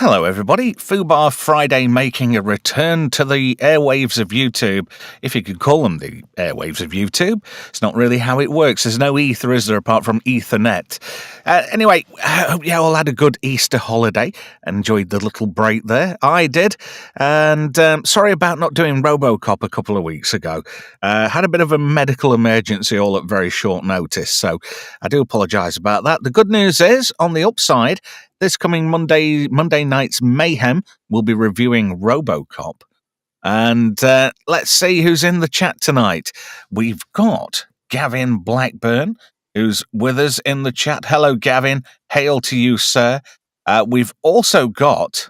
Hello, everybody. Fubar Friday making a return to the airwaves of YouTube, if you could call them the airwaves of YouTube. It's not really how it works. There's no ether, is there, apart from Ethernet? Anyway, I hope you all had a good Easter holiday. Enjoyed the little break there. I did. And sorry about not doing RoboCop a couple of weeks ago. Had a bit of a medical emergency all at very short notice, so I do apologise about that. The good news is, on the upside, this coming Monday night's Mayhem, we'll be reviewing RoboCop. And let's see who's in the chat tonight. We've got Gavin Blackburn, who's with us in the chat. Hello, Gavin. Hail to you, sir. We've also got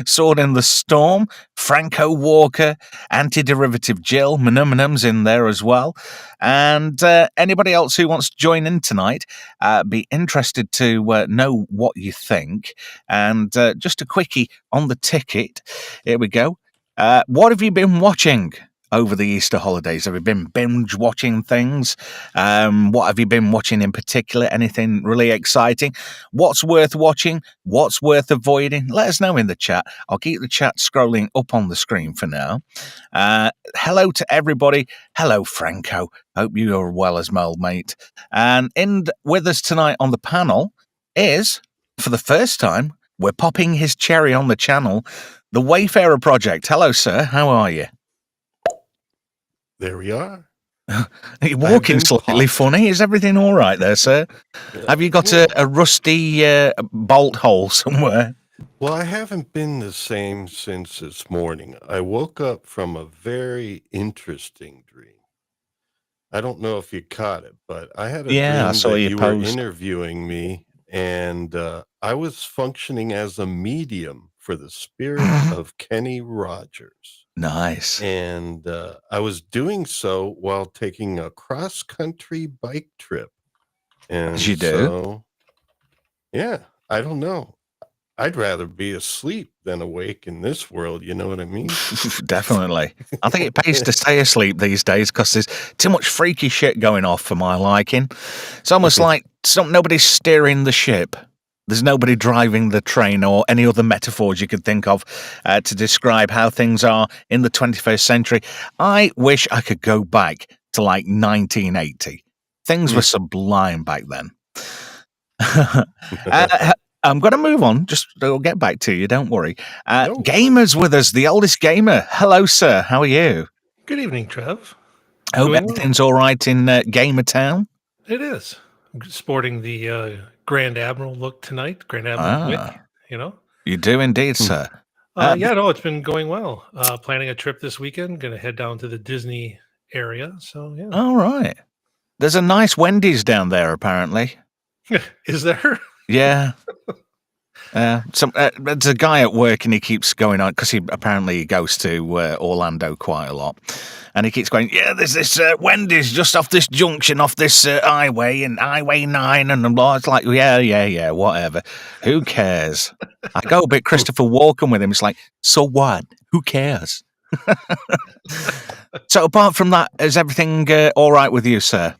Sword in the Storm, Franco Walker, Anti-Derivative Jill, Manum's in there as well. And anybody else who wants to join in tonight, be interested to know what you think. And just a quickie on the ticket. Here we go. What have you been watching over the Easter holidays? Have you been binge watching things? What have you been watching in particular? Anything really exciting? What's worth watching? What's worth avoiding? Let us know in the chat. I'll keep the chat scrolling up on the screen for now. Hello to everybody. Hello, Franco. Hope you are well as well, mate. And with us tonight on the panel is, for the first time, we're popping his cherry on the channel, the Wayfarer Project. Hello, sir. How are you? There we are. You're walking slightly funny. Is everything all right there, sir? Have you got a rusty bolt hole somewhere? Well, I haven't been the same since this morning. I woke up from a very interesting dream. I don't know if you caught it, but I had a dream I saw that your you post. were interviewing me, and I was functioning as a medium for the spirit of Kenny Rogers. Nice. And I was doing so while taking a cross-country bike trip. And As you do. So, yeah, I don't know. I'd rather be asleep than awake in this world. You know what I mean? Definitely. I think it pays to stay asleep these days because there's too much freaky shit going off for my liking. It's almost like nobody's steering the ship. There's nobody driving the train, or any other metaphors you could think of to describe how things are in the 21st century. I wish I could go back to like 1980. Things were sublime back then. I'm going to move on. I'll get back to you. Don't worry. Gamer's with us, the oldest gamer. Hello, sir. How are you? Good evening, Trev. Hope everything's all right in Gamer Town. It is. I'm sporting the Grand Admiral look tonight. Grand Admiral Wick, you know. You do indeed, sir. It's been going well. Planning a trip this weekend. Going to head down to the Disney area. So, yeah. All right. There's a nice Wendy's down there, apparently. Is there? Yeah. There's a guy at work, and he keeps going on because he goes to Orlando quite a lot, and he keeps going, yeah, there's this Wendy's just off this junction, off this highway, and Highway 9, and it's like, yeah, whatever. Who cares? I go a bit Christopher Walken with him. It's like, so what? Who cares? So apart from that, is everything all right with you, sir?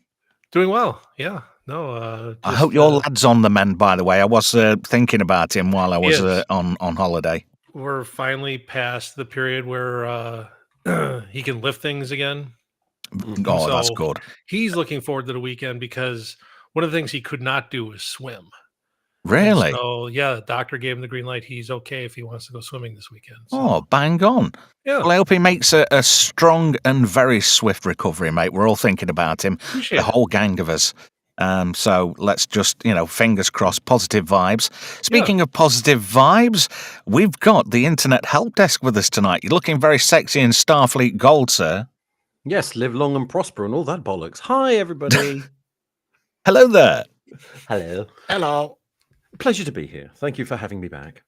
Doing well, yeah. No, I hope your lad's on the mend, by the way. I was thinking about him while I was on holiday. We're finally past the period where he can lift things again. Oh, so that's good. He's looking forward to the weekend because one of the things he could not do was swim. Really? And so, the doctor gave him the green light. He's okay if he wants to go swimming this weekend. So. Oh, bang on. Yeah. Well, I hope he makes a strong and very swift recovery, mate. We're all thinking about him. Appreciate the whole gang of us. So let's just, fingers crossed, positive vibes. Speaking of positive vibes, we've got the Internet Help Desk with us tonight. You're looking very sexy in Starfleet gold, sir. Yes, live long and prosper and all that bollocks. Hi, everybody. Hello there. Hello. Pleasure to be here. Thank you for having me back.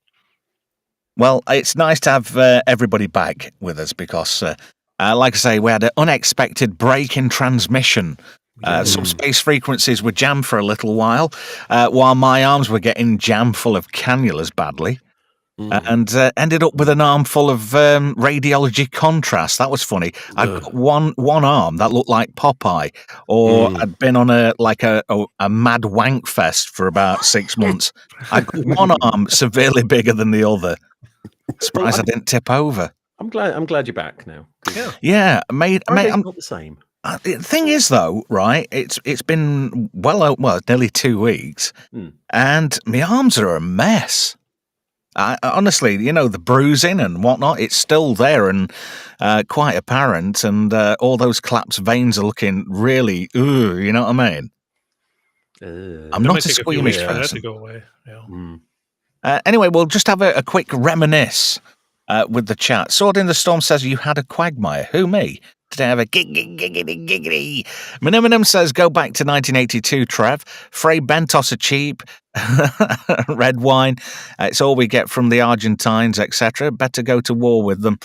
Well, it's nice to have everybody back with us because, like I say, we had an unexpected break in transmission. Some space frequencies were jammed for a little while my arms were getting jammed full of cannulas badly. and ended up with an arm full of radiology contrast. That was funny. I'd got one arm that looked like Popeye, or I'd been on a mad wank fest for about 6 months. I got one arm severely bigger than the other. Surprised I didn't tip over. I'm glad you're back now. Yeah, mate. I'm not the same. The thing is, though, right? It's been nearly 2 weeks, and my arms are a mess. Honestly, the bruising and whatnot, it's still there and quite apparent, and all those collapsed veins are looking really, you know what I mean? I'm not a squeamish for that to person. go away. Anyway, we'll just have a quick reminisce with the chat. Sword in the Storm says, you had a quagmire. Who, me? Did I have a giggity? Minimum says, go back to 1982, Trev. Frey Bentos are cheap. Red wine. It's all we get from the Argentines, etc. Better go to war with them.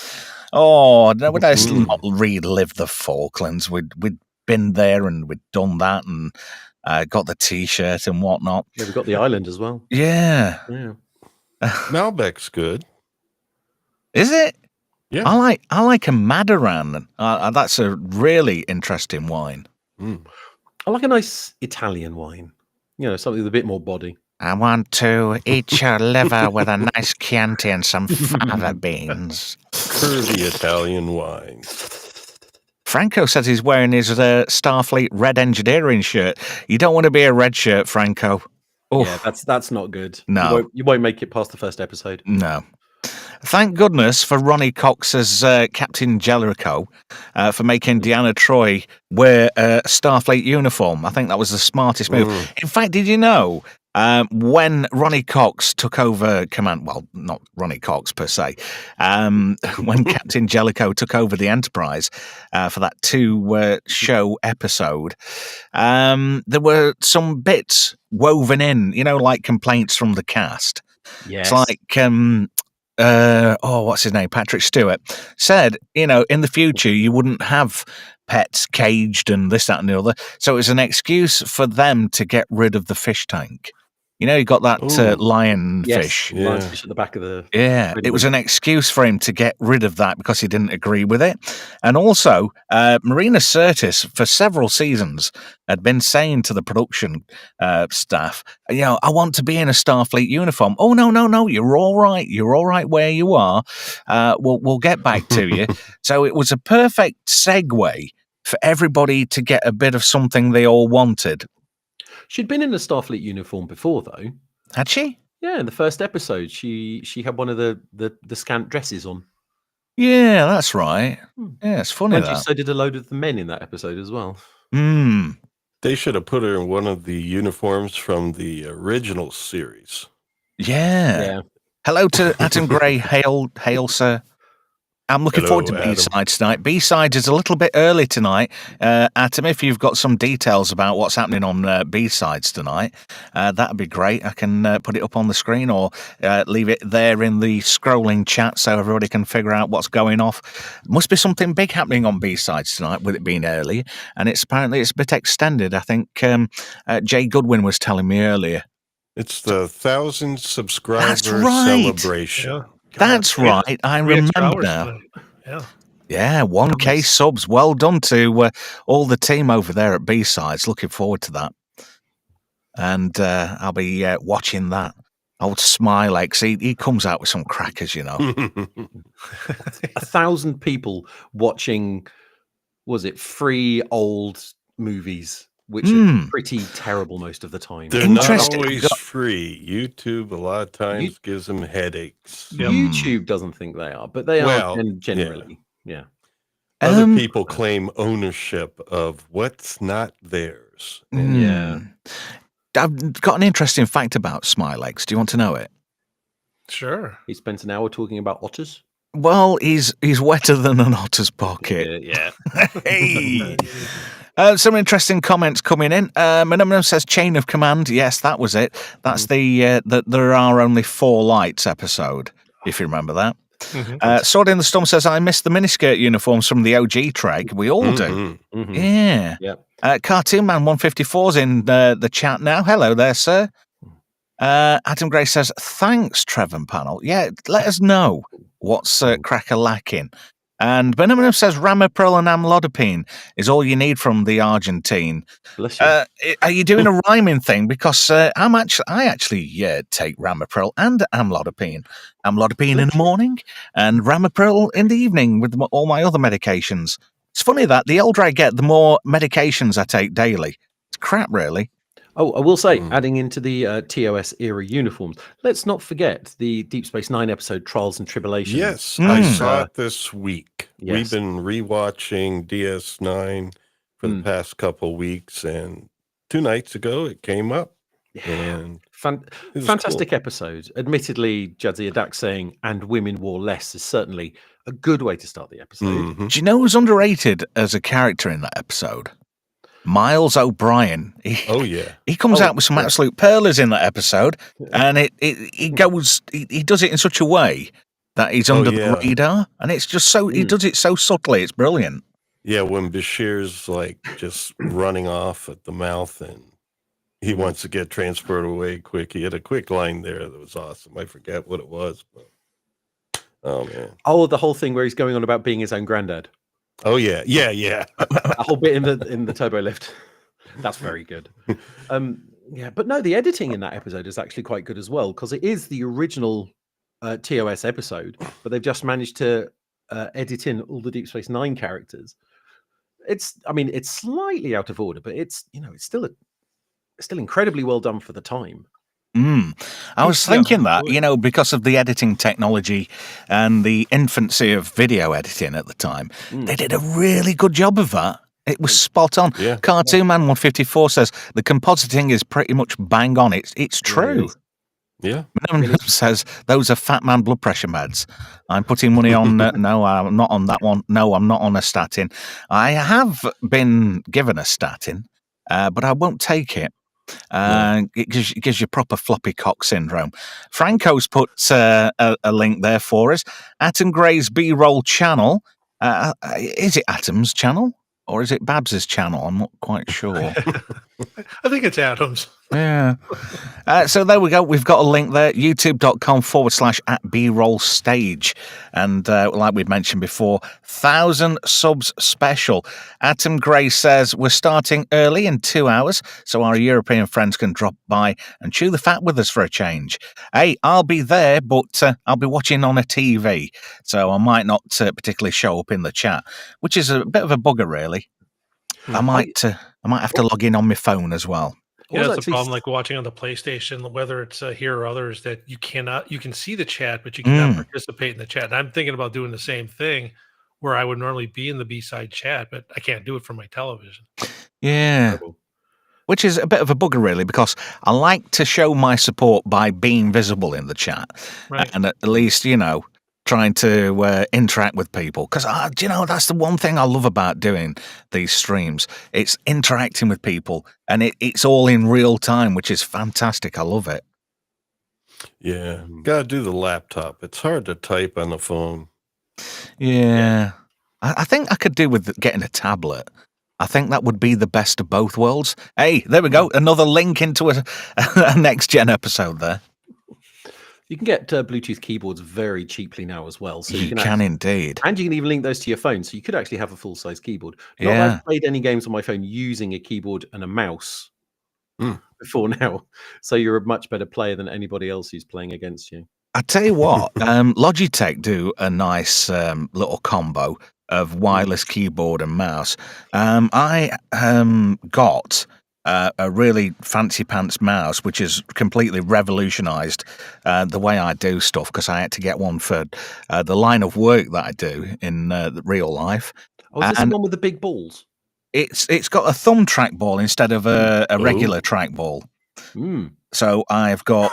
Oh, let's not relive the Falklands. We'd been there and we'd done that and got the T-shirt and whatnot. Yeah, we've got the island as well. Yeah. Malbec's good. Is it? Yeah. I like a Madaran. That's a really interesting wine. I like a nice Italian wine. Something with a bit more body. I want to eat your liver with a nice Chianti and some fava beans. Curvy Italian wine. Franco says he's wearing his Starfleet red engineering shirt. You don't want to be a red shirt, Franco. Oof. Yeah, that's not good. No. You won't make it past the first episode. No. Thank goodness for Ronnie Cox as Captain Jellicoe for making Deanna Troi wear a Starfleet uniform. I think that was the smartest move. In fact, did you know when Ronnie Cox took over command, well, not Ronnie Cox per se, when Captain Jellicoe took over the Enterprise for that 2-show episode, there were some bits woven in, like complaints from the cast. Yes. It's like... what's his name? Patrick Stewart said, in the future you wouldn't have pets caged and this, that, and the other. So it was an excuse for them to get rid of the fish tank. You got that lionfish. Yes, lionfish at the back of the... Yeah, it was an excuse for him to get rid of that because he didn't agree with it. And also, Marina Sirtis, for several seasons, had been saying to the production staff, I want to be in a Starfleet uniform. Oh, no, you're all right. You're all right where you are. We'll get back to you. So it was a perfect segue for everybody to get a bit of something they all wanted. She'd been in a Starfleet uniform before, though. Had she? Yeah, in the first episode, she had one of the scant dresses on. Yeah, that's right. Yeah, it's funny that. So did a load of the men in that episode as well. They should have put her in one of the uniforms from the original series. Yeah. Hello to Adam Gray. Hail, sir. I'm looking forward to B-Sides tonight. B-Sides is a little bit early tonight. Atom, if you've got some details about what's happening on B-Sides tonight, that'd be great. I can put it up on the screen or leave it there in the scrolling chat so everybody can figure out what's going off. Must be something big happening on B-Sides tonight with it being early, and apparently it's a bit extended. I think Jay Goodwin was telling me earlier. It's the 1,000 subscriber celebration. Yeah. That's right. I remember now. Yeah, 1K subs. Well done to all the team over there at B-Sides. Looking forward to that. And I'll be watching that. Old Smilex, he comes out with some crackers, 1,000 people watching, was it 3 old movies, which are pretty terrible most of the time. They're not always free. YouTube a lot of times gives them headaches. YouTube doesn't think they are, but they are generally. Yeah. Other people claim ownership of what's not theirs. Yeah. I've got an interesting fact about Smilex. Do you want to know it? Sure. He spent an hour talking about otters. Well, he's wetter than an otter's pocket. Yeah. Hey. Some interesting comments coming in. Minimum says Chain of Command. Yes, that was it. That's the There Are Only 4 Lights episode, if you remember that. Sword in the Storm says, I miss the miniskirt uniforms from the OG Trek. We all do. Yeah. Yep. Cartoon Man 154's in the chat now. Hello there, sir. Adam Gray says, thanks, Trevor and panel. Yeah, let us know what's cracker lacking. And Benjamin says, ramipril and amlodipine is all you need from the Argentine. Bless you. Are you doing a rhyming thing? Because I actually take ramipril and amlodipine. Amlodipine in the morning and ramipril in the evening with all my other medications. It's funny that the older I get, the more medications I take daily. It's crap, really. Oh, I will say, adding into the TOS era uniforms, let's not forget the Deep Space Nine episode Trials and Tribulations. Yes, I saw it this week. Yes. We've been rewatching DS9 for the past couple weeks, and 2 nights ago it came up. And fantastic episode. Admittedly, Jadzia Dax saying "and women wore less" is certainly a good way to start the episode. Do you know who's underrated as a character in that episode? Miles O'Brien. He comes out with some absolute pearlers in that episode, and he does it in such a way that he's under the radar, and it's just so he does it so subtly. It's brilliant. Yeah, when Bashir's like just running off at the mouth and he wants to get transported away quick. He had a quick line there that was awesome. I forget what it was, but oh man. Oh, the whole thing where he's going on about being his own granddad. Oh yeah. A whole bit in the turbo lift. That's very good. But no, the editing in that episode is actually quite good as well, because it is the original TOS episode, but they've just managed to edit in all the Deep Space Nine characters. It's slightly out of order, but it's still incredibly well done for the time. I was thinking that, because of the editing technology and the infancy of video editing at the time, they did a really good job of that. It was spot on. Yeah. Cartoon Man 154 says the compositing is pretty much bang on. It's true. Yeah. Minimum says those are fat man blood pressure meds. I'm putting money on. No, I'm not on that one. No, I'm not on a statin. I have been given a statin, but I won't take it. It gives you proper floppy cock syndrome. Franco's put a link there for us. Atom Gray's B-roll channel. Is it Atom's channel or is it Babs's channel? I'm not quite sure. I think it's Adams. Yeah. So there we go. We've got a link there, youtube.com/@BRollStage. And like we'd mentioned before, 1,000 subs special. Atom Gray says we're starting early in 2 hours, so our European friends can drop by and chew the fat with us for a change. Hey, I'll be there, but I'll be watching on a TV, so I might not particularly show up in the chat, which is a bit of a bugger, really. I might have to log in on my phone as well. Yeah, it's a problem like watching on the PlayStation, whether it's here or others, that you can see the chat, but you cannot participate in the chat. And I'm thinking about doing the same thing where I would normally be in the B-side chat, but I can't do it from my television. Yeah. Which is a bit of a bugger, really, because I like to show my support by being visible in the chat. Right. And at least, trying to interact with people. Because, that's the one thing I love about doing these streams. It's interacting with people, and it's all in real time, which is fantastic. I love it. Yeah. Got to do the laptop. It's hard to type on the phone. Yeah. I think I could do with getting a tablet. I think that would be the best of both worlds. Hey, there we go. Another link into a next-gen episode there. You can get Bluetooth keyboards very cheaply now as well. So you can indeed. And you can even link those to your phone. So you could actually have a full-size keyboard. Not that I've played any games on my phone using a keyboard and a mouse before now. So you're a much better player than anybody else who's playing against you. I tell you what, Logitech do a nice little combo of wireless keyboard and mouse. I got a really fancy pants mouse, which has completely revolutionized the way I do stuff, because I had to get one for the line of work that I do in real life. Oh, is this the one with the big balls? It's got a thumb trackball instead of a regular trackball. So I've got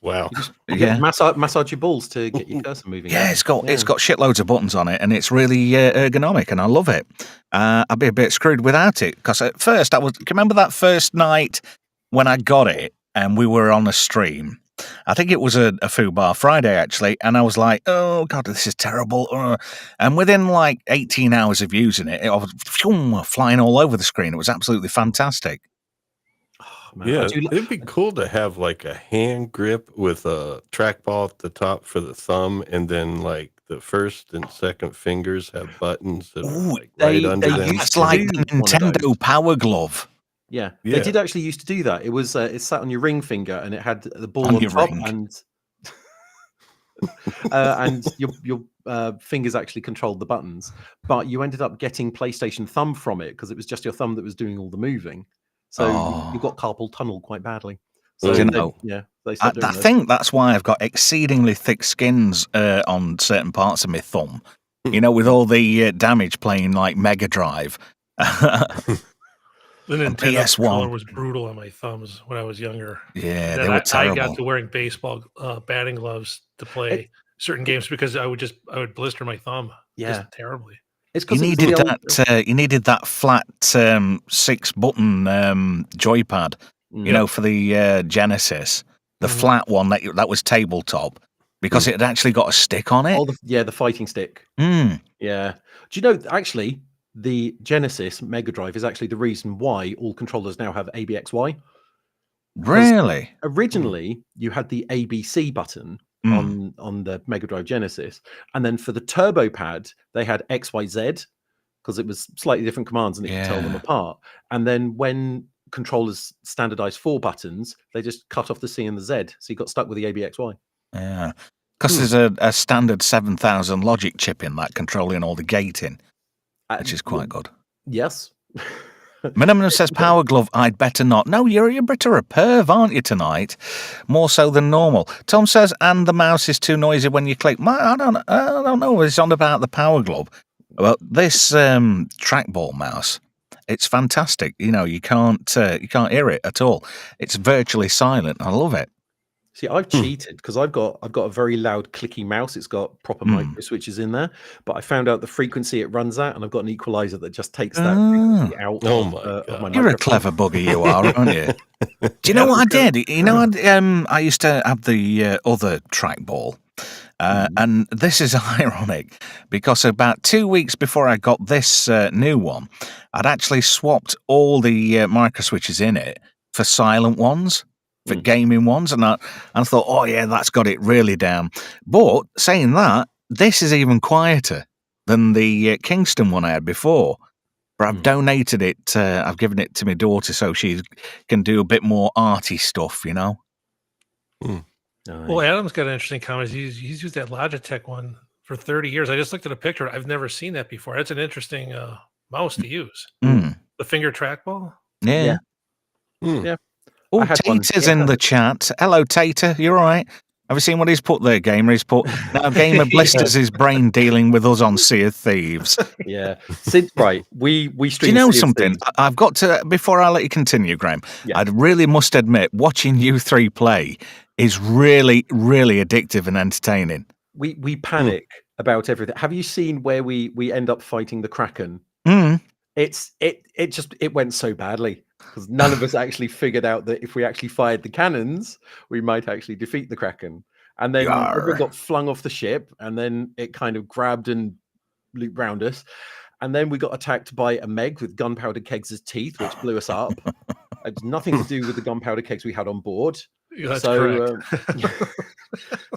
wow. Massage your balls to get your cursor moving. Yeah, it's got shitloads of buttons on it, and it's really ergonomic, and I love it. I'd be a bit screwed without it, because at first can you remember that first night when I got it and we were on a stream? I think it was a Fubar Friday, actually, and I was like, oh god, this is terrible. And within like 18 hours of using it, I was flying all over the screen. It was absolutely fantastic. man, Yeah, do it'd be cool to have like a hand grip with a trackball at the top for the thumb, and then like the first and second fingers have buttons that are Ooh, like right they under them. that's used to like do the one of those. Nintendo Power Glove Yeah, they Yeah. did actually used to do that. It was it sat on your ring finger, and it had the ball On on your top, ring. and your fingers actually controlled the buttons. But you ended up getting PlayStation Thumb from it because it was just your thumb that was doing all the moving. So you got carpal tunnel quite badly. So Do you Ooh. know? they I stopped doing those. think that's why I've got exceedingly thick skins on certain parts of my thumb. You know, with all the damage playing like Mega Drive. The And Nintendo PS1. controller was brutal on my thumbs when I was younger. Yeah, And they then were I got terrible. to wearing baseball batting gloves to play certain games because I would blister my thumb Yeah. just terribly. It's You because needed that. You needed that flat 6-button joypad. You know, for the Genesis, the Mhm. flat one that was tabletop because it had actually got a stick on it. the fighting stick. Mm. Yeah. Do you know actually the Genesis Mega Drive is actually the reason why all controllers now have ABXY? Really? Originally, you had the ABC button Mm. on the Mega Drive Genesis, and then for the Turbo Pad, they had XYZ because it was slightly different commands and it could tell them Yeah. apart. And then when controllers standardized 4 buttons, they just cut off the C and the Z, so you got stuck with the ABXY. Yeah. Because there's a standard 7000 logic chip in that controlling all the gating, which is quite good. Yes. Minimum says Power Glove, I'd better not. No, you're a bit of a perv, aren't you, tonight? More so than normal. Tom says, and the mouse is too noisy when you click. I don't know. It's on about the Power Glove. Well, this trackball mouse, it's fantastic. You know, you can't hear it at all. It's virtually silent. I love it. See, I've cheated because I've got a very loud clicky mouse. It's got proper micro switches in there, but I found out the frequency it runs at, and I've got an equalizer that just takes that frequency out Oh of my of my God. You're a microphone. clever bugger, you are, aren't you? Do you know what I did? You know, I used to have the other trackball. And this is ironic because about 2 weeks before I got this new one, I'd actually swapped all the micro switches in it for silent ones, for gaming ones, and I thought, oh yeah, that's got it really down. But saying that, this is even quieter than the Kingston one I had before. But I've donated it. I've given it to my daughter so she can do a bit more arty stuff, you know. Well, Adam's got an interesting comment. He's used that Logitech one for 30 years. I just looked at a picture. I've never seen that before. That's an interesting mouse to use. The finger trackball. Yeah. Yeah. Oh, I had one. Tater's in the chat. Hello, Tater. You're all right. Have you seen what he's put there, Gamer? He's put, now Gamer blisters his brain dealing with us on Sea of Thieves. Yeah. Right. We Do stream. you know Sea of something? Thieves. I've got to, before I let you continue, Graham, Yeah. I really must admit, watching you three play is really, really addictive and entertaining. We panic about everything. Have you seen where we end up fighting the Kraken? It went so badly because none of us actually figured out that if we actually fired the cannons, we might actually defeat the Kraken. And then everyone got flung off the ship, and then it kind of grabbed and looped round us. And then we got attacked by a Meg with gunpowder kegs as teeth, which blew us up. It had nothing to do with the gunpowder kegs we had on board. Yeah, that's correct.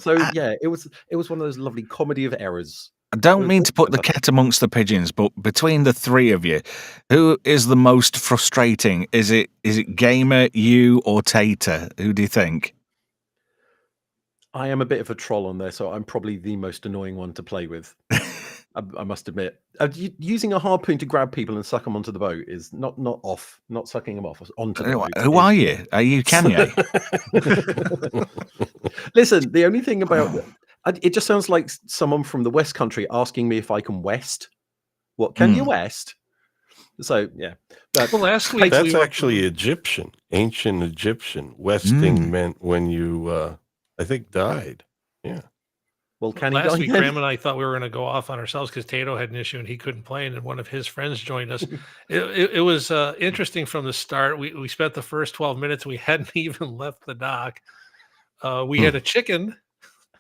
So yeah, it was one of those lovely comedy of errors. I don't mean to put the cat amongst the pigeons, but between the three of you, who is the most frustrating? Is it Gamer, you, or Tater? Who do you think? I am a bit of a troll on there, so I'm probably the most annoying one to play with. I must admit, using a harpoon to grab people and suck them onto the boat is not sucking them off onto the boat. Who are you? Are you Kanye? Listen, the only thing about it just sounds like someone from the West Country asking me if I can West. What can you West? So yeah. Well, last week that's actually Egyptian, ancient Egyptian. Westing meant when you, I think, died. Yeah. Well, last week, Graham and I thought we were going to go off on ourselves because Tato had an issue and he couldn't play, and one of his friends joined us. It was interesting from the start. We spent the first 12 minutes. We hadn't even left the dock. We had a chicken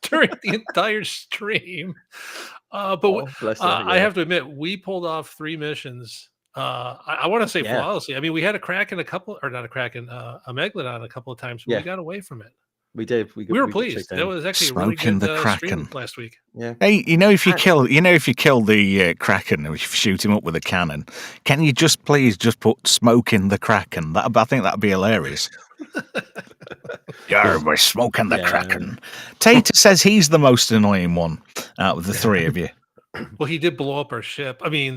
during the entire stream. But I have to admit, we pulled off 3 missions I want to say Yeah. flawlessly. I mean, we had a Kraken a Megalodon a couple of times, but Yeah. we got away from it. We did. We were did pleased. chase That down. was actually a really Smoking good the Kraken. stream last week. Yeah. Hey, if you kill the Kraken, if you shoot him up with a cannon, can you please put smoking the Kraken? I think that'd be hilarious. Yeah, we're smoking the Kraken. Tater says he's the most annoying one out of the three of you. Well, he did blow up our ship. I mean,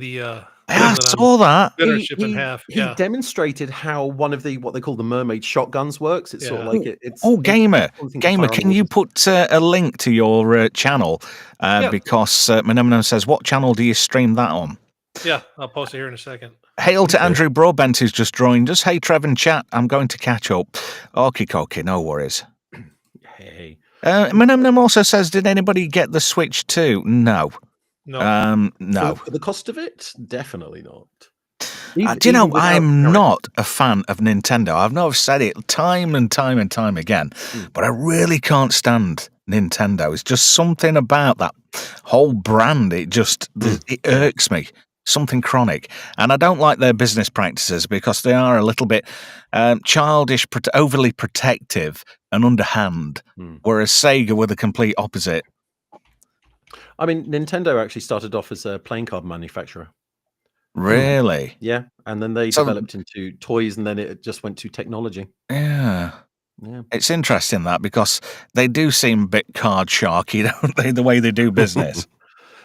I saw that. split our ship in half. He demonstrated how one of what they call the mermaid shotguns works. It's sort of like it's. Gamer, can you put a link to your channel? Because Menemone says, what channel do you stream that on? Yeah, I'll post it here in a second. Hail to Andrew Broadbent, who's just joined us. Hey, Trev and chat, I'm going to catch up. Okie, no worries. Hey. Menemone also says, did anybody get the Switch too? No. No. For the cost of it, definitely not. Do you know, I'm not a fan of Nintendo. I've said it time and time again, but I really can't stand Nintendo. It's just something about that whole brand. It irks me. Something chronic. And I don't like their business practices because they are a little bit childish, overly protective and underhand, whereas Sega were the complete opposite. I mean, Nintendo actually started off as a playing card manufacturer. Really? Yeah, and then they developed into toys, and then it just went to technology. Yeah. It's interesting that because they do seem a bit card sharky, don't they? The way they do business.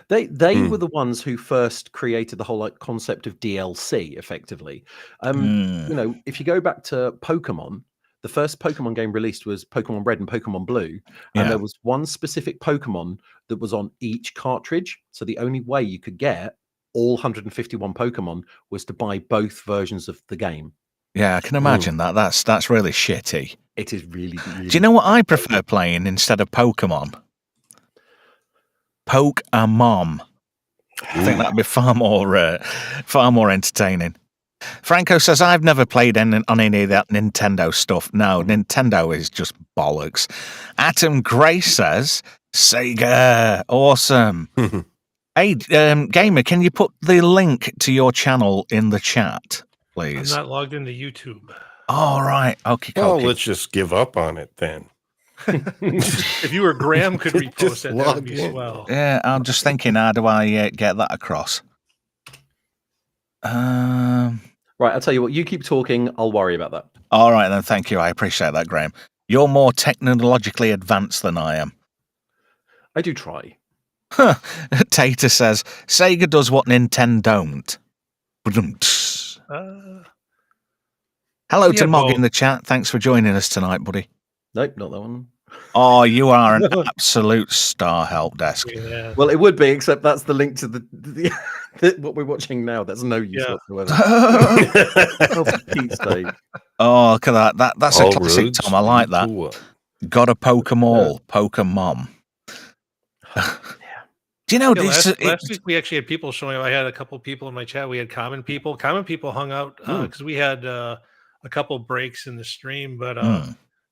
They were the ones who first created the whole concept of DLC, effectively. If you go back to Pokemon, the first Pokemon game released was Pokemon Red and Pokemon Blue, and there was one specific Pokemon that was on each cartridge. So the only way you could get all 151 Pokemon was to buy both versions of the game. Yeah, I can imagine that. That's really shitty. It is really. Do you know what I prefer playing instead of Pokemon? Poke-a-Mom. I think that'd be far more entertaining. Franco says, I've never played on any of that Nintendo stuff. No, Nintendo is just bollocks. Atom Gray says, Sega, awesome. Hey, Gamer, can you put the link to your channel in the chat, please? I'm not logged into YouTube. All right. Okay. Well, let's just give up on it then. If you or Graham could repost it, that would be swell. Yeah, I'm just thinking, how do I get that across? Right, I'll tell you what, you keep talking, I'll worry about that. All right, then, thank you. I appreciate that, Graham. You're more technologically advanced than I am. I do try. Tater says, Sega does what Nintendo don't. Hello to Mog in the chat. Thanks for joining us tonight, buddy. Nope, not that one. Oh, you are an absolute star, Help Desk. Yeah. Well, it would be, except that's the link to the what we're watching now. That's no use whatsoever. Oh, for Pete's sake. Oh, look at that. That's a classic, Tom. I like that. Gotta poke 'em all. Poke 'em mom. Do you know, last week we actually had people showing up. I had a couple of people in my chat. We had common people. Common people hung out because we had a couple breaks in the stream, but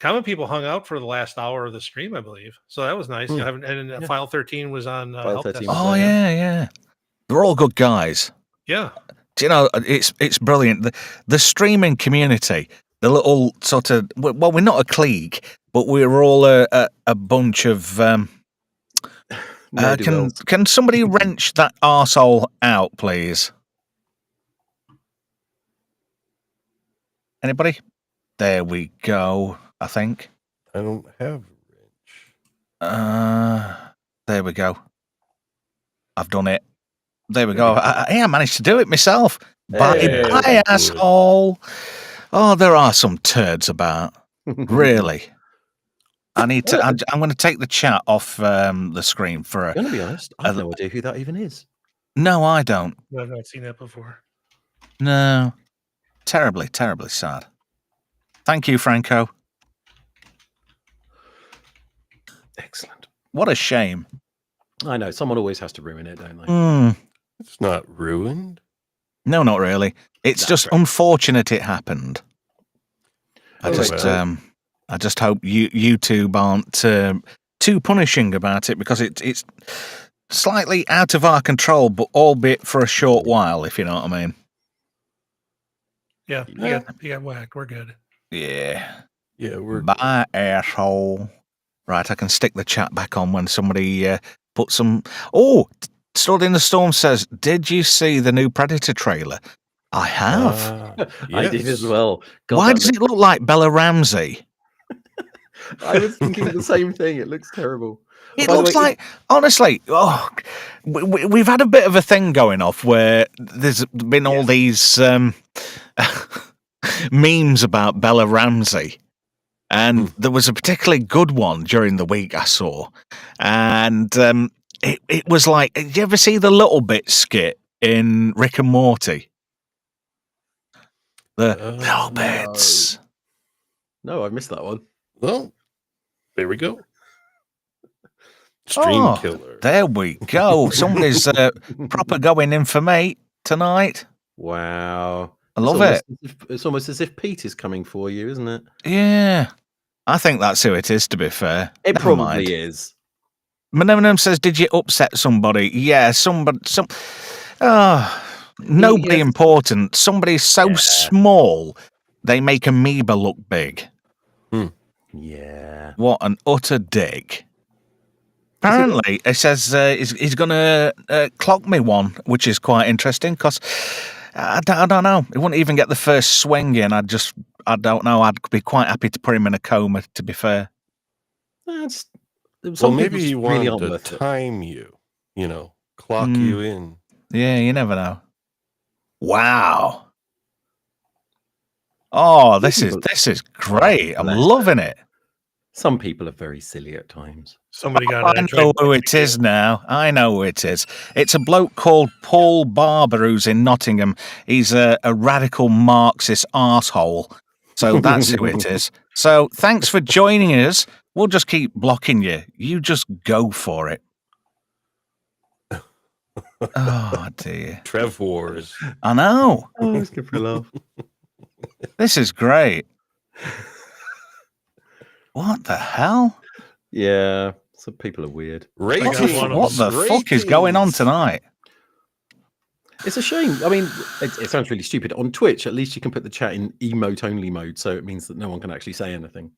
common people hung out for the last hour of the stream, I believe. So that was nice. And File 13 was on. File 13 oh yeah. They're all good guys. Yeah. Do you know, it's brilliant. The streaming community, the little sort of, well, we're not a clique, but we're all a bunch of. Can somebody wrench that arsehole out, please? Anybody? There we go, I think. I don't have a wrench. There we go. I've done it. There we go. I managed to do it myself. Bye, asshole. Oh, there are some turds about. Really. I need to. I'm going to take the chat off the screen for. I'm going to be honest. I have no idea who that even is. No, I don't. I've not seen that before. No. Terribly, terribly sad. Thank you, Franco. Excellent. What a shame. I know. Someone always has to ruin it, don't they? It's not ruined. No, not really. It's just unfortunate it happened. I just hope YouTube aren't too punishing about it because it's slightly out of our control, but albeit for a short while, if you know what I mean. Yeah, he got whacked. We're good. Yeah. Yeah, we're Bye, asshole. Right, I can stick the chat back on when somebody put some. Oh, Stood in the Storm says, "Did you see the new Predator trailer?" I have. I did as yes. well. God, Why that does it look like Bella Ramsey? I was thinking the same thing. It looks terrible. It By the looks way, like, honestly, we've had a bit of a thing going off where there's been all these memes about Bella Ramsey. And there was a particularly good one during the week I saw. And it was like, did you ever see the Little Bit skit in Rick and Morty? The Little Bits. No, I missed that one. Well, there we go. Stream killer. There we go. Somebody's proper going in for me tonight. Wow. I love it. It's almost as if Pete is coming for you, isn't it? Yeah. I think that's who it is, to be fair. It Never probably mind. is. Monominum says, "Did you upset somebody?" Yeah, nobody important. Somebody so small, they make amoeba look big. Yeah. What an utter dick. Apparently, it says he's going to clock me one, which is quite interesting because I don't know. He wouldn't even get the first swing in. I don't know. I'd be quite happy to put him in a coma, to be fair. Well, maybe he wanted to time you, clock you in. Yeah, you never know. Wow. Oh, this is great. I'm loving it. Some people are very silly at times. Somebody got I know who it is now. I know who it is. It's a bloke called Paul Barber who's in Nottingham. He's a radical Marxist arsehole. So that's who it is. So thanks for joining us. We'll just keep blocking you. You just go for it. Oh, dear. Trev Wars. I know. Oh, it's good for a laugh. This is great. What the hell? Yeah, some people are weird. What the fuck is going on tonight? It's a shame. I mean, it sounds really stupid. On Twitch, at least you can put the chat in emote-only mode, so it means that no one can actually say anything.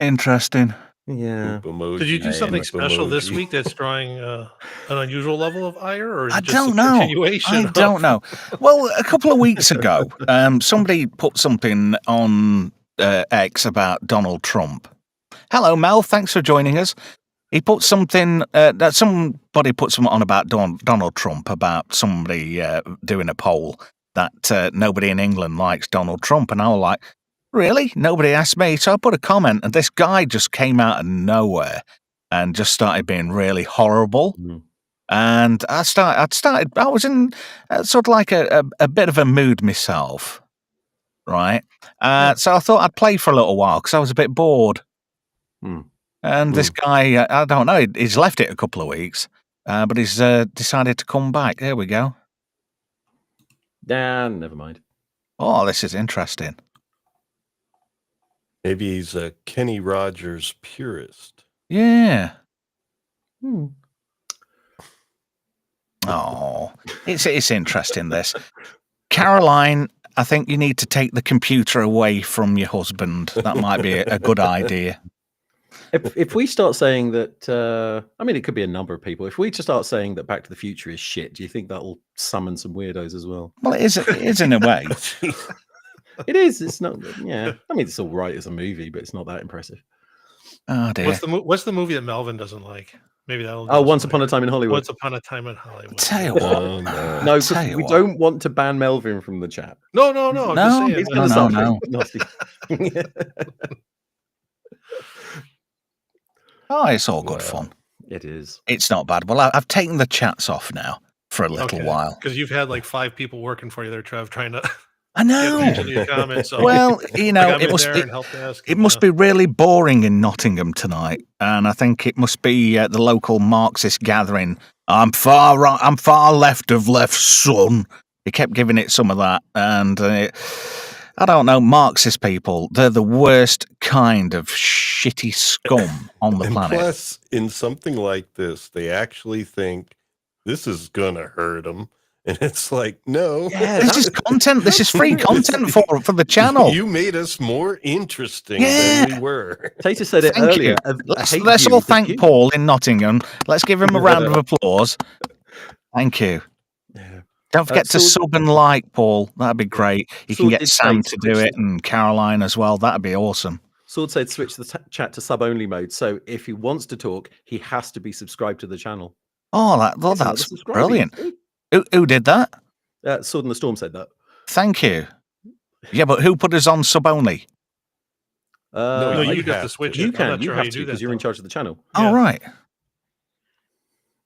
Interesting. Yeah. Did you do something special this week that's drawing an unusual level of ire, or is it just don't a know. continuation? I don't know. Well, a couple of weeks ago, somebody put something on X about Donald Trump. Hello, Mel. Thanks for joining us. He put something that somebody put something on about Donald Trump, about somebody doing a poll that nobody in England likes Donald Trump, and I was like, really? Nobody asked me. So I put a comment, and this guy just came out of nowhere and just started being really horrible. And I was in sort of like a bit of a mood myself, right? So I thought I'd play for a little while because I was a bit bored. And this guy, I don't know, he's left it a couple of weeks, but he's decided to come back. Here we go. Nah, never mind. Oh, this is interesting. Maybe he's a Kenny Rogers purist. Yeah. Oh, it's interesting, this. Caroline, I think you need to take the computer away from your husband. That might be a good idea. If we start saying that, I mean, it could be a number of people. If we just start saying that Back to the Future is shit, do you think that'll summon some weirdos as well? Well, it is in a way. It is. It's not. Yeah. I mean, it's all right as a movie, but it's not that impressive. Oh dear. What's the movie that Melvin doesn't like? Maybe that'll. Oh, Once Upon a Time in Hollywood. Once Upon a Time in Hollywood. Tell you what. No, because we don't want to ban Melvin from the chat. No. I'm just saying. He's going to start nasty. Oh, it's all good fun. It is. It's not bad. Well, I've taken the chats off now for a little while. Because you've had like 5 people working for you there, Trev, trying to. I know. Get into your comments, so well, it must be really boring in Nottingham tonight, and I think it must be the local Marxist gathering. I'm far right. I'm far left of left, son. He kept giving it some of that, and I don't know. Marxist people—they're the worst kind of shitty scum on the planet. Plus, in something like this, they actually think this is gonna hurt them. And it's like, no. Yeah, This is content. This is free content for the channel. You made us more interesting Yeah. than we were. Tater said it Thank earlier. you. A hate Let's view all is a thank view. Paul in Nottingham. Let's give him a round of applause. Thank you. Yeah. Don't forget to Sword- sub and like, Paul. That'd be great. You can Sword get did Sam say to do switch it and Caroline as well. That'd be awesome. Sword said switch the chat to sub-only mode. So if he wants to talk, he has to be subscribed to the channel. Oh, Yes, another that's subscriber, brilliant. you Who did that? see? Sword and the Storm said that. Thank you. Yeah, but who put us on sub only? No, you have have to switch You it. I'm can. not You sure how have you to do that, because you're in though. charge of the channel. Yeah. Oh, right.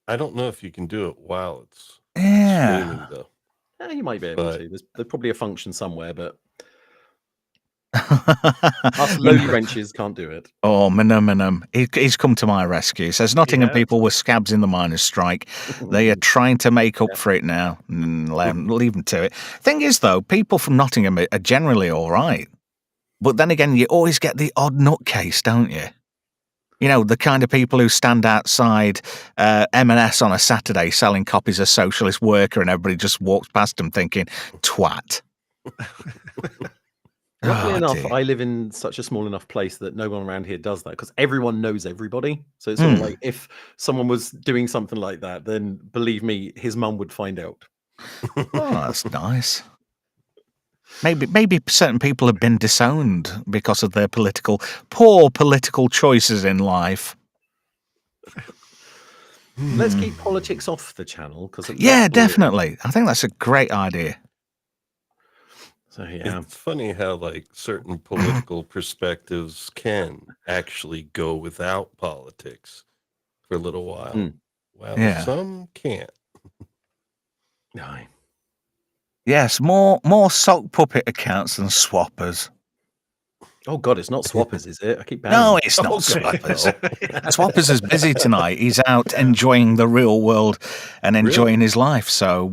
I don't know if you can do it while it's Yeah. streaming, though. You might be able But- to. There's probably a function somewhere, but us lowly wrenches can't do it. Oh, Minum. He's come to my rescue. Says Nottingham has. people were scabs in the miners' strike. They are trying to make up for it now. Leave them to it. Thing is, though, people from Nottingham are generally all right. But then again, you always get the odd nutcase, don't you? You know, the kind of people who stand outside M&S on a Saturday selling copies of Socialist Worker and everybody just walks past them thinking, twat. Luckily Oh, enough, dear. I live in such a small enough place that no one around here does that because everyone knows everybody. So it's sort of like if someone was doing something like that, then believe me, his mum would find out. Oh, that's nice. Maybe certain people have been disowned because of their poor political choices in life. Let's keep politics off the channel because Yeah, definitely. I think that's a great idea. So yeah, It's funny how like certain political perspectives can actually go without politics for a little while. While Yeah. some can't. no. Yes, more sock puppet accounts than swappers. Oh God, it's not swappers, is it? I keep No, banning. it's not Okay. Swappers. Swappers is busy tonight. He's out enjoying the real world and enjoying his life. So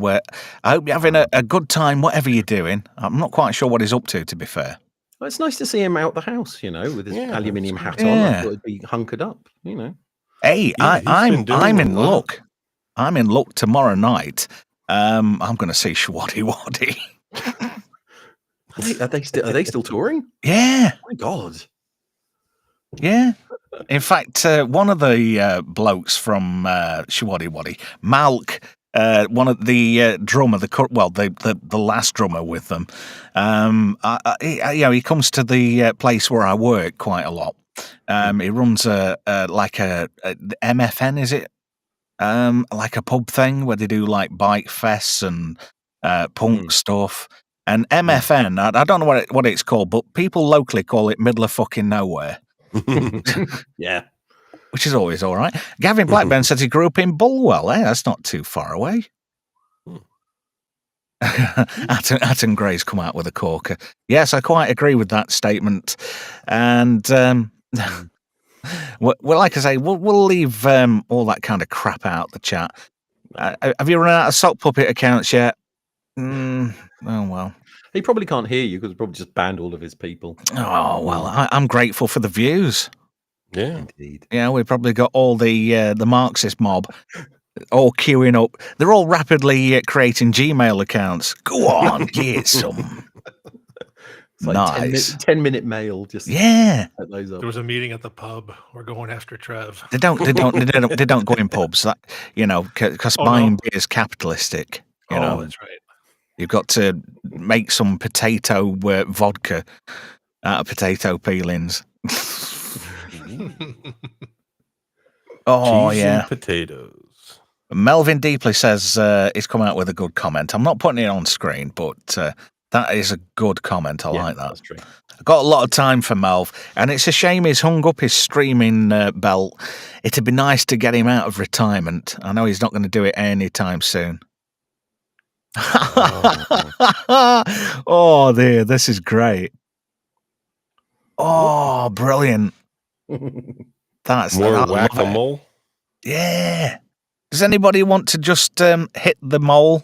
I hope you're having a good time, whatever you're doing. I'm not quite sure what he's up to be fair. Well, it's nice to see him out the house, with his Yeah, aluminium that's hat on. I Yeah. thought he'd be hunkered up, Hey, Yeah, he's been doing I'm a in lot. luck. I'm in luck tomorrow night. I'm going to see Shwaddy Waddy. Are they still touring? Yeah. Oh my God. Yeah. In fact, one of the blokes from Shwaddy Waddy, Malk, one of the drummer, the last drummer with them, he comes to the place where I work quite a lot. He runs a MFN, is it? Like a pub thing where they do like bike fests and punk stuff. And MFN, I don't know what it's called, but people locally call it middle of fucking nowhere. Yeah. Which is always all right. Gavin Blackburn says he grew up in Bulwell. That's not too far away. Atten Gray's come out with a corker. Yes, I quite agree with that statement. And well, like I say, we'll leave all that kind of crap out the chat. Have you run out of sock puppet accounts yet? Oh well. He probably can't hear you because he probably just banned all of his people. Oh well, I'm grateful for the views. Yeah. Indeed. Yeah, we've probably got all the Marxist mob all queuing up. They're all rapidly creating Gmail accounts. Go on, get some. It's like Nice. 10-minute mail. Just Yeah. set those up. There was a meeting at the pub. We're going after Trev. They don't go in pubs. That because Oh, buying no? beer is capitalistic. You Oh, know, that's right. you've got to make some potato vodka out of potato peelings. Oh Cheese yeah. and potatoes. Melvin Deeply says he's come out with a good comment. I'm not putting it on screen, but that is a good comment. I like that. That's true. I've got a lot of time for Melv, and it's a shame he's hung up his streaming belt. It'd be nice to get him out of retirement. I know he's not going to do it anytime soon. Oh dear, this is great. Oh, brilliant. That's More I love it. whack-a-mole. Yeah. Does anybody want to just hit the mole?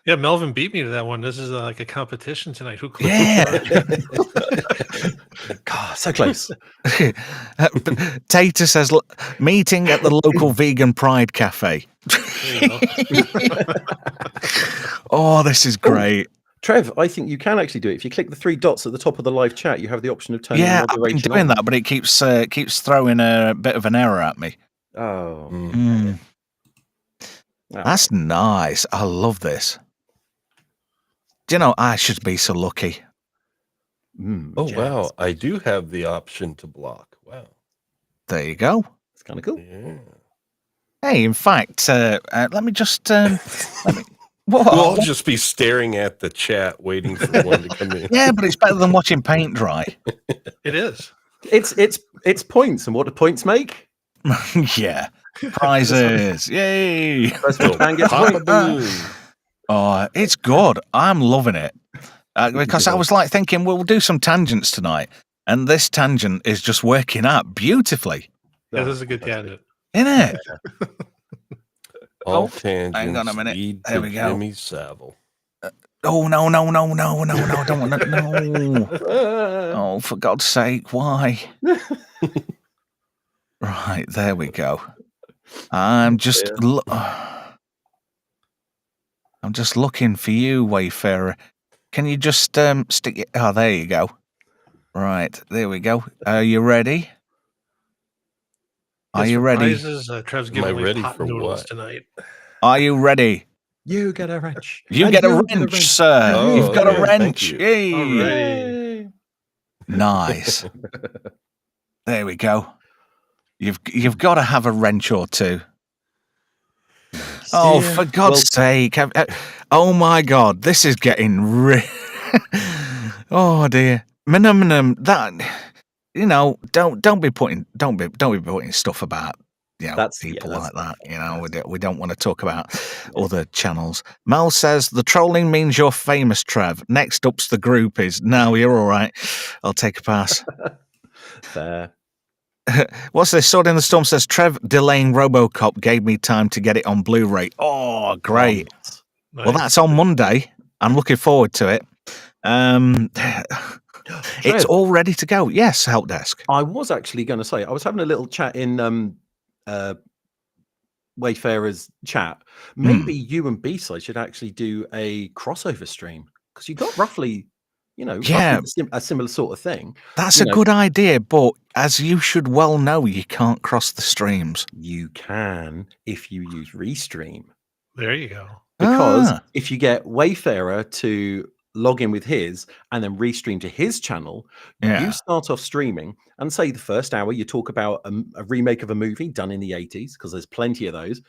Yeah, Melvin beat me to that one. This is like a competition tonight. Who clicked Yeah. God, so close. Tater says, meeting at the local vegan pride cafe. There you go. Oh, this is great. Trev, I think you can actually do it. If you click the 3 dots at the top of the live chat, you have the option of turning Yeah, I've been moderation doing on. that, but it keeps throwing a bit of an error at me. Oh, Mm. oh. That's nice. I love this. Do you know, I should be so lucky. Oh, jazz. wow. I do have the option to block. Wow. There you go. It's kind of cool. Yeah. Hey, in fact, let me just let me. Whoa. We'll all just be staring at the chat, waiting for one to come in. Yeah, but it's better than watching paint dry. It is. It's points, and what do points make? Yeah, prizes. Yay! First one fan gets a Pop a point. balloon. Oh, it's good. I'm loving it because I was like thinking, well, we'll do some tangents tonight, and this tangent is just working out beautifully, Yeah, this is a good tangent. isn't it? All tangents hang on a minute. lead There to we go. Jimmy Savile. Oh no! Don't want to. No. Oh, for God's sake, why? Right, there we go. I'm just looking for you, Wayfarer. Can you just stick it? Oh, there you go. Right, there we go. Are you ready? Are Yes, you for ready? Prizes, Trev's Am giving I away ready pot for noodles what? tonight. Are you ready? You get a wrench. You And get a you wrench, sir. Oh, You've got a okay, thank wrench. you. Yay. Alrighty. Yay. Nice. There we go. You've got to have a wrench or two. Oh, Yeah. for God's sake. Oh, my God. This is getting oh, dear. Minimum, that, you know, don't be putting stuff about, you know, That's- people yeah, like that. that's- You know, we don't want to talk about other channels. Mel says, the trolling means you're famous, Trev. Next up's the groupies. No, you're all right. I'll take a pass. Fair. What's this? Sword in the Storm says, Trev delaying RoboCop gave me time to get it on Blu-ray. Oh, great. Nice. Well, that's on Monday. I'm looking forward to it. It's all ready to go. Yes, help desk. I was actually going to say, I was having a little chat in Wayfarer's chat. Maybe you and B-Side should actually do a crossover stream, because you got roughly, Yeah. roughly a similar sort of thing. That's a good idea, but as you should well know, you can't cross the streams. You can if you use Restream. There you go. Because Ah. if you get Wayfarer to log in with his and then restream to his channel, Yeah. you start off streaming and say the first hour you talk about a remake of a movie done in the 80s, because there's plenty of those.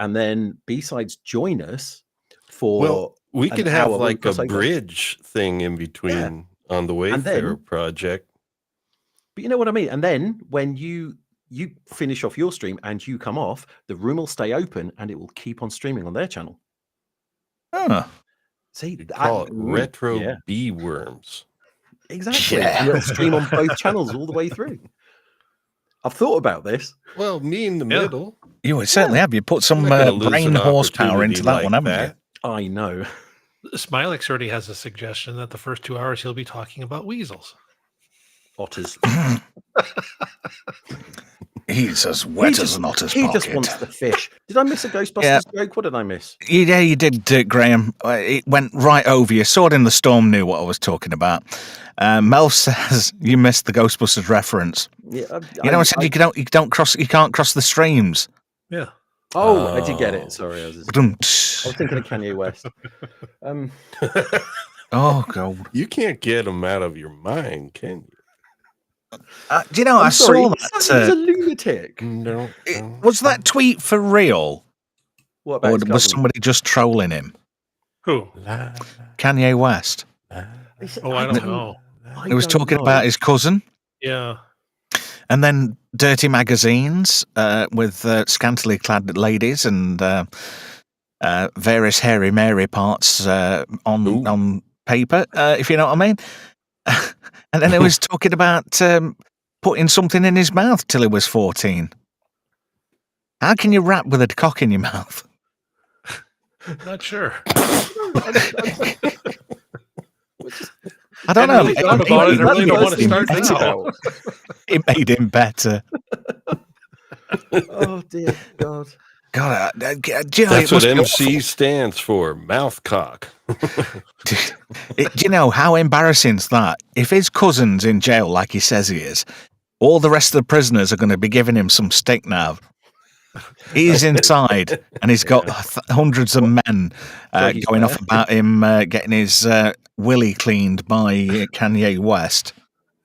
And then B-Sides join us for... Well, we an could have hour like a crossover. bridge thing in between on the Wayfarer project. But you know what I mean? And then when you finish off your stream and you come off, the room will stay open and it will keep on streaming on their channel. Huh. See, Call it retro bee worms. Exactly. Yeah. And it'll stream on both channels all the way through. I've thought about this. Well, me in the middle. You would certainly have. You put some I'm not gonna lose brain an horsepower into opportunity that like one, haven't that. I know. Smilix already has a suggestion that the first 2 hours he'll be talking about weasels. Otters. He's as wet as an otter's He pocket. just wants the fish. Did I miss a Ghostbusters joke? What did I miss? Yeah, you did, Graham. It went right over you. Sword in the Storm knew what I was talking about. Mel says you missed the Ghostbusters reference. Yeah, I said you can't cross the streams. Yeah. Oh, I did get it. Sorry, I was Ba-dum-tsh. thinking of Kanye West. Oh God! You can't get them out of your mind, can you? Do you know I sorry, saw He's that? a lunatic. No. Was that tweet for real, What or about his was cousin? somebody just trolling him? Who? Kanye West. Oh, I don't know. He was talking about his cousin. Yeah. And then dirty magazines with scantily clad ladies and various hairy Mary parts on paper, if you know what I mean. And then he was talking about putting something in his mouth till he was 14. How can you rap with a cock in your mouth? Not sure. I don't know. really thought about it. I really don't want to start That's now. It made him better. Oh dear God. God, do you know, That's it what must be MC awful. stands for, mouth cock. Do you know how embarrassing is that? If his cousin's in jail like he says he is, all the rest of the prisoners are going to be giving him some stick now. He's inside, and he's got hundreds of men So he's going there. off about him getting his willy cleaned by Kanye West.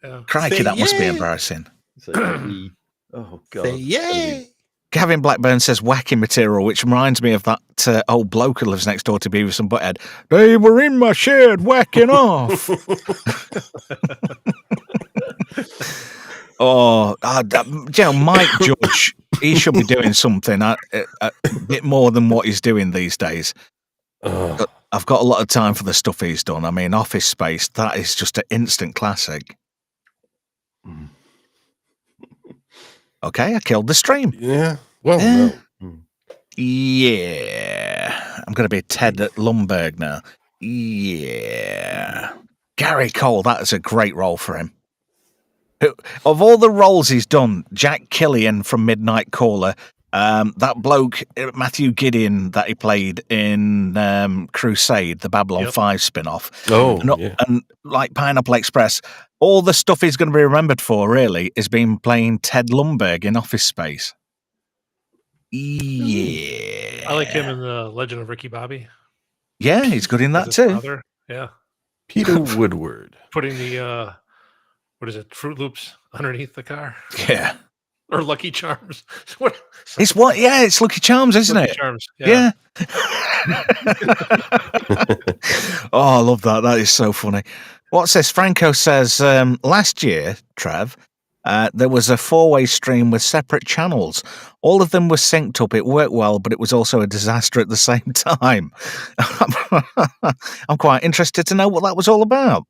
Yeah. Crikey, Say that must be yay. embarrassing. So he, oh god, Say it's gonna be- yay. Gavin Blackburn says whacking material, which reminds me of that old bloke who lives next door to Beavis and Butthead. They were in my shed whacking off. Mike Judge, he should be doing something a bit more than what he's doing these days. Ugh. I've got a lot of time for the stuff he's done. I mean, Office Space, that is just an instant classic. Okay, I killed the stream. Yeah. Well, Yeah. no. Yeah. I'm going to be Ted at Lumberg now. Yeah. Gary Cole, that is a great role for him. Of all the roles he's done, Jack Killian from Midnight Caller, that bloke, Matthew Gideon, that he played in Crusade, the Babylon Yep. 5 spin-off, Oh, and, yeah. and like Pineapple Express, all the stuff he's going to be remembered for, really, is being playing Ted Lumberg in Office Space. Yeah. I like him in the Legend of Ricky Bobby. Yeah, he's good in as that his too. father. Yeah, Peter Woodward. putting the what is it, Fruit Loops underneath the car Yeah. or Lucky Charms? What? It's what? Yeah, it's Lucky Charms, isn't Lucky it? Charms. Yeah. Oh, I love that. That is so funny. What's this? Franco says, last year, Trev, there was a 4-way stream with separate channels. All of them were synced up. It worked well, but it was also a disaster at the same time. I'm quite interested to know what that was all about.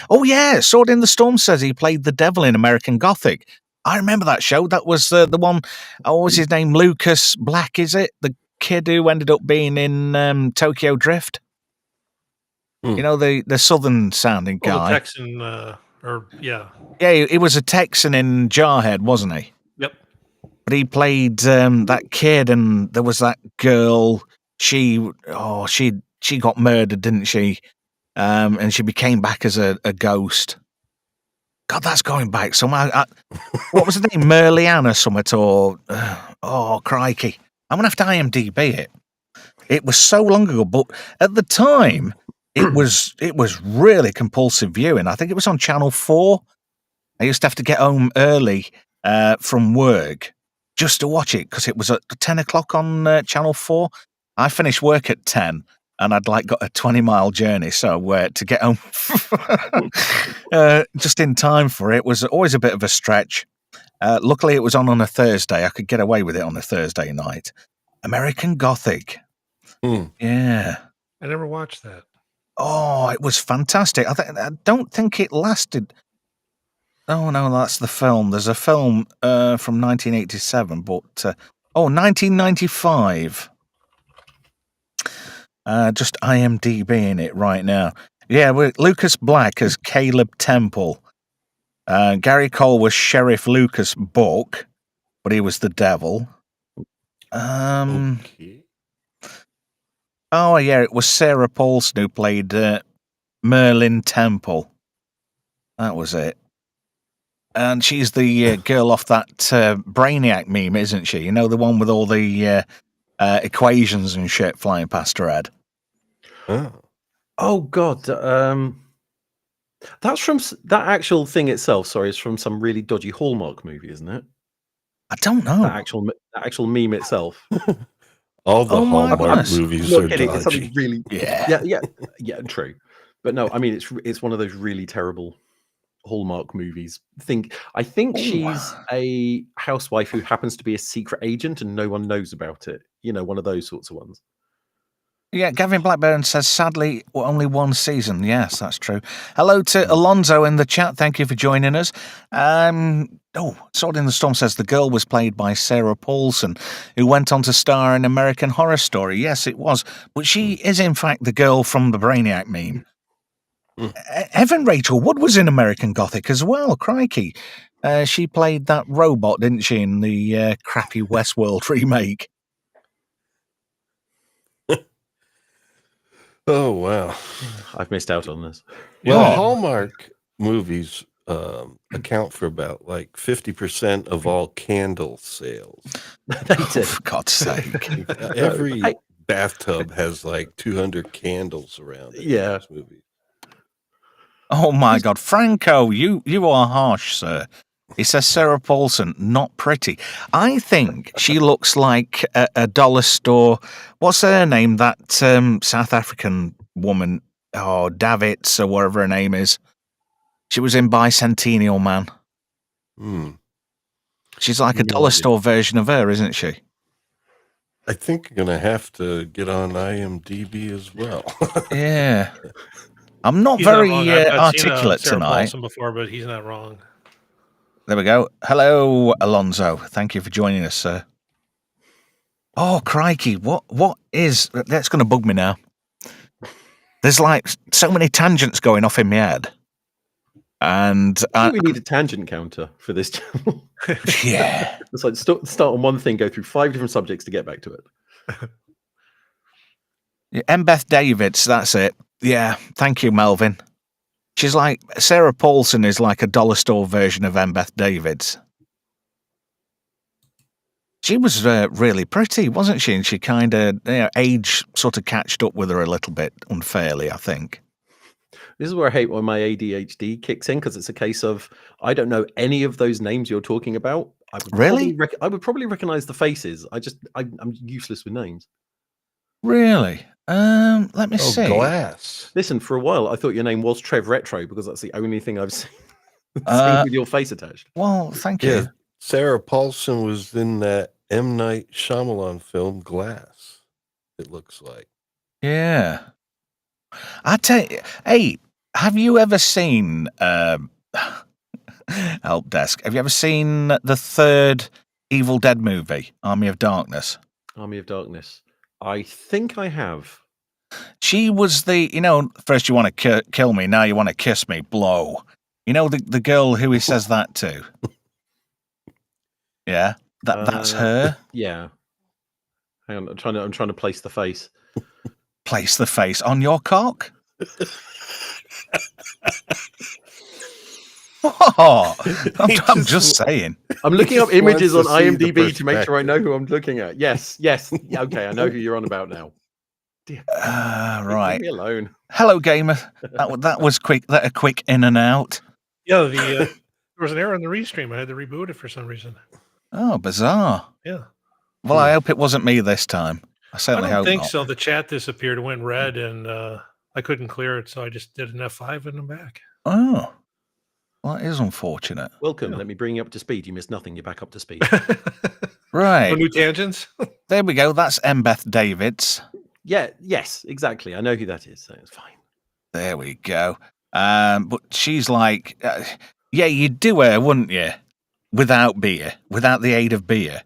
Oh, yeah. Sword in the Storm says he played the devil in American Gothic. I remember that show. That was the one. What was his name? Lucas Black, is it? The kid who ended up being in Tokyo Drift. You know, the southern sounding Oh, the guy. Texan, or yeah, Yeah, he was a Texan in Jarhead, wasn't he? yep. But he played that kid, and there was that girl. She got murdered, didn't she? And she became back as a ghost. God, that's going back somewhere. What was the name? Merliana Summit or oh crikey! I'm gonna have to IMDb it. It was so long ago, but at the time, it was really compulsive viewing. I think it was on Channel 4. I used to have to get home early from work just to watch it because it was at 10 o'clock on Channel 4. I finished work at 10 and I'd got a 20-mile journey. So to get home just in time for it was always a bit of a stretch. Luckily, it was on a Thursday. I could get away with it on a Thursday night. American Gothic. Yeah. I never watched that. Oh, it was fantastic. I don't think it lasted. Oh, no, that's the film. There's a film from 1987, but 1995. Just IMDb-ing it right now. Yeah, Lucas Black as Caleb Temple. Gary Cole was Sheriff Lucas Buck, but he was the devil. Okay. Oh, yeah, it was Sarah Paulson who played Merlin Temple. That was it. And she's the girl off that Brainiac meme, isn't she? You know, the one with all the equations and shit flying past her head. Oh god, that's from that actual thing itself. Sorry, is from some really dodgy Hallmark movie, isn't it? I don't know. That actual meme itself. All the Oh my Hallmark goodness. movies Look are at it, it's dodgy. something really. Yeah. Yeah, true. But no, I mean it's one of those really terrible Hallmark movies. I think she's a housewife who happens to be a secret agent and no one knows about it. You know, one of those sorts of ones. Yeah, Gavin Blackburn says, sadly, only one season. Yes, that's true. Hello to Alonzo in the chat. Thank you for joining us. Sword in the Storm says the girl was played by Sarah Paulson, who went on to star in American Horror Story. Yes, it was. But she is, in fact, the girl from the Brainiac meme. Evan Rachel Wood was in American Gothic as well. Crikey. She played that robot, didn't she, in the crappy Westworld remake? Oh, wow. I've missed out on this. Well, Yeah. Hallmark movies account for about like 50% of all candle sales. They Oh, do. for God's sake. Every Hey. bathtub has like 200 candles around it. Yeah. In those movies. Oh my God, Franco, you are harsh, sir. He says Sarah Paulson, not pretty. I think she looks like a dollar store. What's her name? That South African woman, Davids or whatever her name is. She was in Bicentennial Man. Hmm. She's like a No dollar idea. store version of her, isn't she? I think you're going to have to get on IMDb as well. Yeah. I'm not He's not very wrong. I've seen articulate Sarah tonight. Paulson before, but he's not wrong. There we go. Hello, Alonzo. Thank you for joining us, sir. Oh, crikey. What is... That's going to bug me now. There's like so many tangents going off in my head. And I think we need a tangent counter for this channel. yeah. It's like start on one thing, go through 5 different subjects to get back to it. Beth Davids, that's it. Yeah. Thank you, Melvin. She's like... Sarah Paulson is like a dollar store version of Beth Davids. She was really pretty, wasn't she? And she kind of, age sort of catched up with her a little bit unfairly, I think. This is where I hate when my ADHD kicks in, because it's a case of I don't know any of those names you're talking about. I would Really? I would probably recognize the faces. I'm useless with names. Really? Let me Oh, see. Glass. Listen, for a while I thought your name was Trev Retro because that's the only thing I've seen, Uh, with your face attached. Well, thank you. Yeah. Sarah Paulson was in that M. Night Shyamalan film Glass, it looks like. Yeah. I tell you, hey, have you ever seen Help Desk? Have you ever seen the third Evil Dead movie, Army of Darkness? Army of Darkness. I think I have. She was the, first you want to kill me, now you want to kiss me, blow. You know the girl who he says that to? Yeah, that's her. Yeah. Hang on, I'm trying to place the face. Place the face on your cock. Oh, I'm just saying. I'm looking up just wants images to on see the IMDb to make sure I perspective. know who I'm looking at. Yes. Okay, I know who you're on about now. Dear. Right. Leave me alone. Hello, gamer. That was quick. That a quick in and out. Yeah, there was an error in the restream. I had to reboot it for some reason. Oh, bizarre. Yeah. Well, I hope it wasn't me this time. I I certainly don't hope think not. so. The chat disappeared, went red, and I couldn't clear it, so I just did an F5 and I'm back. Oh, well, that is unfortunate. Welcome. Yeah. Let me bring you up to speed. You missed nothing. You're back up to speed. Right. No new tangents? There we go. That's Beth Davids. Yeah. Yes. Exactly. I know who that is. So it's fine. There we go. But she's like, yeah, you'd do her, wouldn't you? Without beer, without the aid of beer,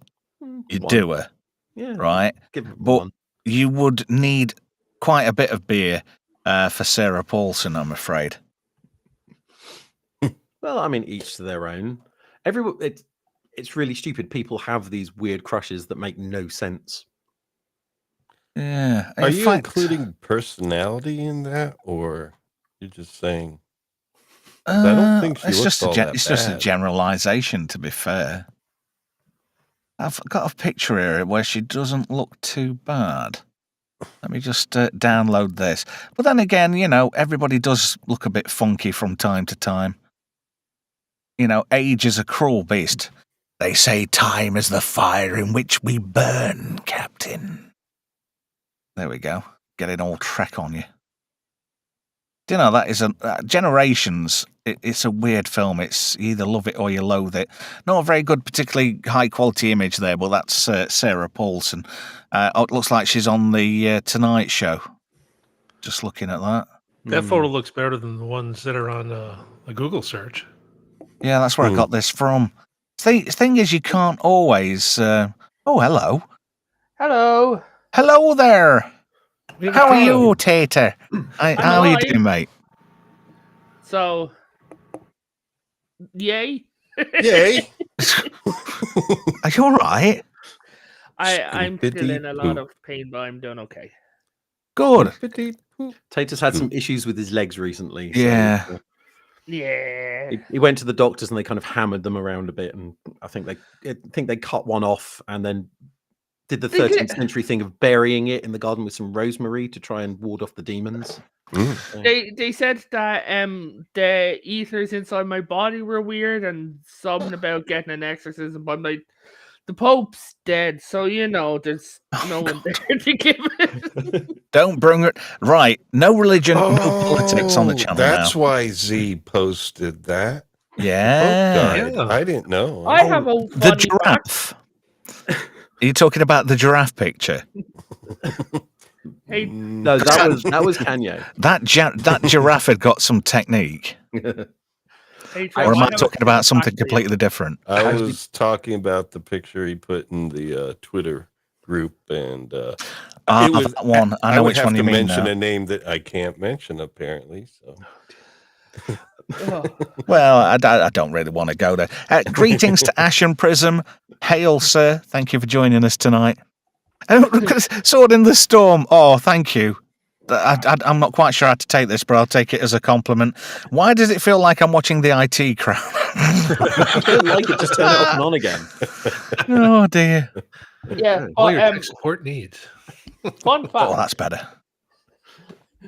you'd One. do her, Yeah. right? Give it But one. you would need quite a bit of beer for Sarah Paulson, I'm afraid. Well, I mean, each to their own. It's really stupid. People have these weird crushes that make no sense. Yeah. Are In you fact, including personality in that, or you're just saying? 'Cause I don't think she it's looks just all that it's just a bad. generalization, to be fair. I've got a picture here where she doesn't look too bad. Let me just download this. But then again, everybody does look a bit funky from time to time. Age is a cruel beast. They say time is the fire in which we burn, Captain. There we go. Getting all Trek on you. Do you know, that is Generations, it's a weird film. It's you either love it or you loathe it. Not a very good, particularly high-quality image there, but that's Sarah Paulson. It looks like she's on the Tonight Show. Just looking at that. That photo looks better than the ones that are on a Google search. Yeah, that's where I got this from. Thing is, you can't always... oh, hello. Hello. Hello there. We have a How are photo. you, Tater? How are you alive. doing, mate? So, yay. Yay! Are you all right? I'm still in a lot Scoopity-poo. of pain, but I'm doing okay. Good. Petite Tatus had some issues with his legs recently. So, Yeah. Yeah. he went to the doctors and they kind of hammered them around a bit, and I think they cut one off and then did the 13th century thing of burying it in the garden with some rosemary to try and ward off the demons. They said that the ethers inside my body were weird and something about getting an exorcism, but like the Pope's dead, so there's no one there to give it. Don't bring it. Right. No religion, no politics on the channel That's now. why Z posted that. Yeah. The Pope died. I didn't know. I have a The funny fact. giraffe. Are you talking about the giraffe picture? Hey, No, that was Kanye. That giraffe had got some technique. hey, Or am I have a talking about something fact for you. completely different? I was talking about the picture he put in the Twitter group, and it was that one. I know would which have one you to mean mention now. a name that I can't mention, apparently. So Oh. Well, I don't really want to go there. Greetings to Ash and Prism. Hail, sir. Thank you for joining us tonight. Sword in the Storm. Oh, thank you. I'm not quite sure how to take this, but I'll take it as a compliment. Why does it feel like I'm watching the IT crowd? I don't like it. Just turn it off and on again. Oh, dear. Yeah, All your but, tech support needs. fun fact. Oh, that's better.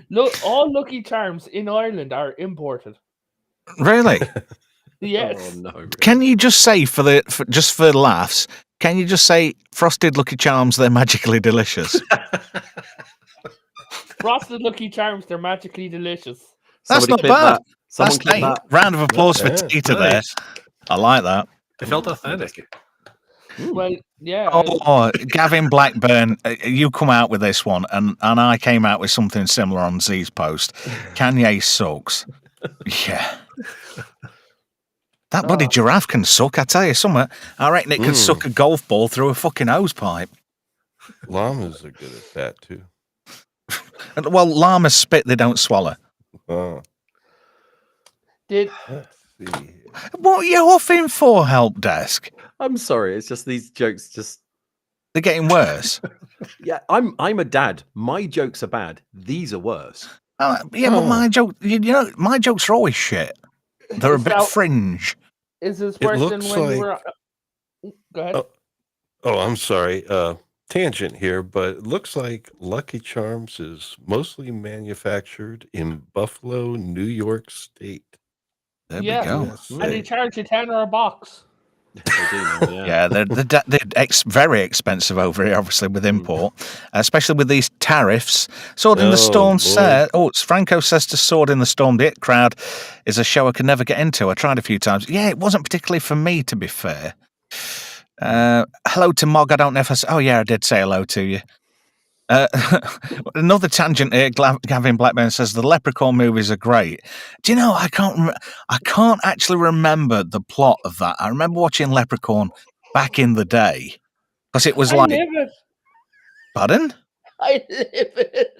Look, all Lucky Charms in Ireland are imported. Really? Yes. Oh no. Really. Can you just say, just for laughs, can you just say, Frosted Lucky Charms, they're magically delicious? Frosted Lucky Charms, they're magically delicious. That's Somebody not clip bad. that. Someone clip that. Round of applause for Yeah, Tita nice. there. I like that. It felt authentic. Well, yeah. Oh, Gavin Blackburn, you come out with this one, and I came out with something similar on Z's post. Kanye sucks. Yeah. That bloody giraffe can suck, I tell you something. I reckon it can suck a golf ball through a fucking hose pipe. llamas are good at that too. Well, llamas spit, they don't swallow. Did Let's see here. What are you huffing for, help desk? I'm sorry. It's just these jokes. Just They're getting worse. yeah. I'm a dad. My jokes are bad. These are worse. But my joke, my jokes are always shit. They're a bit fringe. is this It worse than looks when you like- were? Go ahead. Oh, I'm sorry. Tangent here, but it looks like Lucky Charms is mostly manufactured in Buffalo, New York State. There Yeah. we go. USA. And they charge you $10 a box. They do now, Yeah, they're very expensive over here, obviously, with import, especially with these tariffs. Sword in the Oh, Storm boy. said, Franco says to Sword in the Storm, the It Crowd is a show I could never get into. I tried a few times. Yeah, it wasn't particularly for me, to be fair. Hello to Mog. I don't know if I I did say hello to you. Another tangent here. Gavin Blackburn says the Leprechaun movies are great. Do you know? I can't actually remember the plot of that. I remember watching Leprechaun back in the day because it was I like, live it. pardon? I live it.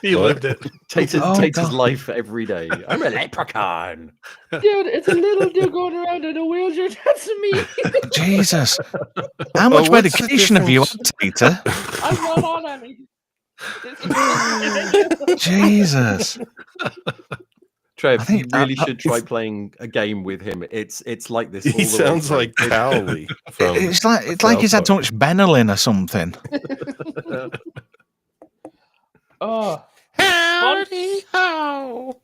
You What? lived it. Takes Oh, his God. life every day. I'm a leprechaun. Dude, it's a little dude going around in a wheelchair. That's me. Jesus. How much what's the medication have you had, difference? Peter? I'm not on any. Jesus. Trev, I think you really should try playing a game with him. It's like this. all He the way sounds through. like Cowley from. It's like he's had too much Benylin or something. Oh, Howdy ho.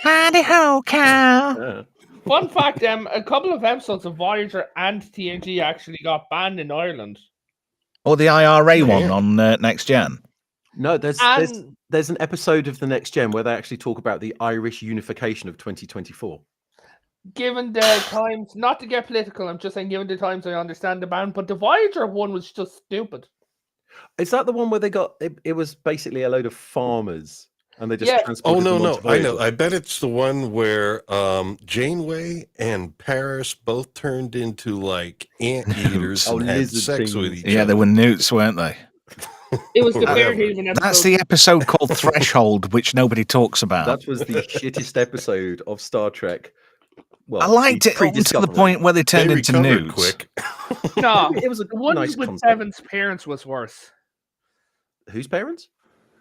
Howdy ho, cow. Yeah. fun fact: a couple of episodes of Voyager and TNG actually got banned in Ireland. Or the IRA one Yeah. on Next Gen. No, there's And an episode of the Next Gen where they actually talk about the Irish unification of 2024. given the times, not to get political, I'm just saying, given the times, I understand the ban. But the Voyager one was just stupid. Is that the one where they got it was basically a load of farmers and they just Yeah. Oh transported no, them no, onto I know. Voyager? I bet it's the one where Janeway and Paris both turned into like anteaters Oh, and had lizard sex with things. each Yeah, other. they were newts, weren't they? It was the Whatever. Fairhaven episode. That's the episode called Threshold, which nobody talks about. That was the shittest episode of Star Trek. Well, I liked the it up to the pre-Discovery. point where they turned They into recovered nudes. quick. No, It was a the one nice with concept. Seven's parents was worse. Whose parents?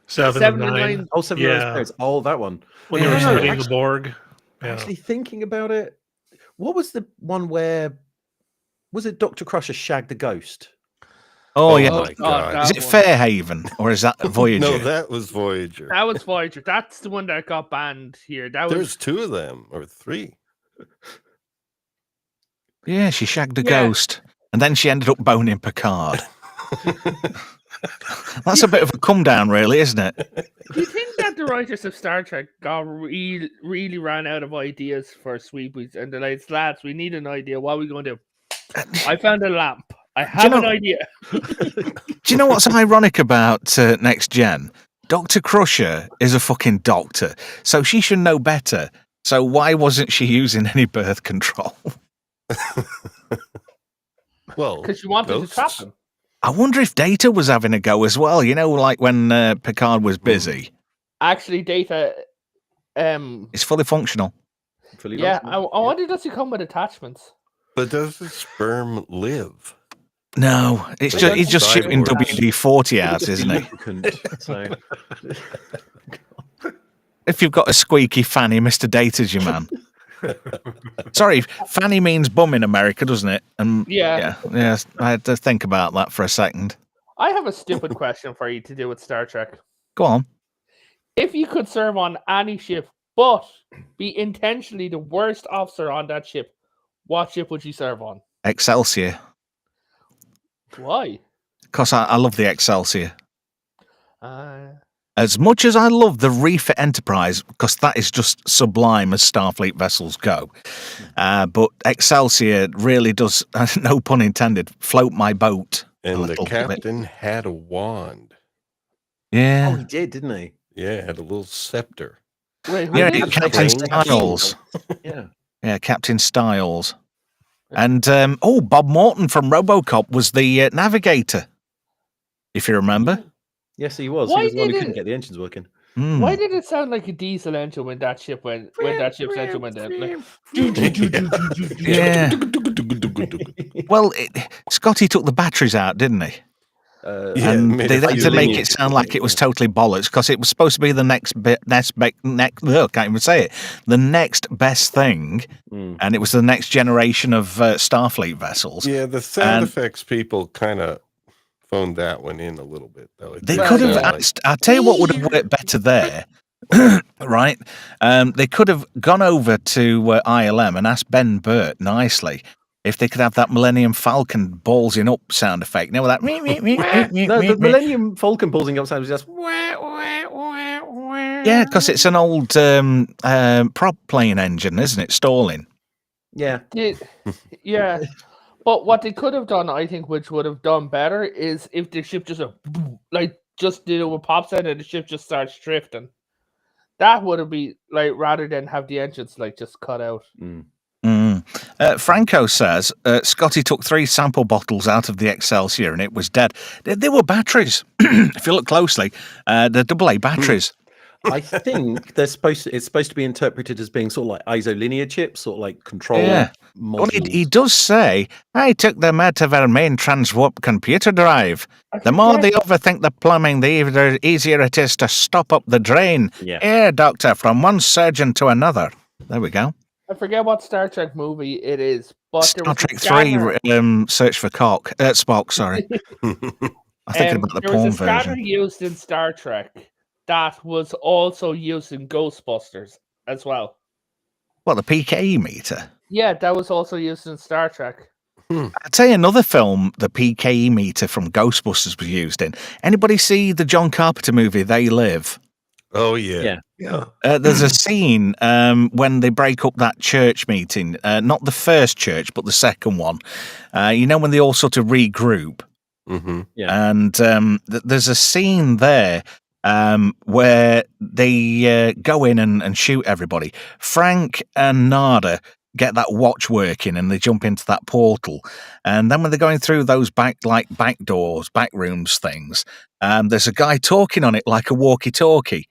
Seven, Seven and and nine. Nine. Oh, Seven of Nine Yeah. Parents. Oh, that one. When they Yeah. were No, no, studying the actually- Borg. Yeah. Actually, thinking about it, what was the one where was it Dr. Crusher shagged the ghost? Oh, yeah. my God. Is that it one. Fairhaven or is that Voyager? No, that was Voyager. That was Voyager. That's the one that got banned here. That was There's 2 of them or 3. Yeah, she shagged a Yeah. ghost. And then she ended up boning Picard. That's a bit of a come down, really, isn't it? Do you think that the writers of Star Trek got really ran out of ideas for Sweepies and they're like, lads, we need an idea. What are we going to do? I found a lamp. I have an know- idea. Do you know what's ironic about Next Gen? Dr. Crusher is a fucking doctor, so she should know better. So why wasn't she using any birth control? Well, Because you wanted to trap ghosts. them. I wonder if Data was having a go as well. You know, like when Picard was busy. Actually, Data, It's fully functional. Fully yeah, functional. I wonder does he come with attachments? But does the sperm live? No, it's But just he's that's just shooting cyborg. WD-40 out, Just isn't he? lubricant, so. If you've got a squeaky fanny, Mr. Data's your man. Sorry, fanny means bum in America, doesn't it? Yeah. Yeah. I had to think about that for a second. I have a stupid question for you to do with Star Trek. Go on. If you could serve on any ship, but be intentionally the worst officer on that ship, what ship would you serve on? Excelsior. Why? Because I love the Excelsior. Uh, As much as I love the Reefer Enterprise, because that is just sublime as Starfleet vessels go. But Excelsior really does, no pun intended, float my boat a And the little bit. captain had a wand. Oh, Yeah. he did, didn't he? Yeah, had a little scepter. wait, who Yeah, did? Captain Captain Styles. Yeah. Yeah, Captain Styles. And, Bob Morton from RoboCop was the navigator, if you remember. Yes, he was. Why He was the one who did couldn't it- get the engines working. Mm. Why did it sound like a diesel engine when that ship went? When that ship's engine went down? Like, Yeah. Well, Scotty took the batteries out, didn't he? Yeah, And made they a had few to make little- it sound like it was totally bollocks because it was supposed to be the next can't even say it. The next best thing, Mm. and it was the next generation of Starfleet vessels. Yeah, the sound And- effects people kind of phoned that one in a little bit, though. It They did could have sound like- asked. I'll tell you what would have worked better there, right? They could have gone over to ILM and asked Ben Burt nicely if they could have that Millennium Falcon ballsing up sound effect. You know, that. No, the Millennium Falcon pulsing up sound was just. Yeah, because it's an old prop plane engine, isn't it? Stalling. Yeah. yeah. But what they could have done, I think, which would have done better, is if the ship just just did it with pop sound and the ship just starts drifting. That would have been like rather than have the engines like just cut out. Mm. Franco says Scotty took 3 sample bottles out of the Excelsior and it was dead. They were batteries. If you look closely, they're AA batteries. I think it's supposed to be interpreted as being sort of like isolinear chips, sort of like control Yeah. Well, modules. he does say, I took them out of our main transwarp computer drive. The more they overthink the plumbing, the easier it is to stop up the drain. Yeah. Air doctor from one surgeon to another. There we go. I forget what Star Trek movie it is, but there Star was a Trek scanner- 3, Search for Spock, sorry. I'm thinking about the there porn was a scanner version. used in Star Trek that was also used in Ghostbusters as well. What, the PKE meter? Yeah, that was also used in Star Trek. I'll tell you another film the PKE meter from Ghostbusters was used in. Anybody see the John Carpenter movie, They Live? Oh, yeah. Yeah. Yeah. There's a scene when they break up that church meeting, not the first church, but the second one. You know, when they all sort of regroup. Mm-hmm. Yeah. And there's a scene there where they go in and shoot everybody. Frank and Nada get that watch working and they jump into that portal. And then when they're going through those back doors, back rooms things, there's a guy talking on it like a walkie-talkie.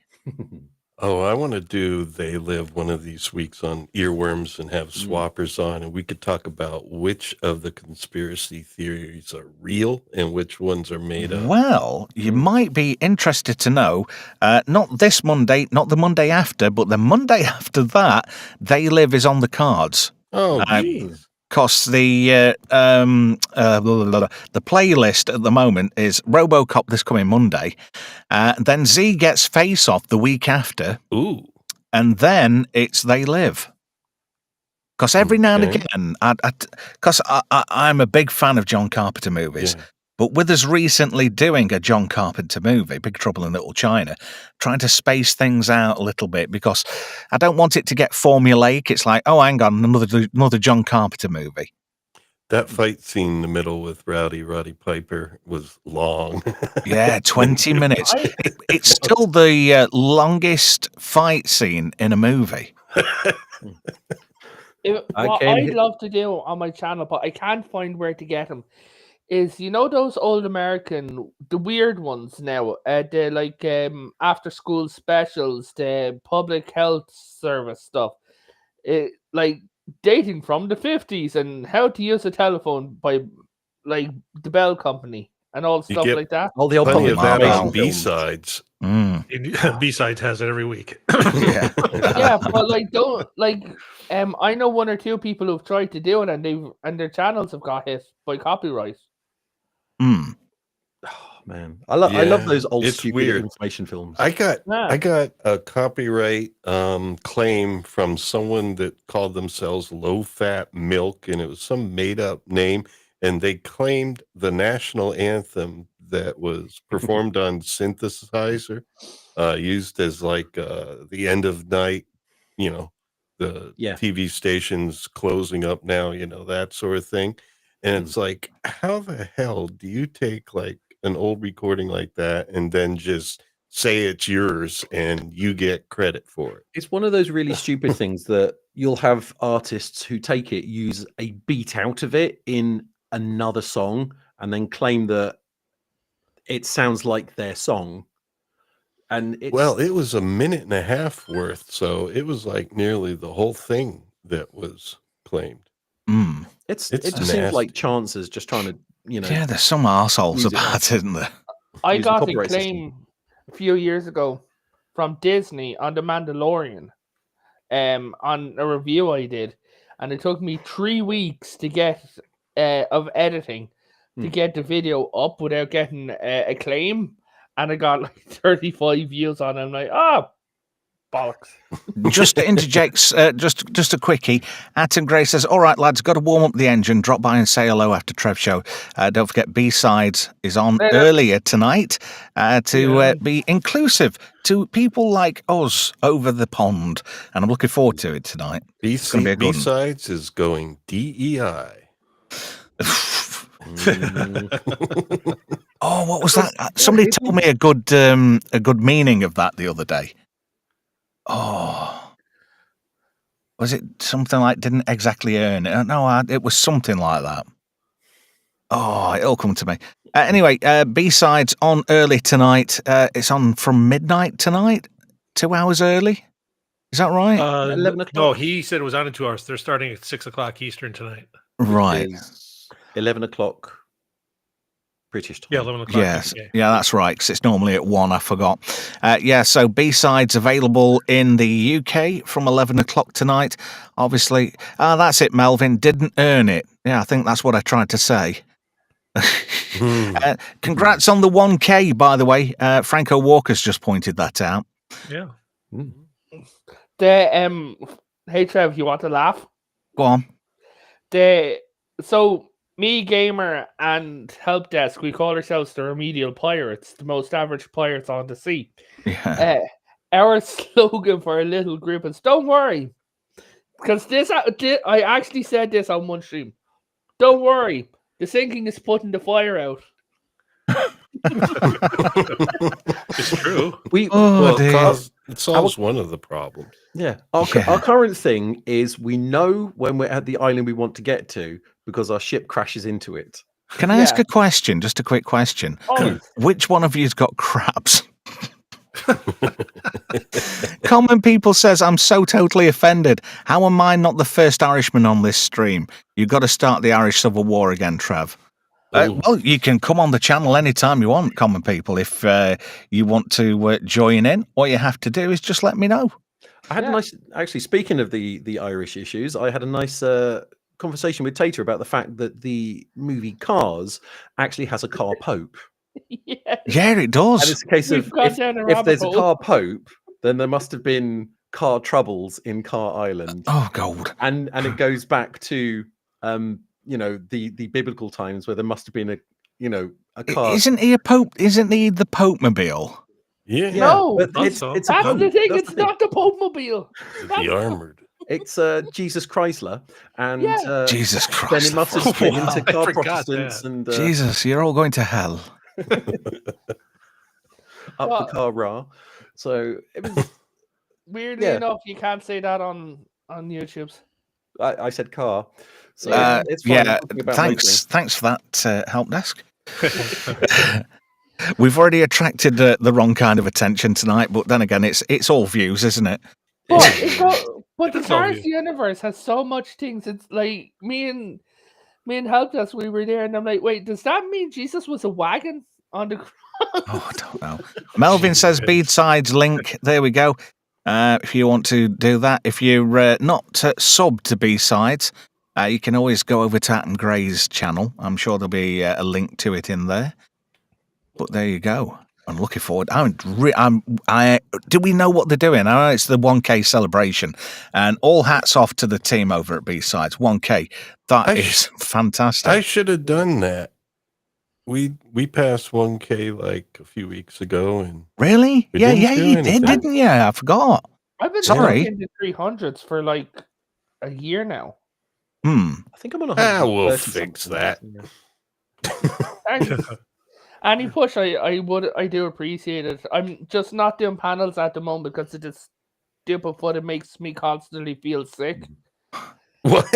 Oh, I want to do They Live one of these weeks on Earworms and have swappers on, and we could talk about which of the conspiracy theories are real and which ones are made up. Well, you might be interested to know, not this Monday, not the Monday after, but the Monday after that, They Live is on the cards. Oh, jeez. Because the playlist at the moment is RoboCop this coming Monday, then Z gets Face Off the week after, Ooh. and then it's They Live. Because every now and Okay. again, because I'm a big fan of John Carpenter movies, Yeah. but with us recently doing a John Carpenter movie, Big Trouble in Little China, trying to space things out a little bit because I don't want it to get formulaic. It's like, oh, hang on, another John Carpenter movie. That fight scene in the middle with Roddy Piper was long. Yeah, 20 minutes. It's still the longest fight scene in a movie. What came I'd here- love to do on my channel, but I can't find where to get them, is those old American, the weird ones now, the like after school specials, the public health service stuff, like dating from the 50s and how to use a telephone by like the Bell Company and all You stuff get like that. All the old Plenty public of that Wow. on information B-sides. B-Sides has it every week. Yeah. Yeah, but I know one or two people who've tried to do it and their channels have got hit by copyright. Mm. Oh, man, I love Yeah, those old it's stupid weird. information films. I got Yeah. a copyright claim from someone that called themselves Low Fat Milk, and it was some made up name, and they claimed the national anthem that was performed on synthesizer, used as like the end of night, the Yeah. TV stations closing up now, that sort of thing. And it's like, how the hell do you take like an old recording like that and then just say it's yours and you get credit for it? It's one of those really stupid things that you'll have artists who take it, use a beat out of it in another song, and then claim that it sounds like their song. And it's Well, it was a minute and a half worth, so it was like nearly the whole thing that was claimed. Mm. it it's just seems nasty. like chances just trying to, Yeah, there's some arseholes Use it about it, isn't there? I use the got a copyright system. claim a few years ago from Disney on The Mandalorian, on a review I did, and it took me 3 weeks to get of editing to get the video up without getting a claim, and I got like 35 views on it. I'm like, oh, bollocks. Just to interject, just a quickie. Atom Gray says, all right, lads, got to warm up the engine. Drop by and say hello after Trev Show. Don't forget, B-Sides is on earlier tonight to be inclusive to people like us over the pond. And I'm looking forward to it tonight. It's gonna be a good one. B-sides is going DEI. Oh, what was that? Somebody told me a good meaning of that the other day. Oh, was it something like didn't exactly earn it? No, it was something like that. Oh, it'll come to me. Anyway, B-sides on early tonight. It's on from midnight tonight, 2 hours early. Is that right? 11 No, o'clock. he said it was on in 2 hours. They're starting at 6 o'clock Eastern tonight. Right. Is 11 o'clock British time. Yeah, 11 o'clock. Yes, UK. yeah, that's right. Because it's normally at 1. I forgot. So B-sides available in the UK from 11 o'clock tonight. Obviously, that's it. Melvin didn't earn it. Yeah, I think that's what I tried to say. Congrats on the 1K, by the way. Franco Walker's just pointed that out. Yeah. Hey Trev, you want to laugh? Go on. So me, Gamer, and Help Desk, we call ourselves the Remedial Pirates, the most average pirates on the sea. Yeah. Our slogan for a little group is "Don't worry," because I actually said this on one stream. Don't worry, the sinking is putting the fire out. It's true. It solves one of the problems. Yeah. Our current thing is we know when we're at the island we want to get to because our ship crashes into it. Can I ask a question? Just a quick question. Oh, Which one of you's got crabs? Common People says, I'm so totally offended. How am I not the first Irishman on this stream? You've got to start the Irish Civil War again, Trev. Well, you can come on the channel anytime you want, Common People. If you want to join in, all you have to do is just let me know. I had a nice, actually, speaking of the Irish issues, I had a nice conversation with Tater about the fact that the movie Cars actually has a car pope. Yeah. Yeah, it does. And it's a case We've of gone down a if rabbit there's a hole. car pope, then there must have been car troubles in Car Island. Oh, God. And it goes back to the biblical times where there must have been a car. Isn't he a pope? Isn't he the Pope Mobile? Yeah. No, but thought it's so. it's a that's pope. the thing. That's It's not the Pope Mobile. The armored. It's Jesus Chrysler, and Yeah. Jesus then Christ. it must have split Wow, into I car forgot Protestants that. and Jesus, you're all going to hell. up Well- the car Ra. So it was. Weirdly Yeah. enough, you can't say that on YouTube's. I said car. So it's fine. Yeah, I'm talking about thanks for that help desk. We've already attracted the wrong kind of attention tonight, but then again, it's all views, isn't it? But the It's all Cars you. universe has so much things. It's like me and help us. We were there, and I'm like, wait, does that mean Jesus was a wagon on the? Oh, I don't know. Melvin says B-sides link. There we go. If you want to do that, if you're not sub to B-sides, you can always go over to Atom Gray's channel. I'm sure there'll be a link to it in there. But there you go. I'm looking forward. Do we know what they're doing? I know it's the 1K celebration, and all hats off to the team over at B-sides. 1K, that is fantastic. I should have done that. We passed 1K like a few weeks ago, and Really? We Yeah, didn't do you did, anything. didn't you? I forgot. I've been Sorry. in the 300s for like a year now. I think I'm on a. we'll fix that. Thanks. Any push, I do appreciate it. I'm just not doing panels at the moment because it is stupid foot. It makes me constantly feel sick. What?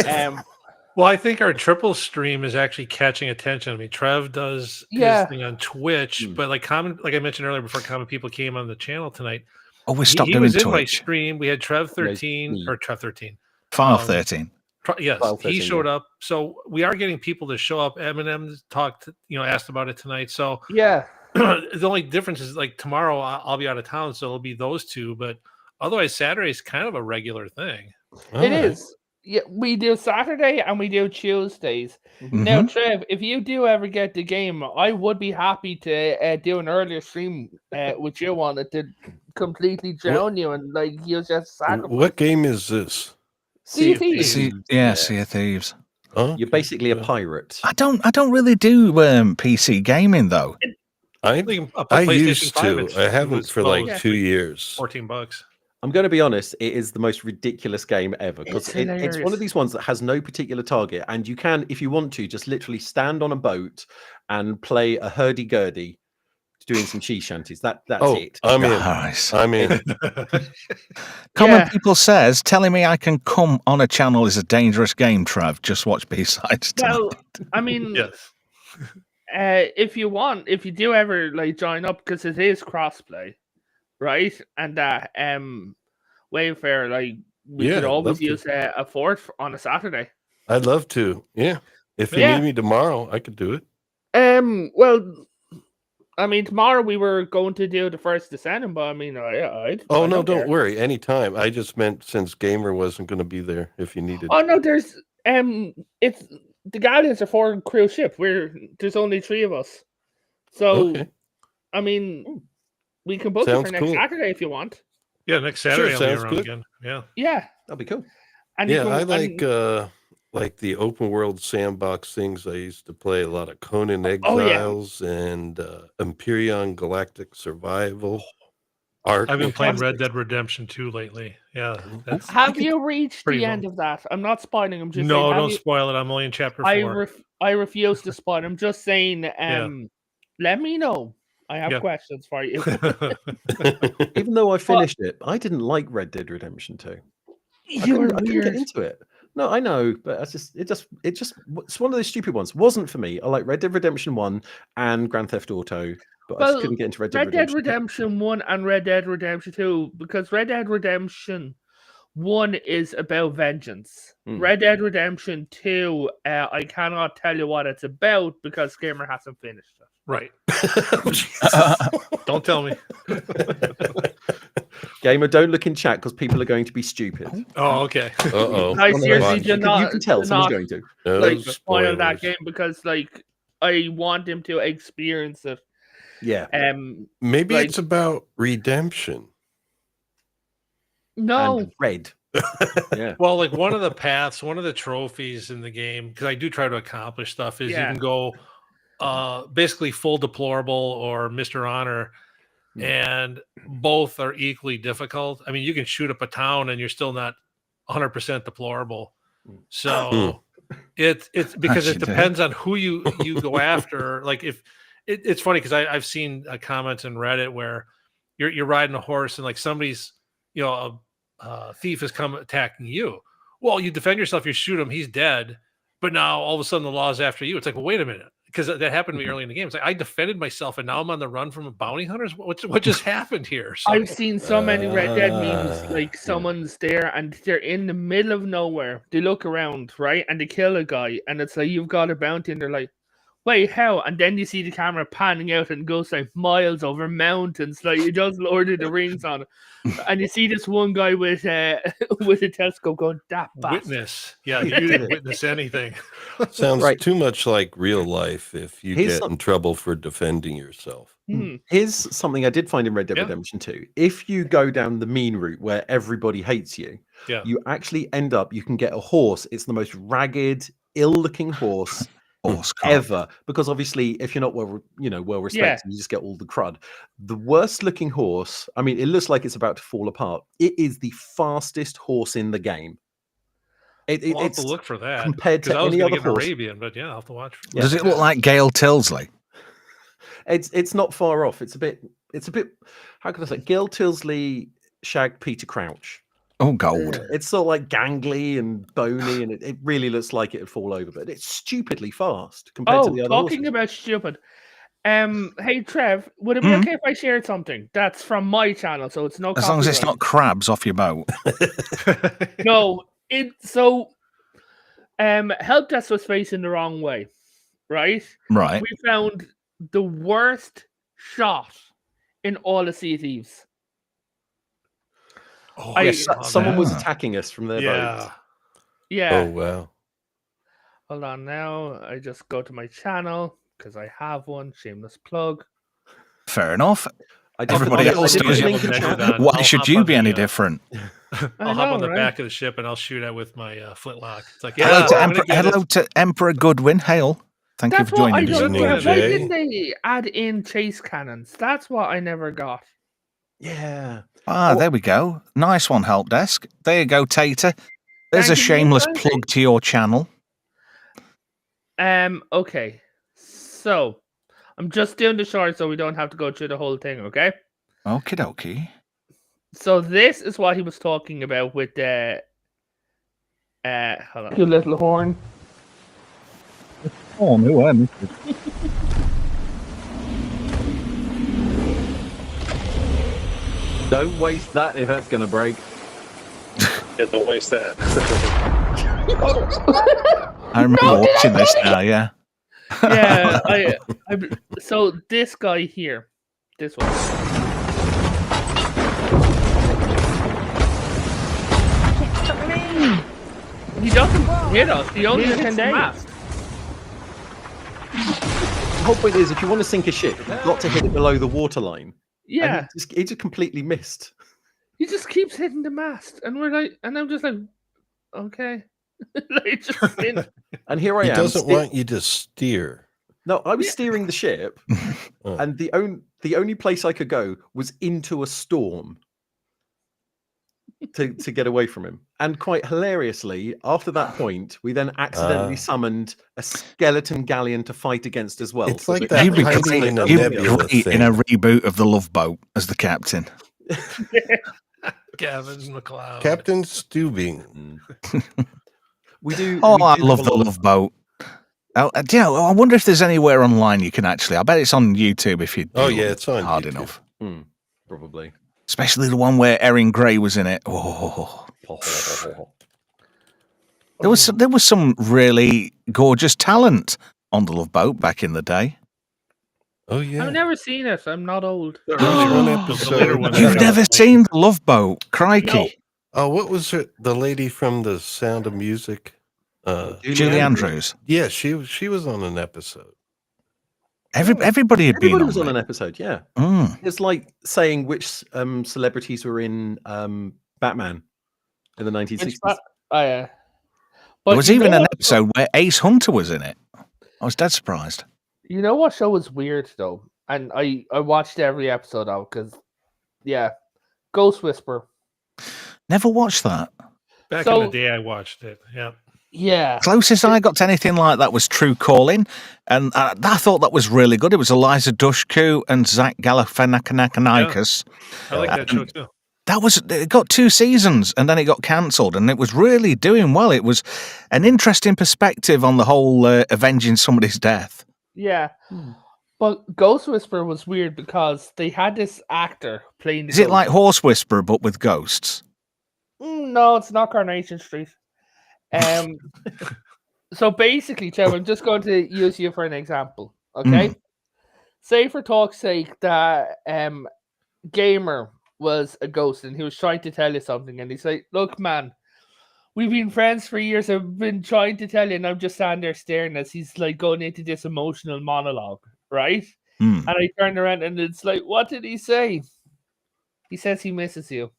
Well, I think our triple stream is actually catching attention. I mean, Trev does Yeah. his thing on Twitch, but like I mentioned earlier, before Common People came on the channel tonight, Oh, we stopped he doing was in my Twitch. stream. We had Trev Yeah, 13 me. or Trev 13. File Um, 13. Yes, File he 13, showed up. So we are getting people to show up. Eminem talked, asked about it tonight. So Yeah. the only difference is like tomorrow I'll be out of town, so it'll be those two. But otherwise, Saturday is kind of a regular thing. It is. Yeah, we do Saturday and we do Tuesdays. Now, Trev, if you do ever get the game, I would be happy to do an earlier stream with you on it to completely drown you and like you just sacrifice. What game is this? Sea of Thieves. Thieves. Sea of Thieves. Huh? You're basically a pirate. I don't really do PC gaming though. I Like, up to I PlayStation used 5, to. it's- I it haven't was for like closed. 2 years. $14. I'm going to be honest, it is the most ridiculous game ever because It's it's one hilarious. of these ones that has no particular target, and you can, if you want to, just literally stand on a boat and play a hurdy-gurdy doing some sea shanties. That's it. I'm in. Nice. I'm in. Common Yeah. People says, telling me I can come on a channel is a dangerous game, Trav. Just watch B-sides tonight. Well, I mean, Yes. if you want, if you do ever like join up, because it is crossplay, right? And that Wayfair, like we Yeah, could I'd always love to. use a fort on a Saturday. I'd love to. Yeah. If you Yeah. need me tomorrow, I could do it. Well, I mean, tomorrow we were going to do the first descending, but I mean, I Oh no, don't don't care. worry. Anytime. I just meant since Gamer wasn't going to be there if you needed. Oh no, there's it's the Guardians are 4 cruise ship. There's only 3 of us, so Okay. I mean, we can book it Sounds for next cool. Saturday if you want. Yeah, next Saturday I'll be sounds around good. again. Yeah. Yeah, That'll be cool. and you Yeah, can- I and- like the open world sandbox things. I used to play a lot of Conan Oh, yeah. Exiles and Empyrean Galactic Survival. Ark. I've been playing Fantastic. Red Dead Redemption 2 lately. Yeah. That's Have you reached pretty the long. end of that? I'm not spoiling. I'm just no, saying, have don't you- spoil it. I'm only in chapter 4. I refuse to spoil. I'm just saying. Let me know. I have Yeah. questions for you. Even though I finished it, I didn't like Red Dead Redemption 2. I You couldn't, are I couldn't get weird. into it. No, I know, but it's one of those stupid ones. Wasn't for me. I like Red Dead Redemption 1 and Grand Theft Auto, but I just couldn't get into Red Dead Red Dead Redemption. Redemption 1 and Red Dead Redemption 2, because Red Dead Redemption 1 is about vengeance. Red Dead Redemption 2, I cannot tell you what it's about because Gamer hasn't finished it. Right. Don't tell me. Gamer, don't look in chat because people are going to be stupid. Oh, okay. Uh-oh. I seriously do not. You can tell do someone's not, going to. No like spoil that spoilers. game because like I want him to experience it. Yeah. Maybe like- it's about redemption. No. And red. Yeah. Well, like one of the paths, one of the trophies in the game, because I do try to accomplish stuff, is you can go basically full deplorable or Mr. Honor, and both are equally difficult. I mean, you can shoot up a town and you're still not 100% deplorable. So it's because it depends on who you go after. Like if it's funny because I've seen comments in Reddit where you're riding a horse and like somebody's, you know, a thief has come attacking you. Well, you defend yourself, you shoot him, he's dead. But now all of a sudden the law's after you. It's like, well, wait a minute. Because that happened to me early in the game. It's like I defended myself and now I'm on the run from bounty hunters. What just happened here? So, I've seen so many Red Dead memes, like someone's there and they're in the middle of nowhere. They look around, right? And they kill a guy. And it's like, you've got a bounty. And they're like, wait, how? And then you see the camera panning out and goes like miles over mountains. Like you just Lord of the Rings on it. And you see this one guy with a telescope going, that bastard. witness. Yeah, you didn't witness anything. Sounds Right. too much like real life if you Here's get in trouble for defending yourself. Here's something I did find in Red Dead Yeah. Redemption 2. If you go down the mean route where everybody hates you, Yeah. you actually end up, you can get a horse. It's the most ragged, ill-looking horse ever. Because obviously, if you're not well respected, you just get all the crud. The worst looking horse, I mean, it looks like it's about to fall apart. It is the fastest horse in the game. I'll have It's to look for that. compared to I was any going to other get an horse. Arabian, but yeah, I'll have to watch. Yeah. Does it look like Gail Tilsley? It's not far off. It's a bit. How can I say? Gil Tilsley shagged Peter Crouch. Oh, gold. It's sort of like gangly and bony, and it really looks like it would fall over, but it's stupidly fast compared to the other talking horses. about stupid. Hey Trev, would it be okay if I shared something that's from my channel, so it's no As long as it's copyright? not crabs off your boat. No, help desk was facing the wrong way, right? Right. We found the worst shot in all of Sea of Thieves. Oh, Yes, someone was that. attacking us from their boat. yeah. Yeah. Oh, wow. Hold on now. I just go to my channel because I have one. Shameless plug. Fair enough. I Everybody else did does. link in Next chat. on. Why I'll should hop you on be the, any different? I'll hop on the right? back of the ship and I'll shoot at with my flintlock. It's like, Hello, to, I'm gonna get hello it. to Emperor Goodwin. Hail. Thank That's you for what I joining us. don't Evening, get. Why Jay. didn't they add in chase cannons? That's what I never got. Yeah. Ah, there we go. Nice one, help desk. There you go, Tater. There's Thank a you, shameless Nick. plug to your channel. Okay. So I'm just doing the short so we don't have to go through the whole thing, okay? Okie dokie. So this is what he was talking about with the hold on. You little horn. Oh, no, I missed it. Don't waste that if that's going to break. Yeah, don't waste that. I remember watching this now, yeah. Yeah, so this guy here. This one. He doesn't hit us. He only hits the mast. The whole point is, if you want to sink a ship, you've got to hit it below the waterline. Yeah, And he just completely missed. he just keeps hitting the mast, and we're like, and I'm just like, okay, like just spin. And here I He am. doesn't want you to steer. No, I was steering the ship, and the only place I could go was into a storm to get away from him. And quite hilariously, after that point, we then accidentally summoned a skeleton galleon to fight against as well. It's So like that- that You'd be hiding great, in a you'd be nebula great in a reboot of The Love Boat as the captain. Gavin McLeod. Captain Stubing. We do. Oh, we I do love have a the lot of- Love Boat. Oh, I wonder if there's anywhere online you can actually. I bet it's on YouTube if you. Oh, you yeah, look it's on hard YouTube. enough. Probably. Especially the one where Erin Gray was in it. Oh, there was some really gorgeous talent on the Love Boat back in the day. Oh, yeah. I've never seen it. I'm not old. The There's earlier one ones, the later episode. ones. You've are never like- seen the Love Boat, crikey! No. Oh, what was it? The lady from The Sound of Music? Julie Andrews. Yeah, she was on an episode. Everybody had been Everybody on was on it. an episode. Yeah. Mm. It's like saying which celebrities were in Batman in the 1960s. Oh yeah. But There was you even know an what- episode where Ace Hunter was in it. I was dead surprised. You know what show was weird though, and I watched every episode of because, yeah, Ghost Whisperer. Never watched that. Back So- in the day, I watched it. Yeah. Yeah, Closest I got to anything like that was True Calling, and I thought that was really good. It was Eliza Dushku and Zach Galifianakis. I like that show too. It got 2 seasons and then it got cancelled, and it was really doing well. It was an interesting perspective on the whole avenging somebody's death. yeah. But Ghost Whisperer was weird because they had this actor playing. The Is it ghost. like Horse Whisperer but with ghosts? No, it's not Coronation Street. So basically, Trev, I'm just going to use you for an example. Okay, say for talk's sake that Gamer was a ghost and he was trying to tell you something, and he's like, "Look, man, we've been friends for years. I've been trying to tell you, and I'm just standing there staring as he's like going into this emotional monologue, right?" Mm. And I turned around and it's like, "What did he say?" He says he misses you.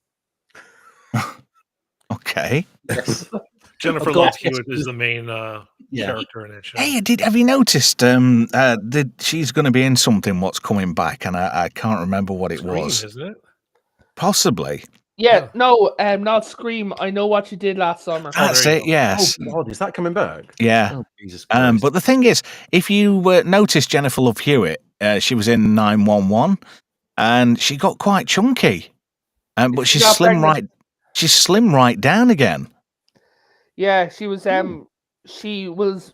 Okay. Yes. Jennifer I've got- Love Hewitt is the main Yeah. character in that show. Hey, have you noticed? She's going to be in something. What's coming back, and I can't remember what it Scream, was. isn't it? Possibly. Yeah, no, not Scream. I know what you did last summer. That's there you it. go. Yes. Oh God, is that coming back? Yeah. Oh, Jesus Christ. But the thing is, if you notice Jennifer Love Hewitt, she was in 911, and she got quite chunky. But She she's got slim pregnant. She's slim right down again. Yeah, she was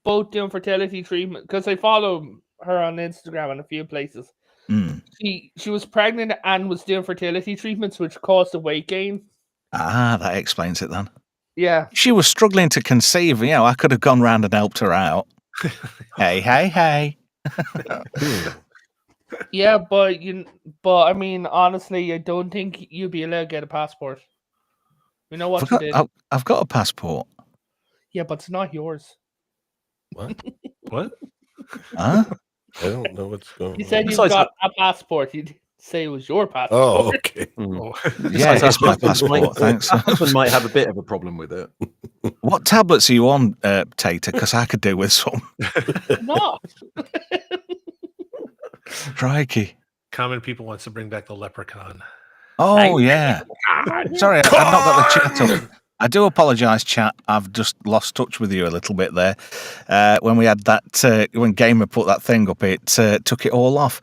both doing fertility treatment because I follow her on Instagram and a few places. Mm. She was pregnant and was doing fertility treatments, which caused a weight gain. Ah, that explains it then. Yeah, She was struggling to conceive. I could have gone round and helped her out. Hey. yeah, but I mean, honestly, I don't think you'd be allowed to get a passport. You know what you did? I've got a passport. Yeah, but it's not yours. What? What? Huh? I don't know what's going You on. said you've Besides got a passport. You didn't say it was your passport. Oh, okay. Oh. Yeah, Besides, it's my her husband might- passport. Thanks. her husband might have a bit of a problem with it. What tablets are you on, Tater? Because I could do with some. Not. Crikey. Common People wants to bring back the leprechaun. Oh, yeah. Sorry, I've not got the chat up. I do apologise, chat. I've just lost touch with you a little bit there. When we had that, when Gamer put that thing up, it took it all off.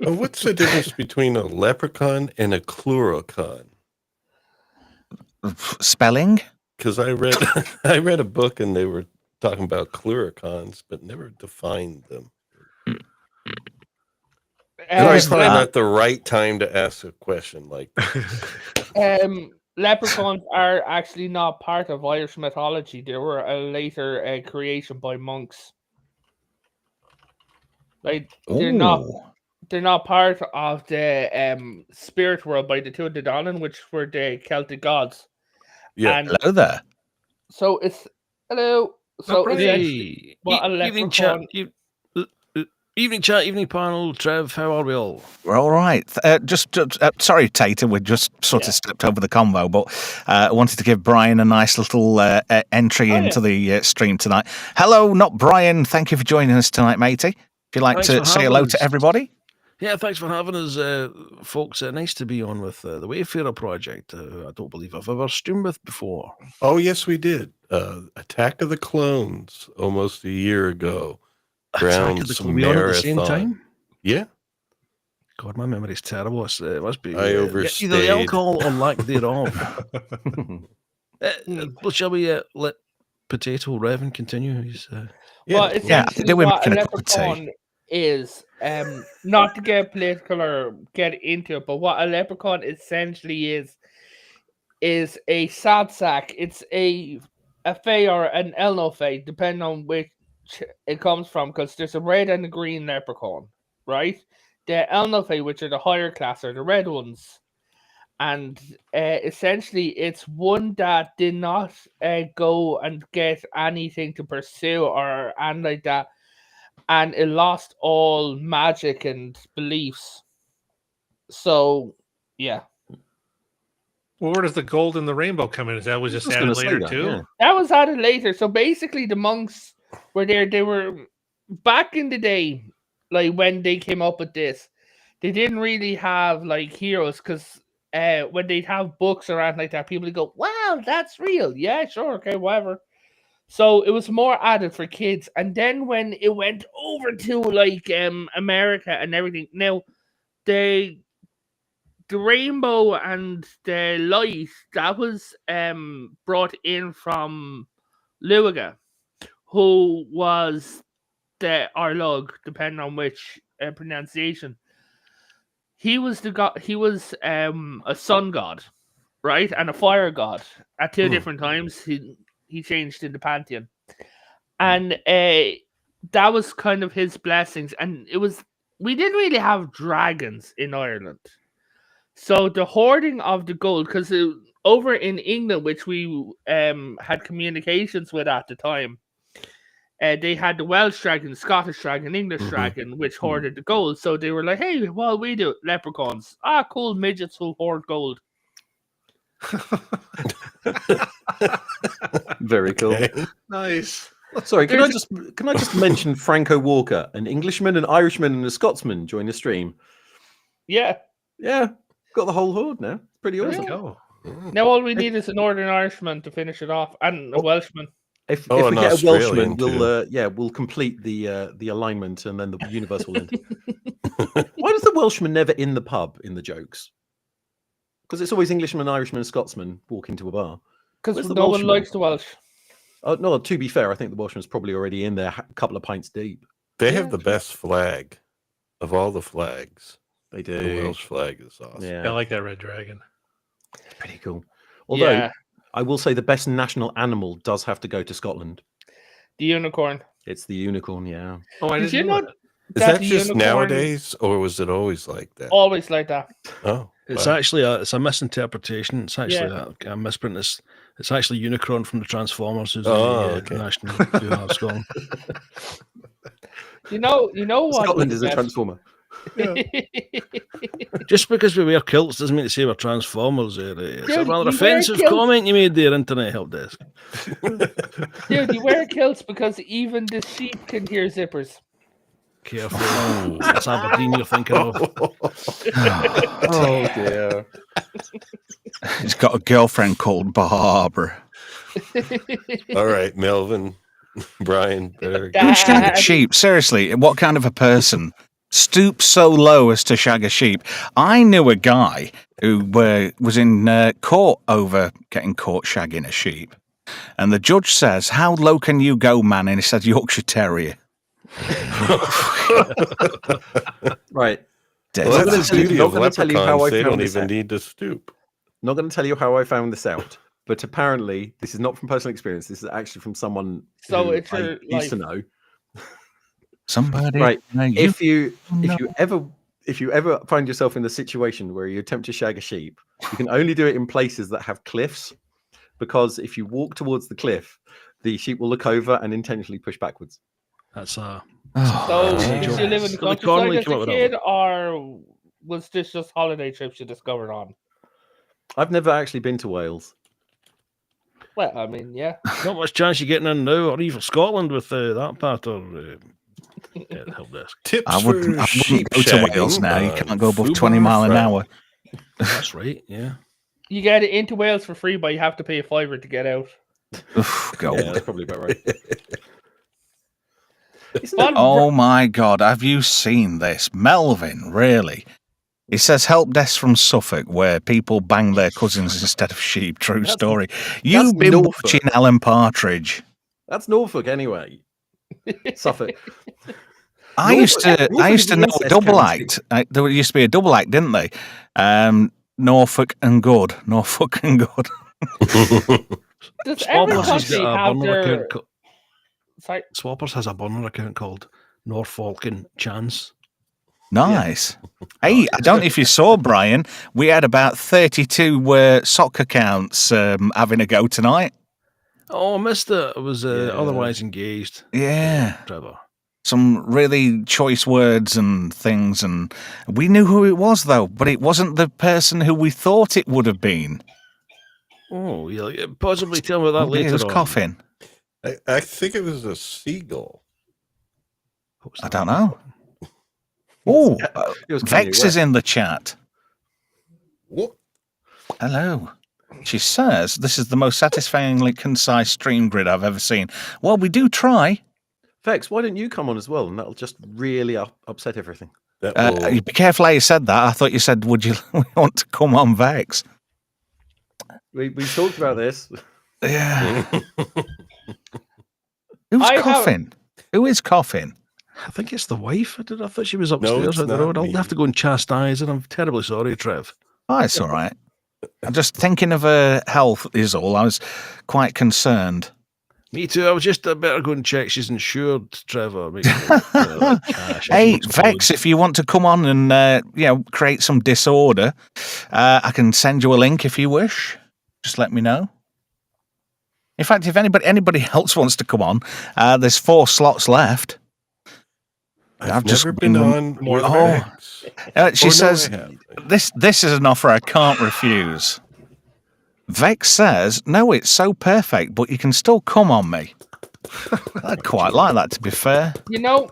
Oh, what's the difference between a leprechaun and a cluricon? Spelling? Because I read a book and they were talking about cluricons, but never defined them. It's probably not the right time to ask a question like that. Leprechauns are actually not part of Irish mythology. They were a later creation by monks. Like they're not part of the spirit world by the Tuatha De Danann, which were the Celtic gods. Yeah. And Hello there. so it's hello. So it's actually what a Evening chat, leprechaun. evening chat, evening panel. Trev, how are we all? We're all right. Sorry, Tater, we just sort of stepped over the convo, but I wanted to give Brian a nice little entry into the stream tonight. Hello, not Brian. Thank you for joining us tonight, matey. If you'd like Thanks to for say having hello us. to everybody. Yeah, thanks for having us, folks. Nice to be on with the Wayfarer project. I don't believe I've ever streamed with before. Oh, yes, we did. Attack of the Clones almost a year ago. Attack of the Clone. We on at the same Marathon. time? Yeah. God, my memory's terrible. It must be I either overstayed. the alcohol or lack thereof. Well, shall we let Potato Revan continue? He's, Well, Yeah, essentially, do we what a making a cup of tea? leprechaun is, not to get political or get into it, but what a leprechaun essentially is a sad sack. It's a fey or an elno fey, depending on which it comes from, because there's a red and a green leprechaun, right? The elno fey, which are the higher class, are the red ones. And essentially, it's one that did not go and get anything to pursue or anything like that, and it lost all magic and beliefs. So, yeah, Well, where does the gold and the rainbow come in? Is that was just was added gonna say later that, too? yeah. that was added later. So basically, the monks were there. They were back in the day, like when they came up with this. They didn't really have like heroes because when they'd have books or anything like that, people would go, "Wow, that's real." Yeah, sure, okay, whatever. So it was more added for kids, and then when it went over to like America and everything, now the rainbow and the light that was brought in from Luaga, who was the Arlog, depending on which pronunciation. He was the god. He was a sun god, right, and a fire god at two different times. He changed in the pantheon, and that was kind of his blessings. And it was we didn't really have dragons in Ireland, so the hoarding of the gold, because over in England, which we had communications with at the time. They had the Welsh dragon, Scottish dragon, English dragon, which hoarded the gold. So they were like, "Hey, well, we do leprechauns. Ah, cool midgets who hoard gold." Very cool. Okay. Nice. Sorry, can I just mention Franco Walker, an Englishman, an Irishman, and a Scotsman join the stream? Yeah. Yeah, got the whole horde now. It's pretty Let's awesome. go. Now all we need is a Northern Irishman to finish it off, and a Welshman. If Oh, we an get a Welshman, Australian we'll complete the alignment, and then the universe will end. Why does the Welshman never in the pub in the jokes? Because it's always Englishman, Irishman, and Scotsman walk into a bar. Because Where's the no one Welshman? likes the Welsh. Oh no, to be fair, I think the Welshman's probably already in there, a couple of pints deep. They have the best flag of all the flags. They The do. Welsh flag is awesome. I Yeah, like that red dragon. pretty cool. Although Yeah, I will say the best national animal does have to go to Scotland. the unicorn. It's the unicorn. Yeah. Oh, I Did didn't you know know that. Is that the just unicorn- nowadays, or was it always like that? Always like that. Oh, It's wow. actually it's a misinterpretation. It's actually Yeah. a misprint. It's actually Unicron from the Transformers who's Oh, the okay. national hero of Scotland. You know what? Scotland was is the a best- transformer. Just because we wear kilts doesn't mean to say we're Transformers. It's Dude, a rather you wear offensive kilts. comment you made there, Internet Help Desk. Dude, you wear kilts because even the sheep can hear zippers. Careful. That's Aberdeen you're thinking of. Oh dear. He's got a girlfriend called Barbara. All right, Melvin, Brian, better Dad. Who'd shag a sheep? Seriously, what kind of a person stoops so low as to shag a sheep? I knew a guy who was in court over getting caught shagging a sheep. And the judge says, "How low can you go, man?" And he says, "Yorkshire Terrier." Right. Dead. Well, I'm that's gonna the tell you- beauty not of gonna tell you how leprechauns. I They found don't this even out. need to stoop. Not going to tell you how I found this out, but apparently this is not from personal experience. This is actually from someone So who it's I your used to life. know. Somebody. Right. You If you know. if you ever find yourself in the situation where you attempt to shag a sheep, you can only do it in places that have cliffs, because if you walk towards the cliff, the sheep will look over and intentionally push backwards. That's So, Oh, did you live in the Billy Connolly countryside as came up a with that kid, or was this just holiday trips you discovered on? I've never actually been to Wales. Well, I mean, yeah. not much chance you getting in now, or even Scotland with that part or Help Desk. Tips I for wouldn't sheep go to Wales shagging now. You on can't go above Fubar 20 mile an Friday. hour. That's right, yeah. You get into Wales for free, but you have to pay a fiver to get out. Oof, God. Yeah, that's probably about right. Fun. Oh my God, have you seen this? Melvin, really? He says help desk from Suffolk where people bang their cousins instead of sheep. True That's- story. You've been Norfolk. watching Alan Partridge. That's Norfolk anyway. Suffolk. I used to Norfolk know is a double County. act. There used to be a double act, didn't they? Norfolk and Good. Norfolk and Good. Does every Swappers has country got a have burner their... account. Sorry. Swappers has a burner account called Norfolk and Chance. Nice. Hey, I don't know if you saw, Brian. We had about 32 soccer accounts having a go tonight. Oh, I missed it. I was Yeah. otherwise engaged. Yeah. Trevor. Some really choice words and things, and we knew who it was, though, but it wasn't the person who we thought it would have been. Oh, you'll possibly tell me that later It was on. coughing. I think it was a seagull. What was I that? don't know. Oh, It was Kanye Vex is West. in the chat. What? Hello. She says, this is the most satisfyingly concise stream grid I've ever seen. Well, we do try. Vex, why don't you come on as well? And that'll just really upset everything. That will, Be careful how you said that. I thought you said, would you want to come on, Vex? We talked about this. Yeah. Who's I have- coughing? Who is coughing? I think it's the wife. I thought she was No, upstairs it's on the not road. I'll me. have to go and chastise her. I'm terribly sorry, Trev. Oh, it's all right. I'm just thinking of her health is all. I was quite concerned. Me too. I was just better go and check she's insured, Trevor. Make sure, cash, Hey, everything's Vex, good. if you want to come on and create some disorder, I can send you a link if you wish. Just let me know. In fact, if anybody else wants to come on, there's 4 slots left. I've just never been on more with than- Vex. She Or no, says, I have. this is an offer I can't refuse. Vex says, no, it's so perfect, but you can still come on me. I'd quite like that, to be fair. You know,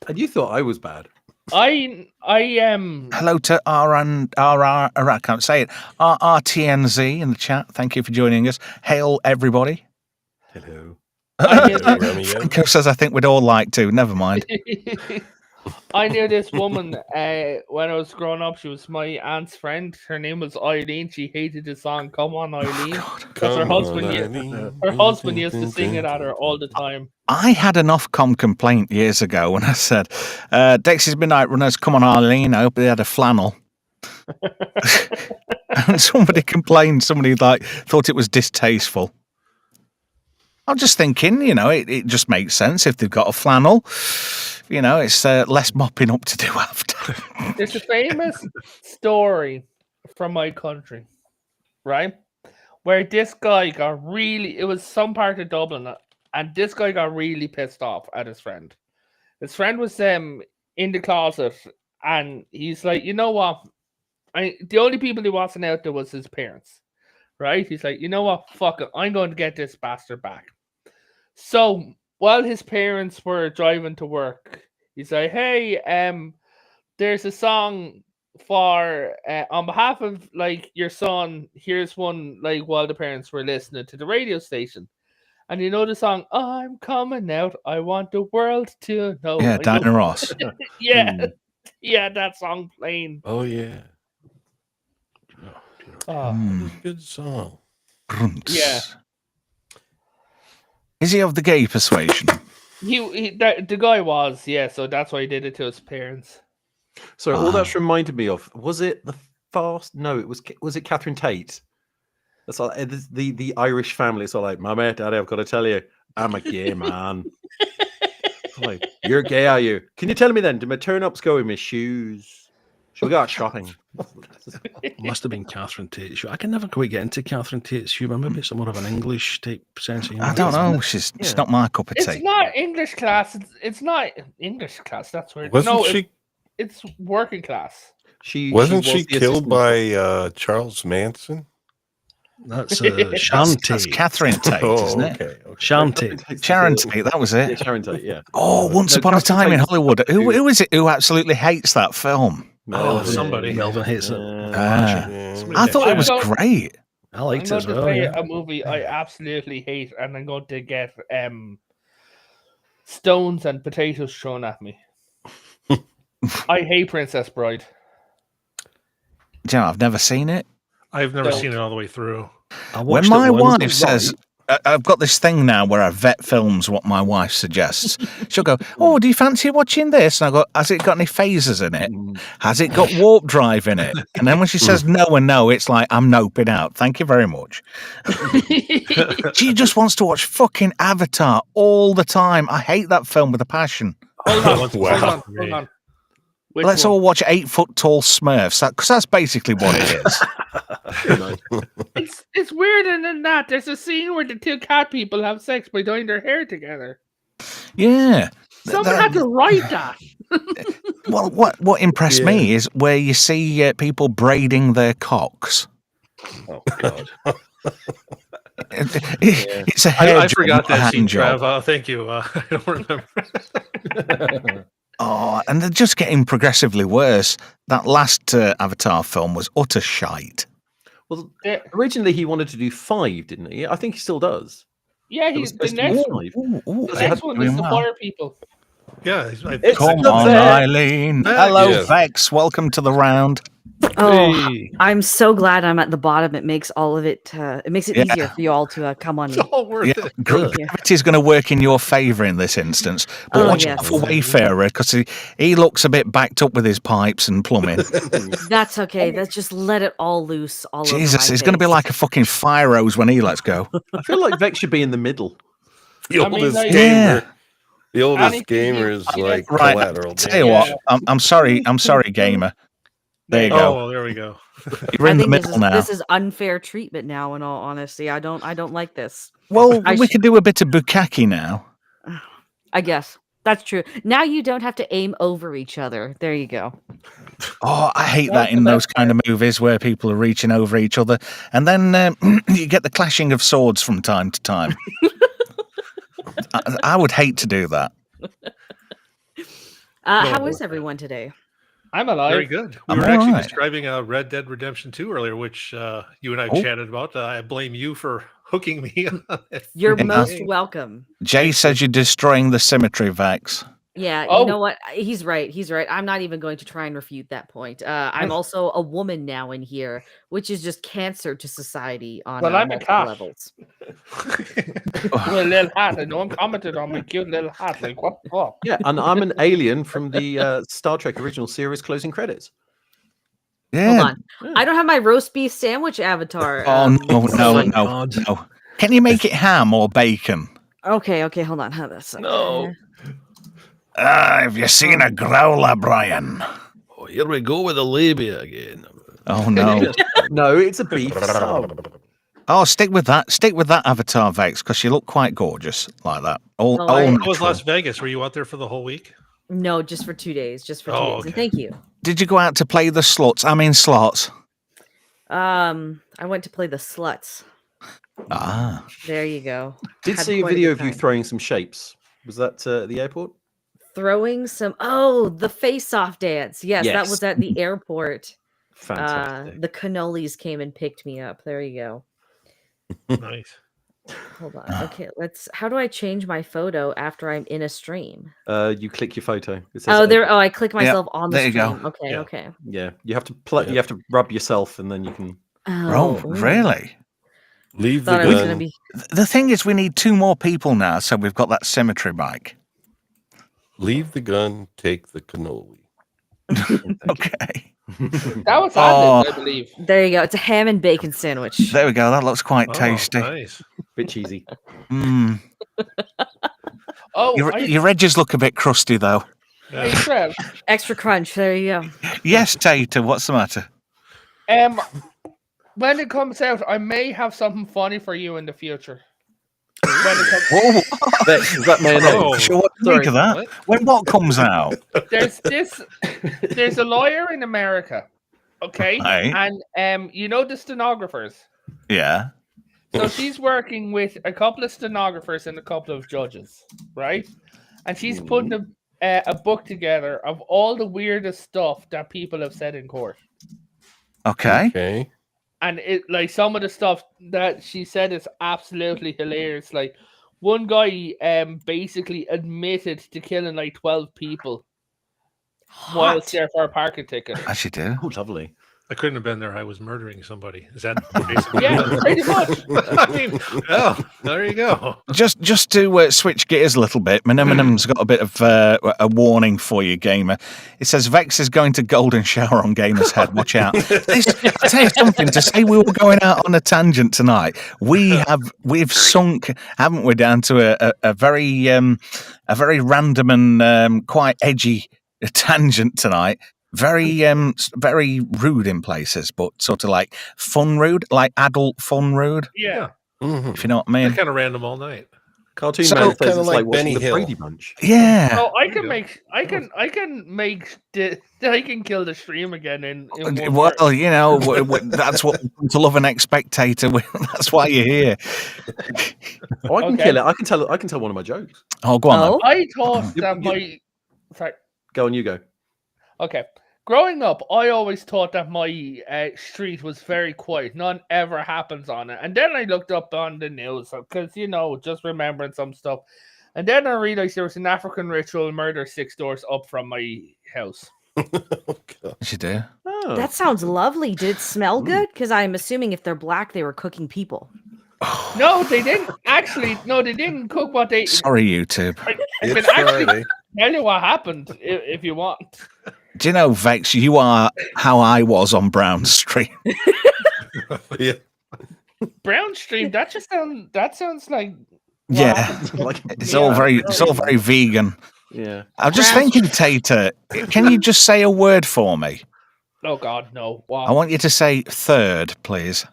And you thought I was bad. I Hello to I can't say it, RRTNZ in the chat. Thank you for joining us. Hail, everybody. Hello. I knew Remy, this, yeah. Franco says, I think we'd all like to. Never mind. I knew this woman when I was growing up. She was my aunt's friend. Her name was Eileen. She hated the song "Come On, Eileen." Because her Come husband, on, her husband used to sing it at her all the time. I had an Ofcom complaint years ago when I said, Dexy's Midnight Runners, come on, Arlene. I hope they had a flannel. And somebody complained, somebody thought it was distasteful. I'm just thinking, it just makes sense if they've got a flannel. It's less mopping up to do after. There's a famous story from my country, right? Where this guy it was some part of Dublin, and this guy got really pissed off at his friend. His friend was in the closet, and he's like, you know what? The only people he wasn't out there was his parents, right? He's like, you know what? Fuck it. I'm going to get this bastard back. So while his parents were driving to work, he's like, hey, there's a song for on behalf of your son. Here's one while the parents were listening to the radio station, and you know the song "I'm Coming Out, I Want the World to Know." Yeah, Diana Ross. Yeah, yeah, that song playing. Oh, yeah. Oh, Good song. Grunts. Yeah. Is he of the gay persuasion? the guy was, yeah. So that's why he did it to his parents. So all that's reminded me of, was it the fast? No, was it Catherine Tate? That's all, the Irish family. It's all like, Mama, Daddy, I've got to tell you, I'm a gay man. Like, you're gay, are you? Can you tell me then? Do my turn-ups go with my shoes? Should we go out shopping? Must have been Catherine Tate's show. I can never quite get into Catherine Tate's humour. Maybe it's more of an English type sense of humour. I don't know. It's not my cup of tea. It's not English class. It's not English class. That's weird. Wasn't she? It's working class. Wasn't was she the killed assistant. by Charles Manson? That's Sharon That's Tate. Catherine Tate, isn't it? Okay. Sharon Tate. Sharon Tate, that was Yeah, it. Sharon Tate, yeah. Oh, Once No, Upon a Catherine Time in Tate's- Hollywood. Who is it who absolutely hates that film? Oh, somebody. Melvin hates it. Yeah. I thought it was I'm going- great. I I'm liked it going as to well. say Yeah. a movie I absolutely hate, and I'm going to get stones and potatoes thrown at me. I hate Princess Bride. you know, I've never seen it. I've never Don't. seen it all the way through. I When watched my it once. wife says, I've got this thing now where I vet films what my wife suggests. She'll go, "Oh, do you fancy watching this?" And I go, "Has it got any phasers in it? Has it got warp drive in it?" And then when she says no and no, it's like, I'm noping out. Thank you very much. She just wants to watch fucking Avatar all the time. I hate that film with a passion. Hold on, Wow. hold on. Which Let's one? all watch 8-foot tall Smurfs, because that's basically what it is. It's weirder than that. There's a scene where the two cat people have sex by dyeing their hair together. Yeah. Someone had to write that. Well, what impressed me is where you see people braiding their cocks. Oh God. It's a hair I job, forgot not a that scene, hand job. Trav. Thank you. I don't remember. Oh, and they're just getting progressively worse. That last Avatar film was utter shite. Well, Yeah. originally he wanted to do 5, didn't he? I think he still does. Yeah, It was the supposed to be next 5. the next one is the fire people. Yeah, It's Come the on, Vex. Eileen. Vex. Hello, Yes. Vex. Welcome to the round. Oh, Hey. I'm so glad I'm at the bottom. It makes all of it. It makes it Yeah. easier for you all to come on me. It's all worth Yeah, it. gravity's going to work in your favour in this instance. But Oh, watch yes. out for Wayfarer, because he looks a bit backed up with his pipes and plumbing. That's okay. Let's just let it all loose. All Jesus, over my he's going to be face. like a fucking fire hose when he lets go. I feel like Vex should be in the middle. The I mean, oldest like- gamer. The Anything oldest you- gamer is you like Right, collateral. tell you damage. what, I'm sorry, gamer. There you Oh, go. well, there we go. You're I in the think middle now. this is unfair treatment now. In all honesty, I don't like this. Well, I we sh- could do a bit of bukkake now. I guess that's true. Now you don't have to aim over each other. There you go. Oh, I hate That's that in the those best kind of movies where people are reaching over each other, and then you get the clashing of swords from time to time. I would hate to do that. How is everyone today? I'm alive. Very good. We I'm were actually alright. describing Red Dead Redemption 2 earlier, which you and I Oh. chatted about. I blame you for hooking me on it. You're Yeah. most welcome. Jay says you're destroying the symmetry, Vex. Yeah, Oh. you know what? He's right. He's right. I'm not even going to try and refute that point. I'm also a woman now in here, which is just cancer to society on Well, I'm a multiple cat. levels. With a little hat. And no one commented on my cute little hat. Like, what the fuck? Yeah, and I'm an alien from the Star Trek original series closing credits. Yeah. Hold on. I don't have my roast beef sandwich avatar. Oh no, no, thank no, God. no. Can you make it ham or bacon? Okay, hold on. Have this. No. Have you seen a growler, Brian? Oh, here we go with the labia again. Oh no. No, it's a beef sub. Oh, stick with that. Stick with that Avatar, Vex, because you look quite gorgeous like that. All Oh, I- How was natural. Las Vegas? Were you out there for the whole week? No, just for 2 days. Just for 2 Oh, days. okay. And thank you. Did you go out to play the sluts? I mean slots. I went to play the sluts. Ah. There you go. Did Had see a quite a video good of you time. throwing some shapes. Was that at the airport? Throwing some. Oh, the face-off dance. Yes, that Yes. was at the airport. Fantastic. The cannolis came and picked me up. There you go. Nice. Hold on. Okay, how do I change my photo after I'm in a stream? You click your photo. It says Oh, open. there. Oh, I click myself on the there you go. stream. Okay, Yeah. okay. Yeah, you have to play. You have to rub yourself, and then you can. Oh, ooh. really? Leave the Thought I was gonna gun. be. The thing is, we need 2 more people now, so we've got that symmetry bike. Leave the gun. Take the cannoli. Okay. That was Oh. I believe. There you go. It's a ham and bacon sandwich. There we go. That looks quite Oh, tasty. nice. Bit cheesy. Mm. Oh, Your edges look a bit crusty, though. hey, Yeah. Trev. Extra crunch. There you go. Yes, Tater. What's the matter? When it comes out, I may have something funny for you in the future. When it comes, Whoa. Vex, is that mayonnaise? Oh. Sure, what do you think of that? What? When what comes out? there's a lawyer in America, okay, Right. and you know the stenographers. Yeah. So she's working with a couple of stenographers and a couple of judges, right? And she's putting a book together of all the weirdest stuff that people have said in court. Okay. Okay. And it like some of the stuff that she said is absolutely hilarious. Like one guy basically admitted to killing like 12 people while Hot. there for a parking ticket. As you do. Oh, lovely. I couldn't have been there. I was murdering somebody. Is that basically? Yeah, pretty much. I mean, oh, there you go. Just to switch gears a little bit, Minimum's got a bit of a warning for you, gamer. It says Vex is going to golden shower on Gamer's head. Watch out. I'll tell you something, to say we were going out on a tangent tonight, we've sunk, haven't we, down to a very random and quite edgy tangent tonight. Very rude in places, but sort of like fun rude, like adult fun rude. Yeah. If you know what I mean. They're kind of random all night. Cartoon So- Man says Kinda it's like like watching Benny the Hill. Brady Bunch. Yeah. So I There can you make, I can kill the stream again in one Well, word. you know, that's what we come to love an expectator. That's why you're here. Oh, I can Okay. kill it. I can tell one of my jokes. Oh, go on then. Oh, I thought You- that you- my sorry. Go on, you go. Okay. Growing up, I always thought that my street was very quiet. None ever happens on it. And then I looked up on the news because, just remembering some stuff. And then I realized there was an African ritual murder 6 doors up from my house. Oh, God. Yes, you do. Oh. that sounds lovely. Did it smell good? Because I'm assuming if they're black, they were cooking people. No, they didn't. Actually, no, they didn't cook what they... Sorry, YouTube. I It's can actually Friday. tell you what happened if you want. Do you know, Vex, you are how I was on Brown Street. Yeah. Brown Stream, that sounds like... Yeah. Like, It's all very vegan. yeah. I'm just Brown thinking, Tater, can you just say a word for me? Oh, God, no. I Wow. want you to say third, please.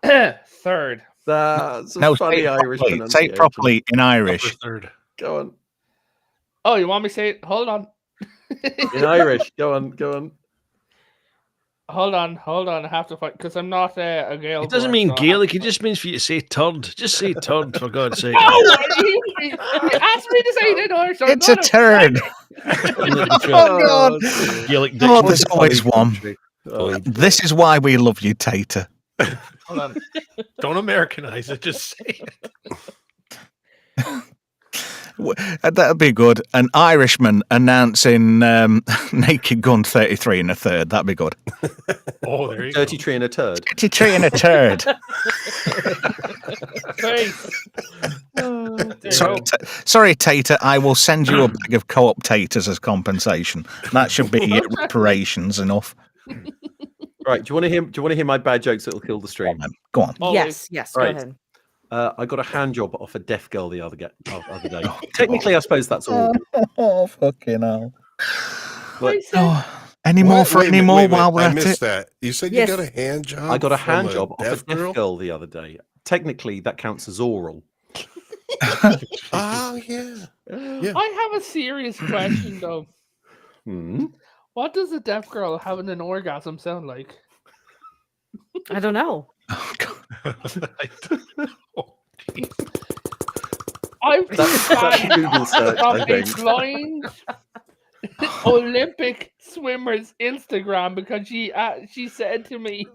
Third. That's a No, funny say it Irish properly. Say pronunciation. it properly in Irish. Upper third. Go on. Oh, you want me to say it? Hold on. In Irish. Go on. Hold on. I have to find because I'm not a Gaelic. It doesn't mean Gaelic. It just means for you to say turd. Just say turd, for God's sake. No, he asked me to say it in Irish. I'm It's a not turd. Oh, God. Gaelic Oh, dictionary. there's always one. Oh, This is why we love you, Tater. Hold on. Don't Americanize it. Just say it. That'd be good. An Irishman announcing Naked Gun 33 and a third. That'd be good. Oh, there you dirty go. tree and a turd. 33 and a turd. Face. Sorry, Tater. I will send you a bag of co-op taters as compensation. That should be reparations enough. Right. Do you want to hear my bad jokes that'll kill the Go stream? on, then. Go on. Always. Yes, Right. go ahead. I got a hand job off a deaf girl the other day. Technically, I suppose that's all. Oh, fucking hell. But Any more What? for Wait a any minute, more wait a minute. while we're I at missed it? that. You said Yes. you got a hand job? I got a from hand job off a deaf deaf girl the other day. Technically, that counts as oral. Oh, yeah. Yeah. I have a serious question though. Hmm. What does a deaf girl having an orgasm sound like? I don't know. Oh, God. I've That's been Google search, from I a think. blind Olympic swimmer's Instagram because she said to me,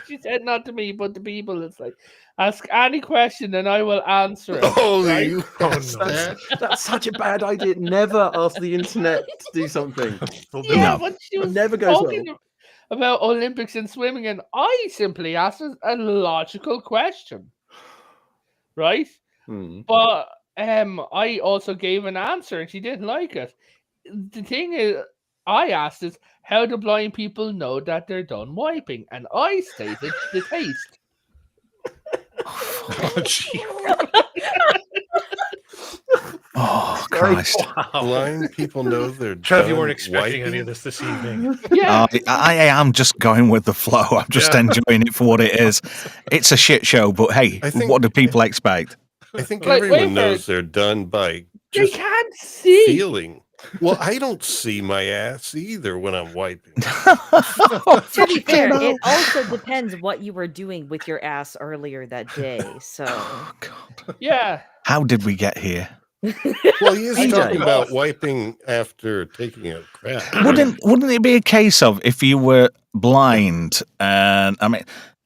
she said not to me but to people, it's like, ask any question and I will answer it. Oh, right? you. That's such a bad idea. Never ask the internet to do something. Yeah, No. but she was Never goes talking about Olympics and swimming, and I simply asked a logical question, right? Hmm. But I also gave an answer, and she didn't like it. The thing is, I asked is, how do blind people know that they're done wiping? And I stated the taste. Oh, gee. Oh, Christ. Blind people know they're Trev, you done weren't expecting any wiping? of this evening. Yeah, I am just going with the flow. I'm just Yeah. enjoying it for what it is. It's a shit show, but hey, I think- what do people expect? I think Wait, everyone wait for knows it. they're done by they just can't see. feeling. Well, I don't see my ass either when I'm wiping. To be fair, it also depends what you were doing with your ass earlier that day. So Oh, God. Yeah. How did we get here? Well, he is BJ. talking about wiping after taking a crap. Wouldn't it be a case of if you were blind and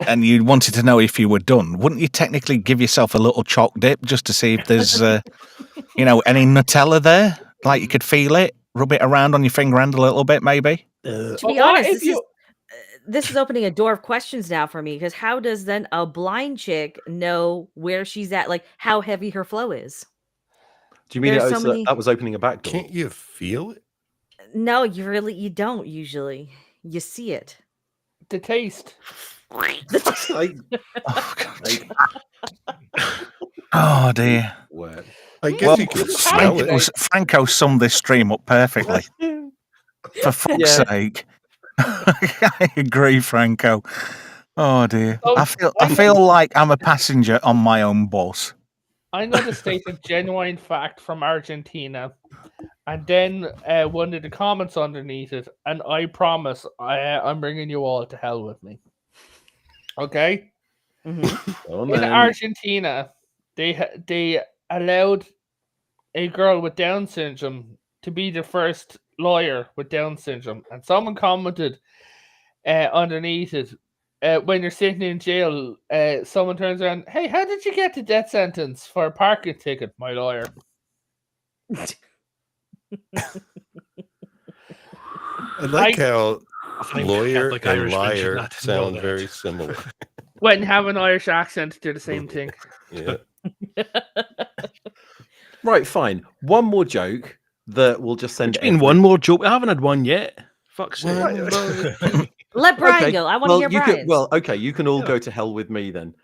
and you wanted to know if you were done, wouldn't you technically give yourself a little chalk dip just to see if there's any Nutella there? Like you could feel it, rub it around on your finger end a little bit, maybe. to But be what honest, if this is opening a door of questions now for me, because how does then a blind chick know where she's at, like how heavy her flow is? Do you mean There's so many. that was opening a back door? Can't you feel it? No, you don't usually. You see it. The taste. Like, Oh, God. Oh, dear. where? I guess Well, you can smell it. Franco summed this stream up perfectly. For fuck's Yeah. sake. I agree, Franco. Oh dear. Oh, I feel like I'm a passenger on my own bus. I'm going to state a genuine fact from Argentina, and then one of the comments underneath it, and I promise I'm bringing you all to hell with me. Okay? Mhm. In Argentina, they allowed a girl with Down syndrome to be the first lawyer with Down syndrome, and someone commented underneath it, when you're sitting in jail, someone turns around, "Hey, how did you get the death sentence for a parking ticket, my lawyer?" I like how I'm lawyer Catholic and Irishman should liar not know sound that. very similar. When have an Irish accent, they're the same thing. Yeah. Right, fine. One more joke that will just send. It's been one more joke. I haven't had one yet. Fuck's sake. Let Brian Okay, go. I want to hear you Brian. can, well, okay, you can all go to hell with me then.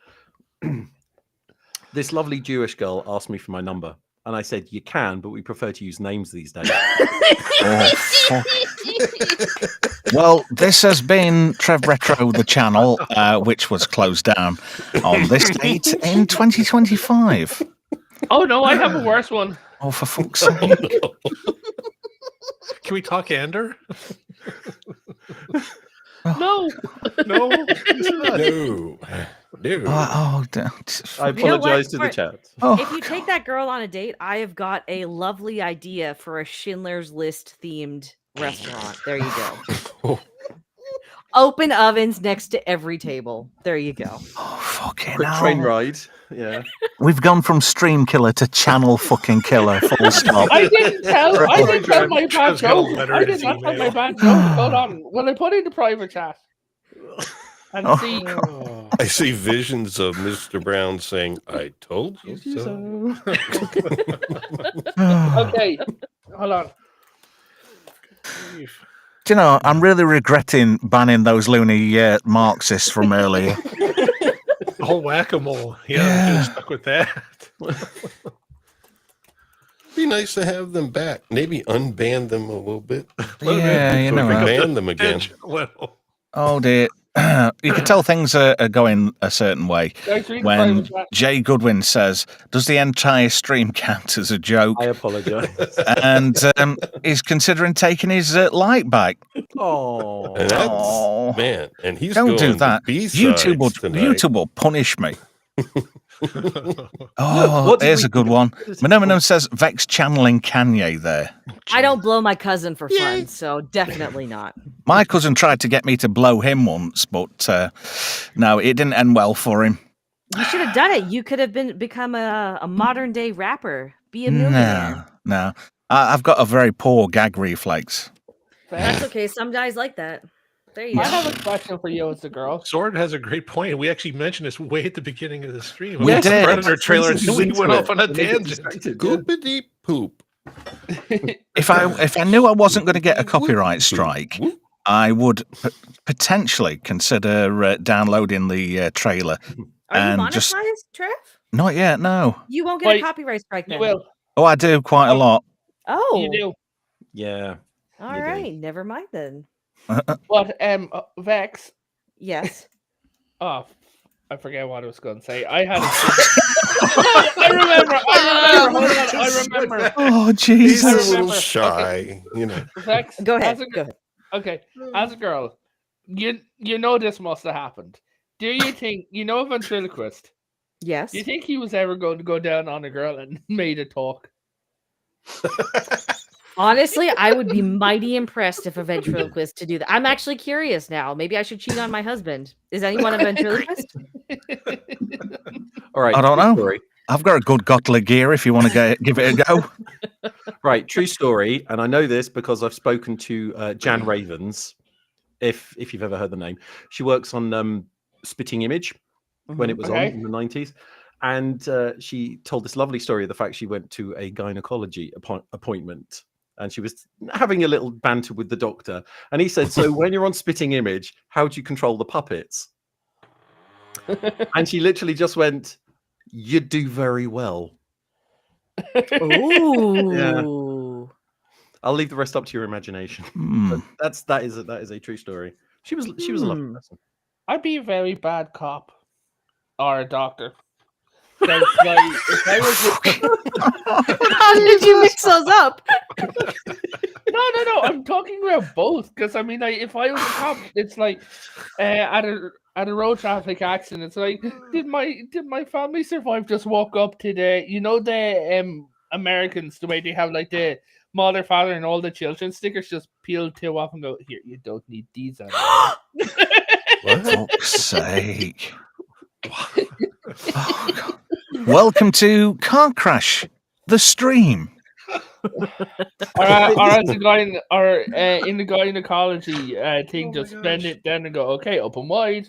This lovely Jewish girl asked me for my number, and I said, "You can, but we prefer to use names these days." Oh, fuck. Well, this has been Trev Retro, the channel, which was closed down on this date in 2025. Oh no, I have a worse one. Oh, for fuck's sake. Can we talk Ander? No. No. It's not. No. No. Oh, I You know what, apologize to the for- chat. If you take that girl on a date, I have got a lovely idea for a Schindler's List themed restaurant. There you go. Open ovens next to every table. There you go. Oh, fucking Quick hell. train ride. Yeah. We've gone from stream killer to channel fucking killer, full stop. I didn't tell my bad Trev's got a joke. letter I in did his not tell my email. bad joke. Hold on. Will I put it in the private chat? And Oh. see. I see visions of Mr. Brown saying, "I told you so." Okay. Hold on. Do you know, I'm really regretting banning those loony Marxists from earlier. The whole whack-a-mole. Yeah, I'm stuck with that. Be nice to have them back. Maybe unban them a little bit. Yeah, you so we know. can ban them again. Well, Oh dear. You can tell things are going a certain way Guys, read the when private chat. Jay Goodwin says, "Does the entire stream count as a joke?" I apologize. And he's considering taking his light back. Oh. And that's, Oh. man, and he's Don't going do to that. B-sides tonight. YouTube will punish me. Oh, what did there's we- a good one. Minimum says Vex channeling Kanye there. I don't blow my cousin for fun, so definitely not. My cousin tried to get me to blow him once, but no, it didn't end well for him. You should have done it. You could have become a modern day rapper. Be a millionaire. No. I've got a very poor gag reflex. That's okay. Some guys like that. There you I go. have a question for you as a girl. Sword has a great point. We actually mentioned this way at the beginning of the stream. We About the did. Predator trailer, and Listen we to went it. off on a And they get tangent. distracted, Goopity poop. If I knew I wasn't going to get a copyright strike, I would potentially consider downloading the trailer. Are you and monetized, just- Trev? Not yet, no. You won't get a Wait, copyright strike You then. will. Oh, I do quite a lot. Oh, You do. Yeah. all you do. right. Never mind then. But Vex. Yes. Oh, I forget what I was going to say. I had. I remember. Hold on. I remember. Oh, He's Jesus. a little remember. shy, you know. Vex. Go ahead. As a, Go ahead. Okay, as a girl, you know this must have happened. Do you think a ventriloquist? Yes. Do you think he was ever going to go down on a girl and made it talk? Honestly, I would be mighty impressed if a ventriloquist to do that. I'm actually curious now. Maybe I should cheat on my husband. Is anyone a ventriloquist? All right. I don't true know. Story. I've got a good Gotler gear if you want to give it a go. Right. True story. And I know this because I've spoken to Jan Ravens if you've ever heard the name. She works on Spitting Image when it was on in the 90s. And she told this lovely story of the fact she went to a gynecology appointment and she was having a little banter with the doctor. And he said, so when you're on Spitting Image, how do you control the puppets? And she literally just went, you do very well. Ooh. I'll leave the rest up to your imagination. But that is a true story. She was a lovely person. I'd be a very bad cop or a doctor. Like, if I was How did you mix those up? No. I'm talking about both because I mean, like, if I was a cop, it's like at a road traffic accident. It's like, did my family survive? Just walk up to the Americans, the way they have like the mother, father, and all the children stickers, just peel two off and go, here, you don't need these anymore. For fuck's sake. Oh, God. Welcome to Car Crash, the stream. or as the guy in the gynecology thing, just bend it down and go, okay, open wide.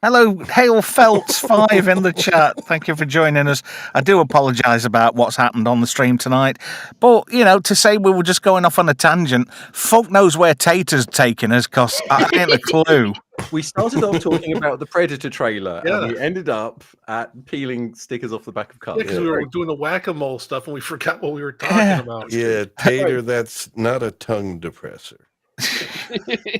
Hello, Hale Felts 5 in the chat. Thank you for joining us. I do apologise about what's happened on the stream tonight. But, to say we were just going off on a tangent, folk knows where Tater's taking us because I ain't a clue. We started off talking about the Predator trailer and we ended up at peeling stickers off the back of cars. Yeah, because we were doing the whack-a-mole stuff and we forgot what we were talking about. Yeah, Tater, that's not a tongue depressor.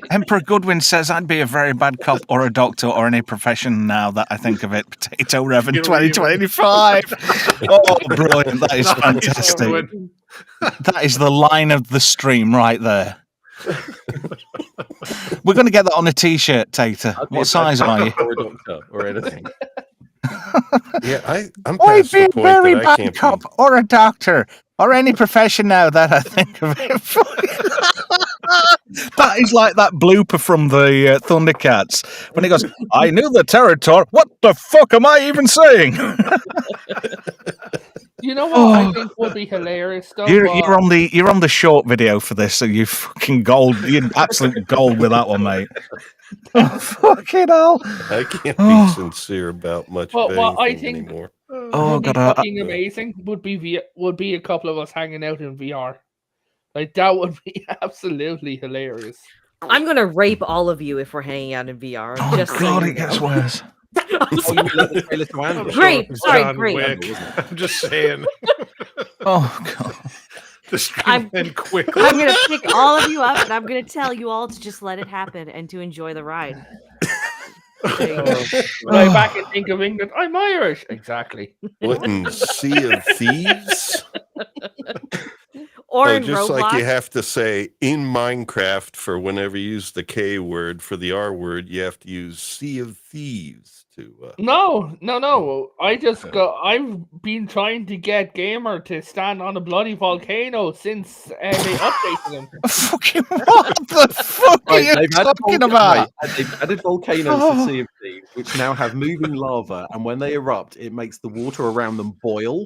Emperor Goodwin says I'd be a very bad cop or a doctor or any profession now that I think of it. Potato Rev in 2025. Oh, brilliant. That is fantastic. That is the line of the stream right there. We're going to get that on a t-shirt, Tater. What size are you? Or a doctor or anything. Yeah, I'm I'd past be the a point very that I bad can't cop or a doctor or any profession now that I think of it. That is like that blooper from the Thundercats when he goes, I knew the territory. What the fuck am I even saying? You know what I think would be hilarious though? You're on the short video for this, so you fucking gold. You're absolute gold with that one, mate. Oh, fucking hell. I can't be sincere about much of what I anything think anymore. Oh, would be God. fucking amazing would be a couple of us hanging out in VR. Like, that would be absolutely hilarious. I'm gonna rape all of you if we're hanging out in VR. Oh, just God, so it gets worse. Great, sorry, John great. Wick. I'm just saying. Oh, God. The stream end quickly. I'm gonna pick all of you up and I'm gonna tell you all to just let it happen and to enjoy the ride. Right back and think of England. I'm Irish. Exactly. What in Sea of Thieves? Or in just Roblox. like you have to say in Minecraft for whenever you use the K word, for the R word, you have to use Sea of Thieves to. No. I've been trying to get Gamer to stand on a bloody volcano since they updated him. Fucking what the fuck are you talking about? They've added volcanoes to Sea of Thieves, which now have moving lava, and when they erupt, it makes the water around them boil.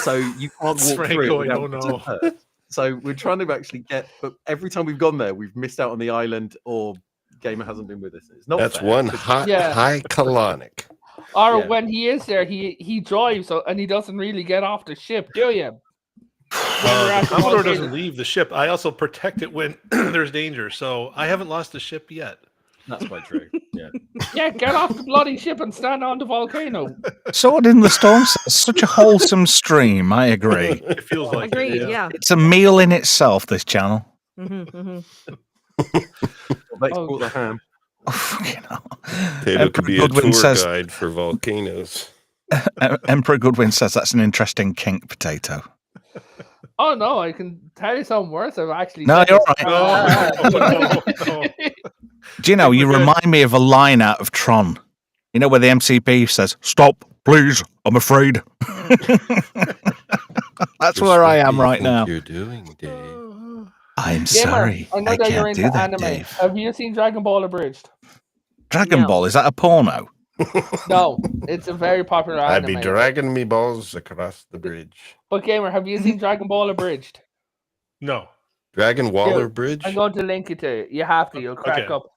So you can't walk through it without hurt. So we're trying to actually get, but every time we've gone there, we've missed out on the island, or Gamer hasn't been with us. It's not That's fair. one high colonic. Or when he is there, he drives and he doesn't really get off the ship, do you? The Commodore doesn't leave the ship. I also protect it when there's danger, so I haven't lost the ship yet. That's quite true. Yeah. Yeah, get off the bloody ship and stand on the volcano. Sword in the Storm says, such a wholesome stream. I agree. It feels like Agreed, it, yeah. It's a meal in itself, this channel. Export the ham. Oh, fucking hell. Tato could be Goodwin a tour says- guide for volcanoes. Emperor Goodwin says that's an interesting kink, Potato. Oh no, I can tell you something worse. I've actually No, said you're this. No. Do you know, you remind me of a line out of Tron. You know, where the MCP says, stop, please, I'm afraid. That's where I am right now. You're doing, Dave. I'm Gamer, sorry. I know I that you're can't into do that, anime. Dave. Have you seen Dragon Ball Abridged? Dragon No. Ball, is that a porno? No, it's a very popular I'd anime. be dragging me balls across the bridge. But Gamer, have you seen Dragon Ball Abridged? No. Dragon Waller Bridge. I'm going to link it to you. You have to. You'll crack Okay. up.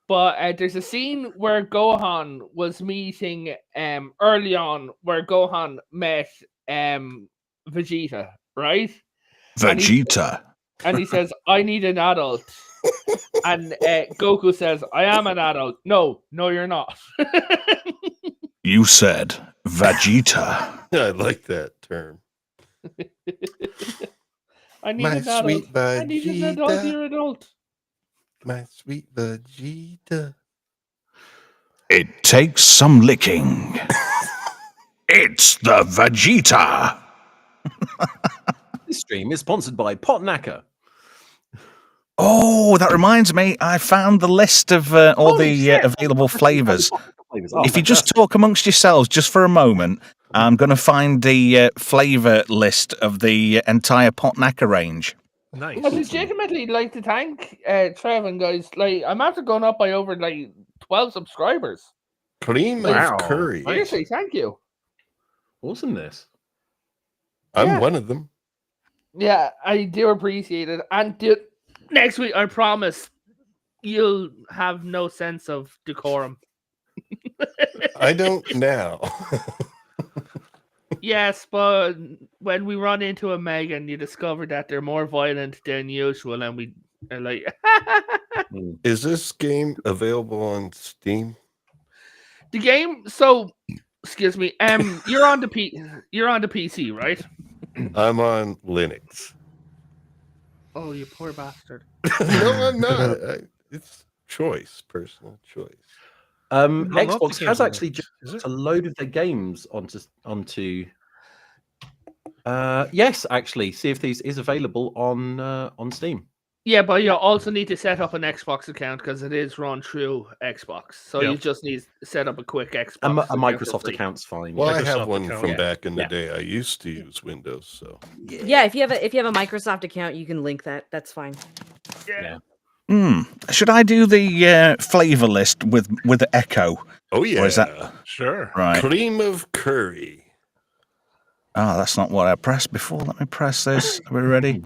But there's a scene where Gohan was meeting early on, where Gohan met Vegeta, right? Vegeta. And he says, "I need an adult." And Goku says, "I am an adult." No, you're not. You said Vegeta. I like that term. I need My an adult. sweet I need an adult. Vegeta. You're an adult. My sweet Vegeta. It takes some licking. It's the Vegeta. This stream is sponsored by Potnacker. Oh, that reminds me. I found the list of all Holy the shit. available flavors. Oh, If you just talk amongst yourselves just for a moment, I'm going to find the flavor list of the entire Potnacker range. Nice. I'd legitimately like to thank Trev and guys. Like, I'm after going up by over 12 subscribers. Cream Wow. of curry. Seriously, thank you. Awesomeness. I'm Yeah. one of them. Yeah, I do appreciate it. And next week, I promise, you'll have no sense of decorum. I don't now. Yes, but when we run into a Megan, you discover that they're more violent than usual, and we are like, Is this game available on Steam? the game. So, excuse me. You're on the PC, right? I'm on Linux. Oh, you poor bastard. No, I'm not. It's choice, personal choice. Not the Xbox games has on actually Linux, just is it? a load of their games onto. Yes, actually, Sea of Thieves is available on Steam. Yeah, but you also need to set up an Xbox account because it is run through Xbox. So you Yep. just need to set up a quick Xbox. A account for Microsoft free. account's fine. Well, I Microsoft have one account. from Yeah. back in the Yeah. day. I used to use Windows, so Yeah, if you have a Microsoft account, you can link that. That's fine. Yeah. Should I do the flavor list with the echo? oh yeah, Or is that Sure. right? cream of curry. Oh, that's not what I pressed before. Let me press this. Are we ready?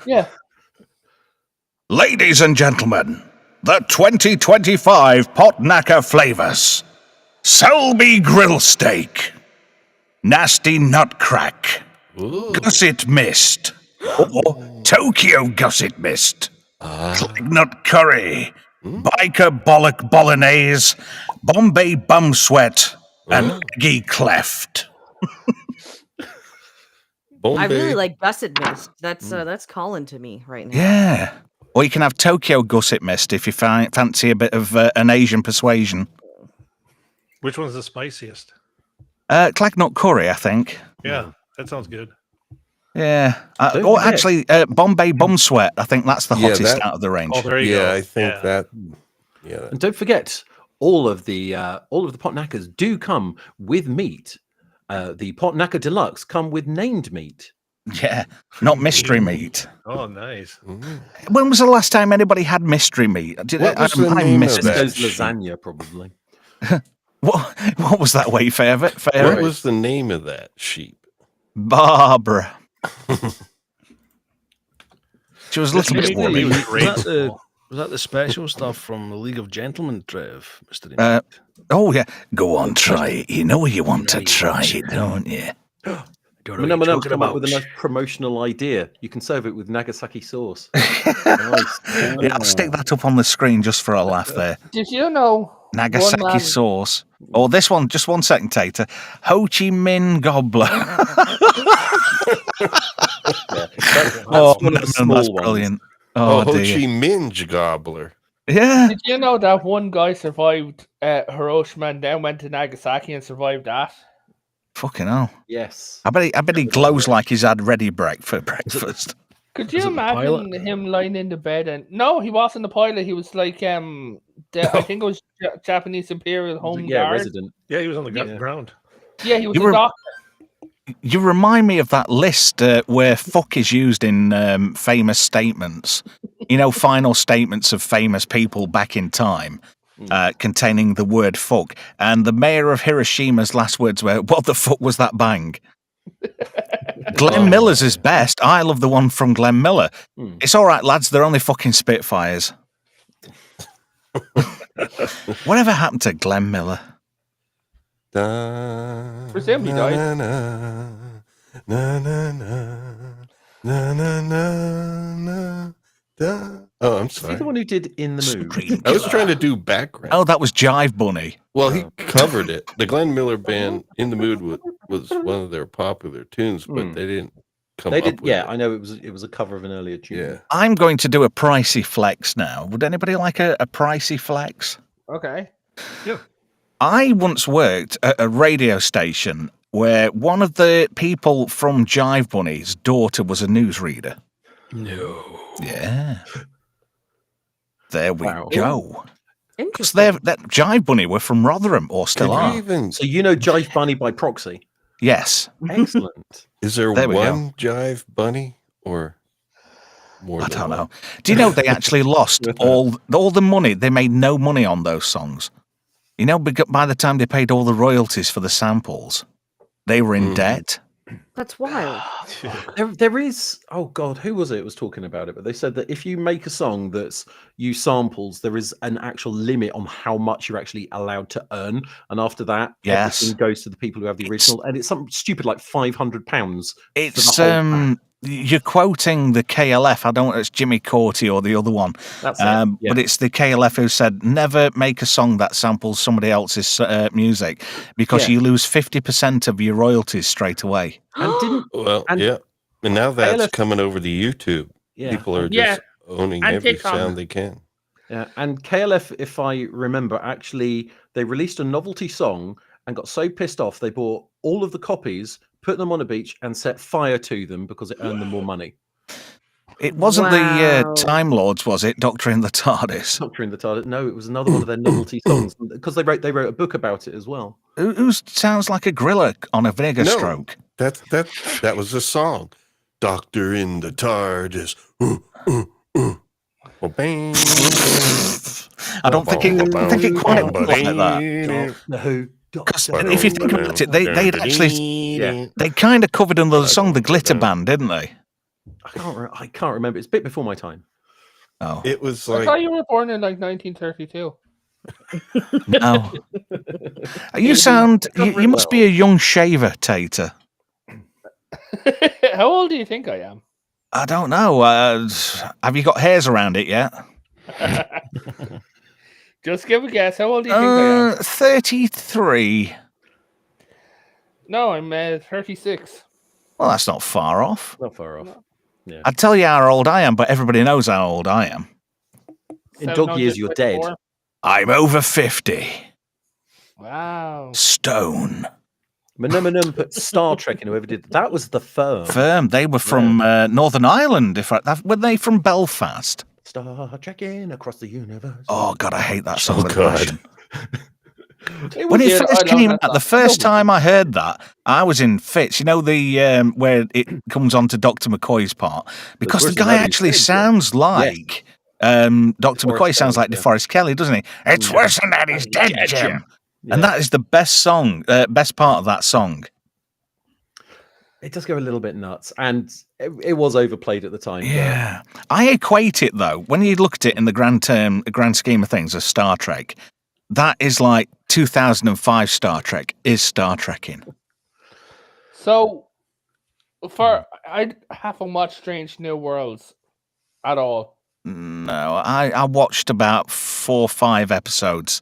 Yeah. Ladies and gentlemen, the 2025 Potnacker flavors. Selby Grill Steak. Nasty Nut Crack. Ooh. Gusset Mist. Or Tokyo Gusset Mist. Nut Curry. Biker Bollock Bolognese. Bombay Bum Sweat. And Eggy Cleft. I really Bombay. like Gusset Mist. That's calling to me right now. Yeah. Or you can have Tokyo Gusset Mist if you fancy a bit of an Asian persuasion. Which one's the spiciest? Clagnut Curry, I think. Yeah, that sounds good. Yeah. Don't Or forget- actually, Bombay Bum Sweat. I think that's the Yeah, hottest that- out of the range. Oh, there you Yeah, go. I think Yeah. that. Yeah, And don't forget, all of the Potnackers do come with meat. The Potnacker Deluxe come with named meat. Yeah. Not mystery meat. Oh, nice. When was the last time anybody had mystery meat? What was the name of missed that? it. Those lasagna, probably. What was that way, Fair? what was the name of that sheep? Barbara. She was a little This bit maybe worried. was Was great that the- school. Was that the special stuff from the League of Gentlemen, Trev? Mr. Uh, Oh, yeah. Go on, try it. You know you want to Right, try right. it, don't you? Don't know what Manam you're come talking up about. with a nice promotional idea. You can serve it with Nagasaki sauce. Nice. Yeah, I'll stick that up on the screen just for a laugh there. Did you know Nagasaki one man- sauce. Oh, this one, just 1 second, Tater. Ho Chi Minh Gobbler. That's Oh, one of the small that's ones. brilliant. Oh, Oh, Ho dear. Chi Minh Gobbler. Yeah. Did you know that one guy survived Hiroshima and then went to Nagasaki and survived that? Fucking hell. Yes. I bet he glows like he's had ready for breakfast. Could Is you it the pilot? imagine him lying in the bed and no, he wasn't the pilot. He was like I think it was Japanese Imperial Home Yeah, Guard. resident. Yeah, he was on the Yeah. ground. Yeah, he was You a were- doctor. You remind me of that list where fuck is used in famous statements. You know, final statements of famous people back in time. Containing the word fuck. And the mayor of Hiroshima's last words were, "What the fuck was that bang?" Glenn Miller's is best. I love the one from Glenn Miller. Hmm. It's all right, lads. They're only fucking Spitfires. Whatever happened to Glenn Miller? Presume he died. Oh, I'm Is he sorry. the one who did In the Mood? Supreme I was Killer. trying to do background. Oh, that was Jive Bunny. Well, he covered it. The Glenn Miller band, "In the Mood," was one of their popular tunes, but they didn't come They up did. with Yeah, it. I know it was a cover of an earlier tune. Yeah. I'm going to do a pricey flex now. Would anybody like a pricey flex? Okay. I once worked at a radio station where one of the people from Jive Bunny's daughter was a newsreader. No. Yeah. There we Wow. go. Because Interesting. that Jive Bunny were from Rotherham, or still Could you are. even? So you know Jive Bunny by proxy. Yes. Excellent. Is there There we go. one Jive Bunny or more? I than don't one? know. Do you know they actually lost all the money? They made no money on those songs. You know, by the time they paid all the royalties for the samples, they were in debt. That's wild. There is, oh God, who was it was talking about it? But they said that if you make a song that's use samples, there is an actual limit on how much you're actually allowed to earn. And after that, Yes. everything goes to the people who have the original. And it's something stupid like £500. It's for the whole pack. you're quoting the KLF. I don't know if it's Jimmy Corty or the other one. That's it. Yeah. But it's the KLF who said never make a song that samples somebody else's music because Yeah. you lose 50% of your royalties straight away. And didn't Well, And- yeah. And now that's KLF coming over to YouTube. yeah. People are Yeah. just owning And every TikTok. sound they can. Yeah, and KLF, if I remember, actually they released a novelty song and got so pissed off they bought all of the copies, put them on a beach, and set fire to them because it earned them more money. It wasn't Wow. the Time Lords, was it? Doctor in the TARDIS. Doctor in the TARDIS. No, it was another one of their novelty songs because they wrote a book about it as well. Who sounds like a gorilla on a vinegar No. stroke? That was the song. Doctor in the TARDIS. Well, bang. I don't think it quite went like that. No, Because if you think about it, they'd actually they kind of covered another song, the Glitter Band, didn't they? I can't remember. It's a bit before my time. Oh It was I thought like you were born in like 1932. no! You must be a young shaver, Tater. How old do you think I am? I don't know. Have you got hairs around it yet? Just give a guess. How old do you think I am? 33. No, I'm 36. Well, that's not far off. Not far off. I'd tell you how old I am, but everybody knows how old I am. In dog years, you're dead. 724. I'm over 50. Wow. Stone. Manem put Star Trek in whoever did that was the Firm. Firm. They were from Northern Ireland. Were they from Belfast? Star trekking across the universe. Oh God, I hate that song. Oh, with a God. passion. It When was it good. I first love came that out, the song. first time I heard that, I was in fits. You know the where it comes on to Dr. McCoy's part because the worse guy than that, actually he's dead, sounds like Dr. McCoy DeForest sounds Kelly, like yeah. DeForest Kelly, doesn't he? It's worse than that. He's dead, Jim. And that is the best song, best part of that song. It does go a little bit nuts, and it was overplayed at the time. but- Yeah, I equate it though. When you look at it in the grand scheme of things, as Star Trek, that is like 2005 Star Trek is Star Trekking. So, I haven't watched Strange New Worlds at all. No, I watched about 4 or 5 episodes,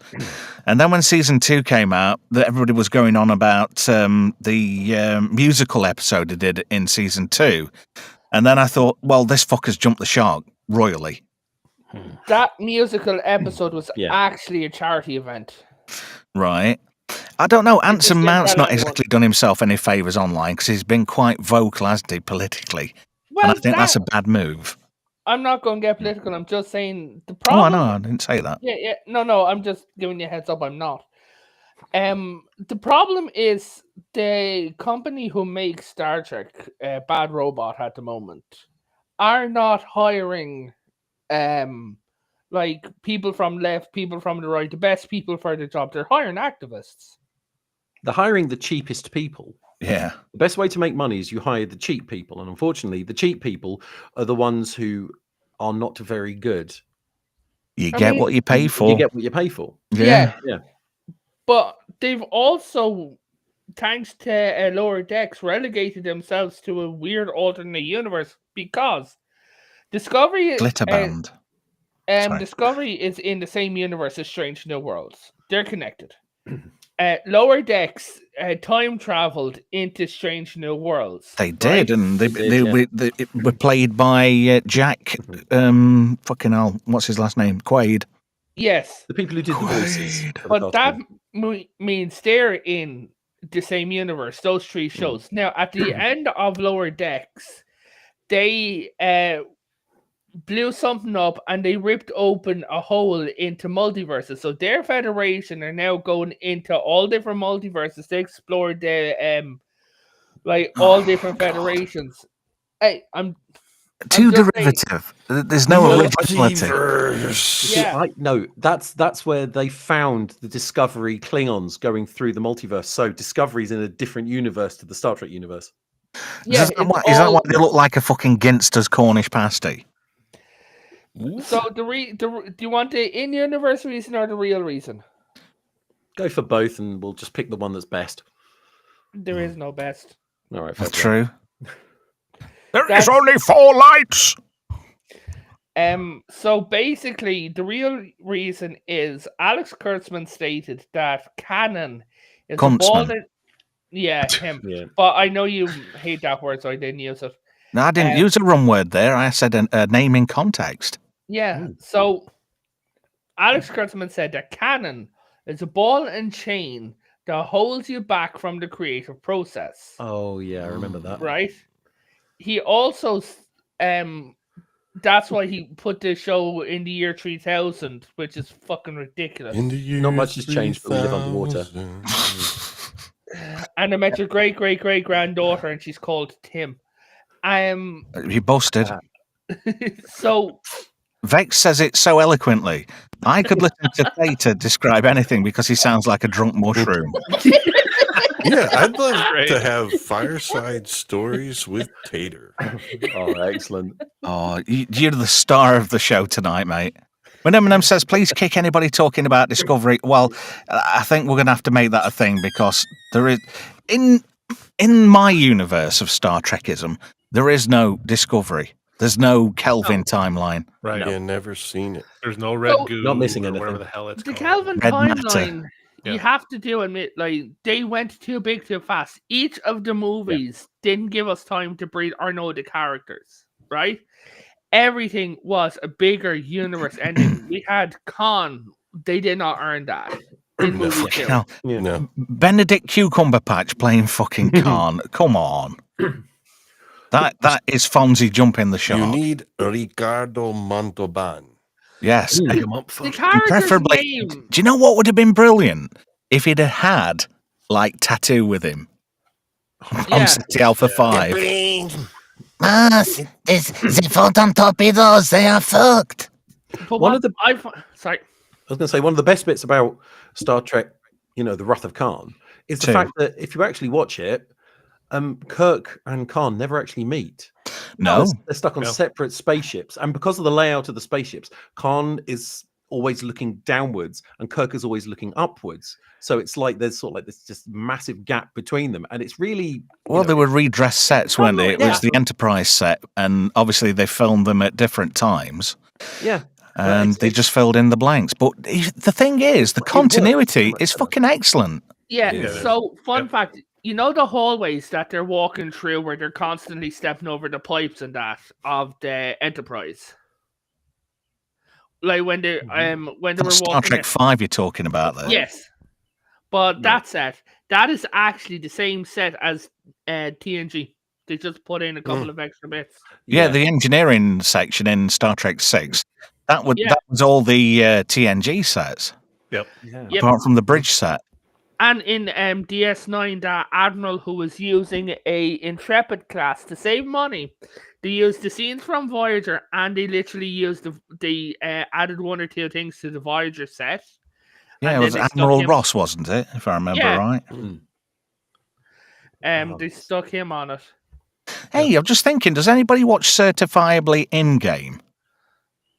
and then when season 2 came out, that everybody was going on about the musical episode they did in season 2, and then I thought, well, this fucker's jumped the shark royally. That musical episode was Yeah. actually a charity event. Right. I don't know. just Anson didn't Mount's tell not anyone. exactly done himself any favours online because he's been quite vocal, hasn't he, politically? Well, And I think that's a bad move. I'm not going to get political. I'm just saying the Oh, problem. I know. I didn't say that. Yeah. No. I'm just giving you a heads up. I'm not. The problem is the company who makes Star Trek, Bad Robot, at the moment, are not hiring, like people from left, people from the right, the best people for the job. They're hiring activists. They're hiring the cheapest people. Yeah. The best way to make money is you hire the cheap people, and unfortunately, the cheap people are the ones who are not very good. You I get mean, what you pay You for. get what you pay for. Yeah. Yeah. But they've also, thanks to Lower Decks, relegated themselves to a weird alternate universe because Discovery Glitterband. Sorry. Discovery is in the same universe as Strange New Worlds. They're connected. Lower Decks time traveled into Strange New Worlds. They did, right? and they did, were played by Jack. Fucking hell, what's his last name? Quaid. Yes, The people who did the voices. Quaid. for the but that cartoon. means they're in the same universe. Those three shows. Now, at the end of Lower Decks, they blew something up and they ripped open a hole into multiverses. So their federation are now going into all different multiverses to explore the all different federations. Hey, I'm Too just saying- derivative. There's no originality. Multiverse. Yeah. No, that's where they found the Discovery Klingons going through the multiverse. So Discovery's in a different universe to the Star Trek universe. Yeah, is that why they look like a fucking Ginster's Cornish pasty? So do you want the in-universe reason or the real reason? Go for both, and we'll just pick the one that's best. There is no best. All right, fair That's play. true. There is only 4 lights. So basically, the real reason is Alex Kurtzman stated that canon is a ball Kuntzman. that. Yeah, him. Yeah. But I know you hate that word, so I didn't use it. No, I didn't use a wrong word there. I said a name in context. Yeah. So Alex Kurtzman said that canon is a ball and chain that holds you back from the creative process. Oh yeah, I remember that. Right. He also that's why he put the show in the year 3000, which is fucking ridiculous. In the year Not much has changed, but we live underwater. 3000. And I met your great great great granddaughter, and she's called Tim. You busted. So Vex says it so eloquently. I could listen to Theta describe anything because he sounds like a drunk mushroom. Yeah, I'd love to have fireside stories with Tater. Oh, excellent. Oh, you're the star of the show tonight, mate. When Eminem says, please kick anybody talking about Discovery, well, I think we're going to have to make that a thing because there is, in my universe of Star Trekism, there is no Discovery. There's no Kelvin timeline. Right. Yeah, never seen it. There's no red So- goo. Not missing or anything. whatever the hell it's the called. Kelvin Red matter. timeline, Yeah. you have to admit, like, they went too big too fast. Each of the movies didn't give us time to breathe or know the characters, right? Everything was a bigger universe ending. We had Khan. They did not earn that in movie two. Hell, Yeah. No. Benedict Cucumber Patch playing fucking Khan. Come on. That is Fonzie jumping the You shark. need Ricardo Montalban. Yes. Pick him up The first. character's Preferably, name. do you know what would have been brilliant? If he'd have had, like, Tattoo with him on Yeah. City Alpha 5. Mas, the photon torpedoes, they are fucked. But One what of the- sorry. I was going to say one of the best bits about Star Trek, the Wrath of Khan, is the Two. fact that if you actually watch it, Kirk and Khan never actually meet. No. They're stuck on No. separate spaceships, and because of the layout of the spaceships, Khan is always looking downwards, and Kirk is always looking upwards. So it's like there's sort of like this just massive gap between them, and it's really Well, they were redressed sets, weren't they? It was Yeah. the Enterprise set, and obviously they filmed them at different times, yeah. and it's- they just filled in the blanks. But the thing is, the It works continuity so much is better. fucking excellent. Yeah, Yeah. so fun fact, the hallways that they're walking through where they're constantly stepping over the pipes and that of the Enterprise. Like when they when they were That's Star walking Trek 5 you're talking about there. Yes. But that set, that is actually the same set as TNG. They just put in a couple of extra bits. Yeah, the engineering section in Star Trek 6, that Yeah. was all the TNG sets, Yep. apart from the bridge set. And in DS9, that admiral who was using a Intrepid class to save money, they used the scenes from Voyager, and they literally used they added one or two things to the Voyager set. Yeah, And it was then they stuck Admiral him- Ross, wasn't it? If I remember Yeah. right. They stuck him on it. Hey, I'm just thinking, does anybody watch Certifiably In-Game?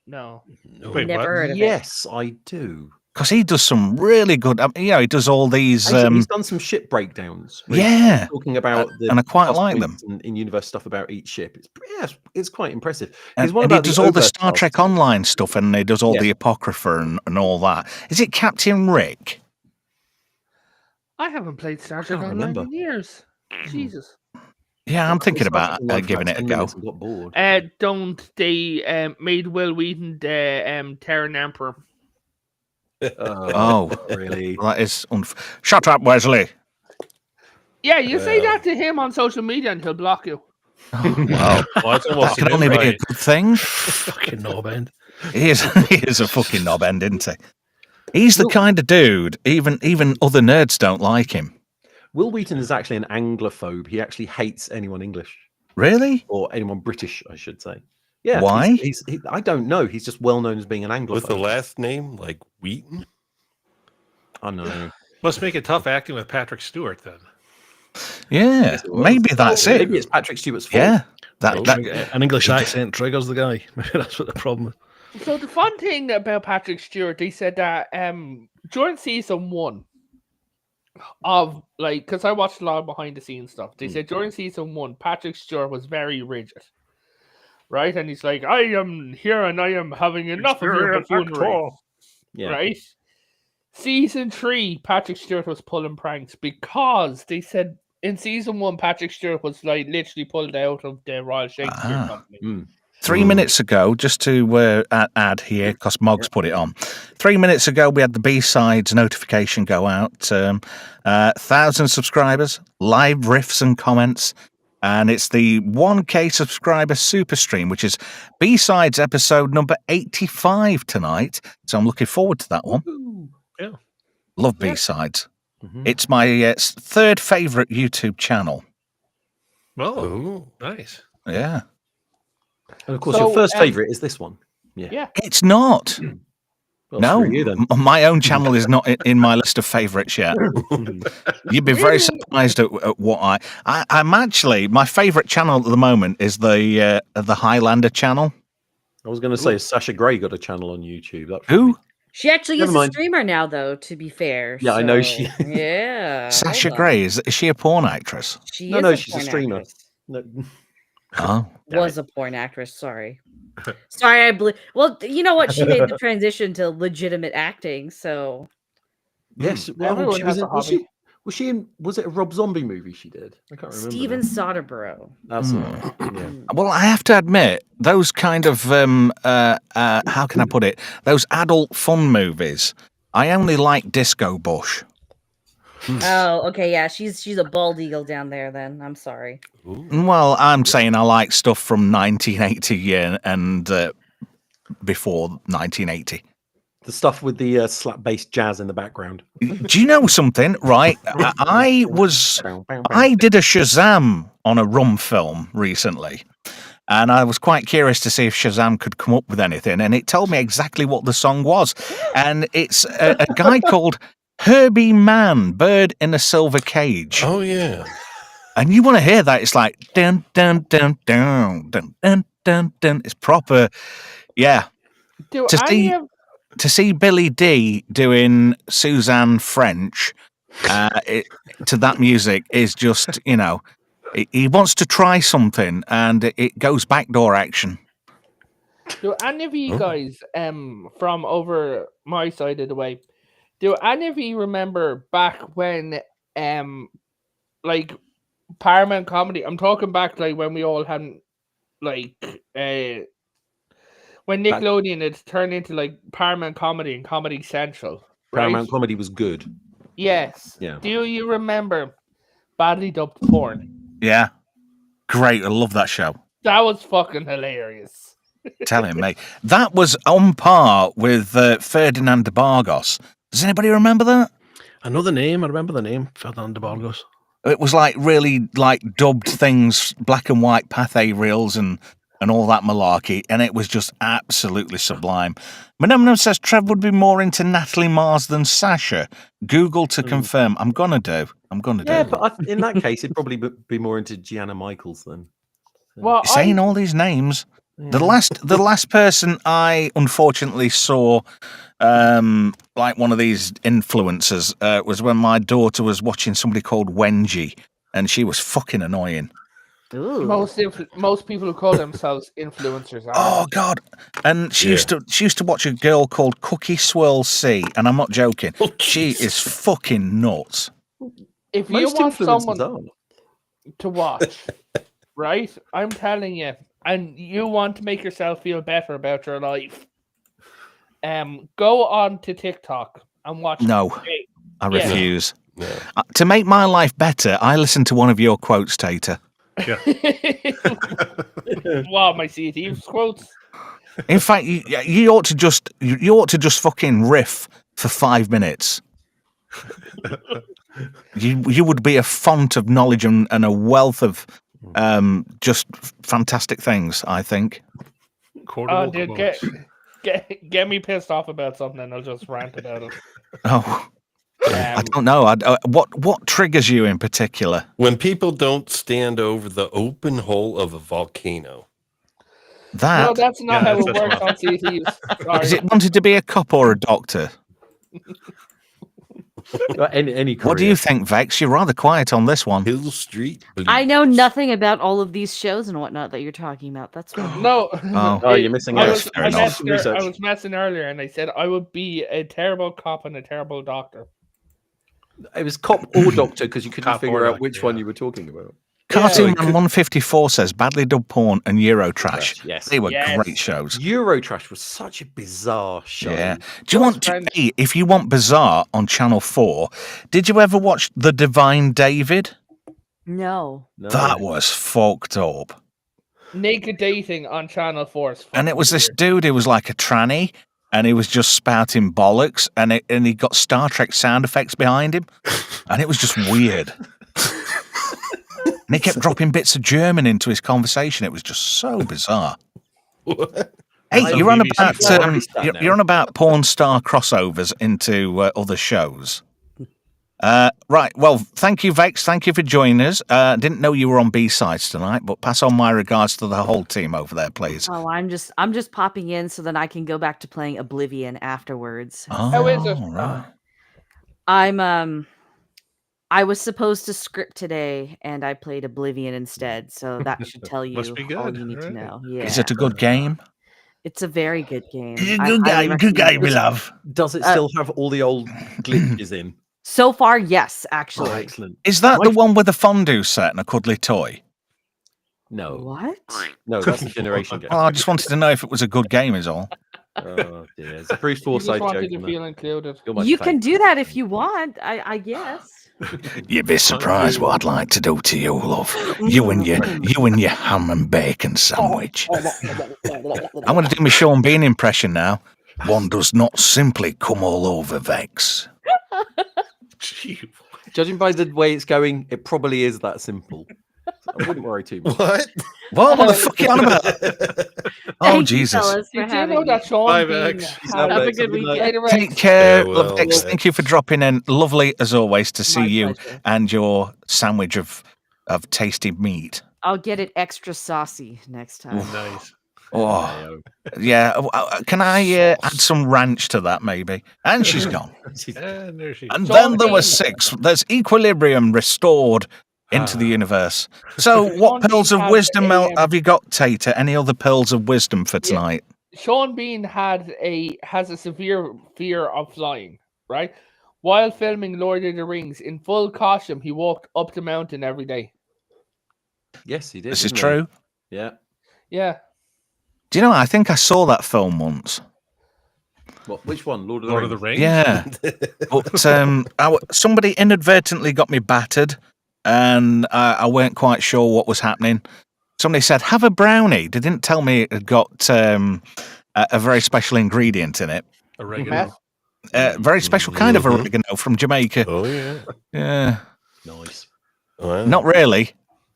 No. Wait, Never what? heard of it. Yes, I do. Because he does some really good, he does all these, Actually, he's done some ship breakdowns. where he's yeah, talking about the and I quite plus like them. points and in-universe stuff about each ship. It's quite impressive. And, He's one and he about does the all the Oberst Star class. Trek Online stuff, and he does all Yeah. the Apocrypha and all that. Is it Captain Rick? I haven't played Star can't Trek Online remember. in years. Jesus. Yeah, I'm thinking I started about Online for giving about it a 10 go. minutes and got bored. Don't they made Will Wheaton the Terran Emperor? Oh, really? that is shut up, Wesley. Yeah, you say that to him on social media and he'll block you. Oh, wow. Well, it's That almost can an only be a invite. good thing. Fucking knob end. He is a fucking knob end, isn't he? He's the kind of dude, even other nerds don't like him. Will Wheaton is actually an Anglophobe. He actually hates anyone English Really? or anyone British, I should say. Yeah. Why? I don't know. He's just well known as being an Anglophobe. With the last name like Wheaton. I know. Must make it tough acting with Patrick Stewart then. Yeah, Yes, it was. maybe that's it. Maybe it's Patrick Stewart's fault. Yeah, that An English accent triggers the guy. Maybe that's what the problem is. So the fun thing about Patrick Stewart, they said that during season 1 of because I watched a lot of behind the scenes stuff. They said during season 1, Patrick Stewart was very rigid, right? And he's like, I am here and I am having enough of your buffoonery, Yeah. right? Season 3, Patrick Stewart was pulling pranks because they said in season 1, Patrick Stewart was literally pulled out of the Royal Shakespeare Company. 3 minutes ago, just to add here, because Moggs put it on. 3 minutes ago, we had the B-sides notification go out. 1,000 subscribers, live riffs and comments. And it's the 1K subscriber super stream, which is B-sides episode number 85 tonight. So I'm looking forward to that one. Yeah. Love B-sides. Mhm. It's my third favourite YouTube channel. Oh, nice. Yeah. And of course, So, your first favorite is this one. Yeah. It's not. Well, No, screw you then. my own channel is not in my list of favourites yet. You'd be very surprised at what I'm actually, my favourite channel at the moment is the Highlander channel. I was going to say Sasha Grey got a channel on YouTube. That Who? She actually Never is a mind. streamer now, though, to be fair. Yeah, I know so, she- Yeah. Sasha hold on. Grey, is she a porn actress? She No, is no, a she's a porn streamer. actress. No. Oh. Was a porn actress. Sorry. Sorry, I believe. Well, you know what? She made the transition to legitimate acting. So Yes. Well, Everyone she has was, a in, was, hobby. she, was she in? Was it a Rob Zombie movie she did? I can't remember. Steven now. Soderbergh. That's it. Yeah. Well, I have to admit, those kind of, how can I put it? Those adult fun movies, I only like Disco Bush. Oh, okay, yeah. She's a bald eagle down there. Then I'm sorry. Well, I'm saying I like stuff from 1980 and before 1980. The stuff with the slap bass jazz in the background. Do you know something? Right, I did a Shazam on a rum film recently, and I was quite curious to see if Shazam could come up with anything, and it told me exactly what the song was, and it's a guy called Herbie Mann, Bird in a Silver Cage. Oh yeah. And you want to hear that? It's like dun dun dun dun dun dun dun dun. It's proper, yeah. Do To any see- of To see Billy D doing Suzanne French to that music is just, he wants to try something, and it goes backdoor action. Do any of you guys from over my side of the way, do any of you remember back when like Paramount Comedy, I'm talking back like when we all hadn't like when Nickelodeon had turned into like Paramount Comedy and Comedy Central, right? Paramount Comedy was good. Yes. Yeah. Do you remember badly dubbed porn? Yeah. Great. I love that show. That was fucking hilarious. Telling me. That was on par with Ferdinand de Bargos. Does anybody remember that? I know the name. I remember the name. Ferdinand de Bargos. It was like really like dubbed things, black and white pathé reels and and all that malarkey, and it was just absolutely sublime. Manumnum says Trev would be more into Natalie Mars than Sasha. Google to confirm. I'm gonna do. Yeah, but in that case, it'd probably be more into Gianna Michaels then. Well, You're saying all these names. The last person I unfortunately saw, like one of these influencers, was when my daughter was watching somebody called Wenji, and she was fucking annoying. Ooh. Most people who call themselves influencers are. Oh God! And she used to watch a girl called Cookie Swirl C, and I'm not joking. She is fucking nuts. If you Most want influencers someone to watch, right? I'm telling you, and you want to make yourself feel better about your life, go on to TikTok and watch. No, I Yeah. refuse. No. To make my life better, I listen to one of your quotes, Tater. Yeah. Wow, my CT's quotes. In fact, you ought to just fucking riff for 5 minutes. You would be a font of knowledge and a wealth of just fantastic things, I think. Oh, dude, get me pissed off about something, and I'll just rant about it. Oh, I don't know. What triggers you in particular? When people don't stand over the open hole of a volcano. That? No, that's not how it works on CTs. Is it wanted to be a cop or a doctor? Any What do you think, Vex? You're rather quiet on this one. Hill Street. I know nothing about all of these shows and whatnot that you're talking about. That's fine. No. Oh, you're missing out. I was messing earlier, and I said I would be a terrible cop and a terrible doctor. It was cop or doctor because you couldn't Cop figure or out doctor, which one you were talking about. Cartoon Man 154 says badly dubbed porn and Eurotrash. Yes. They were great shows. Eurotrash was such a bizarre show. Yeah. Do you want to, if you want bizarre on Channel 4, did you ever watch The Divine David? No. That was fucked up. Naked dating on Channel 4. And it was this dude who was like a tranny, and he was just spouting bollocks, and he got Star Trek sound effects behind him, and it was just weird. And he kept dropping bits of German into his conversation. It was just so bizarre. Hey, you're on about porn star crossovers into other shows. Right. Well, thank you, Vex. Thank you for joining us. Didn't know you were on B-sides tonight, but pass on my regards to the whole team over there, please. Oh, I'm just popping in so that I can go back to playing Oblivion afterwards. Oh, How is it? Right. I was supposed to script today, and I played Oblivion instead. So that should tell you all you need to know. Yeah. Is it a good game? It's a very good game. Good game, we love. Does it still have all the old glitches in? So far, yes, actually. Oh, excellent. Is that the one with a fondue set and a cuddly toy? No. What? No, that's the generation game. Well, I just wanted to know if it was a good game, is all. Oh dear, it's a Bruce You just Forsyth wanted joke. to feel included. You can do that if you want, I guess. You'd be surprised what I'd like to do to you, love. You and your ham and bacon sandwich. I'm going to do my Sean Bean impression now. One does not simply come all over, Vex. Judging by the way it's going, it probably is that simple. I wouldn't worry too much. What? What the fuck are you on about? Oh, Jesus. Did you know that Sean Bean Have a good weekend. Take care, Yeah, well, love Vex. Thank you for dropping in. Lovely, as always, to see My you pleasure. and your sandwich of tasty meat. I'll get it extra saucy next time. Nice. Oh, yeah. Can I add some ranch to that, maybe? And she's gone. And there she is. And then there were 6. There's equilibrium restored into the universe. So, what Sean pearls Bean of has wisdom a, have you got, Tater? Any other pearls of wisdom for tonight? Sean Bean has a severe fear of flying, right? While filming Lord of the Rings in full costume, he walked up the mountain every day. Yes, he did. This is didn't true. he? Yeah. Yeah. Do you know, I think I saw that film once. What? Which one? Lord Lord of the Rings? Yeah. But somebody inadvertently got me battered, and I weren't quite sure what was happening. Somebody said, have a brownie. They didn't tell me it had got a very special ingredient in it. Oregano. Very special kind of oregano from Jamaica. Oh, yeah. Yeah. Nice. Wow. Not really.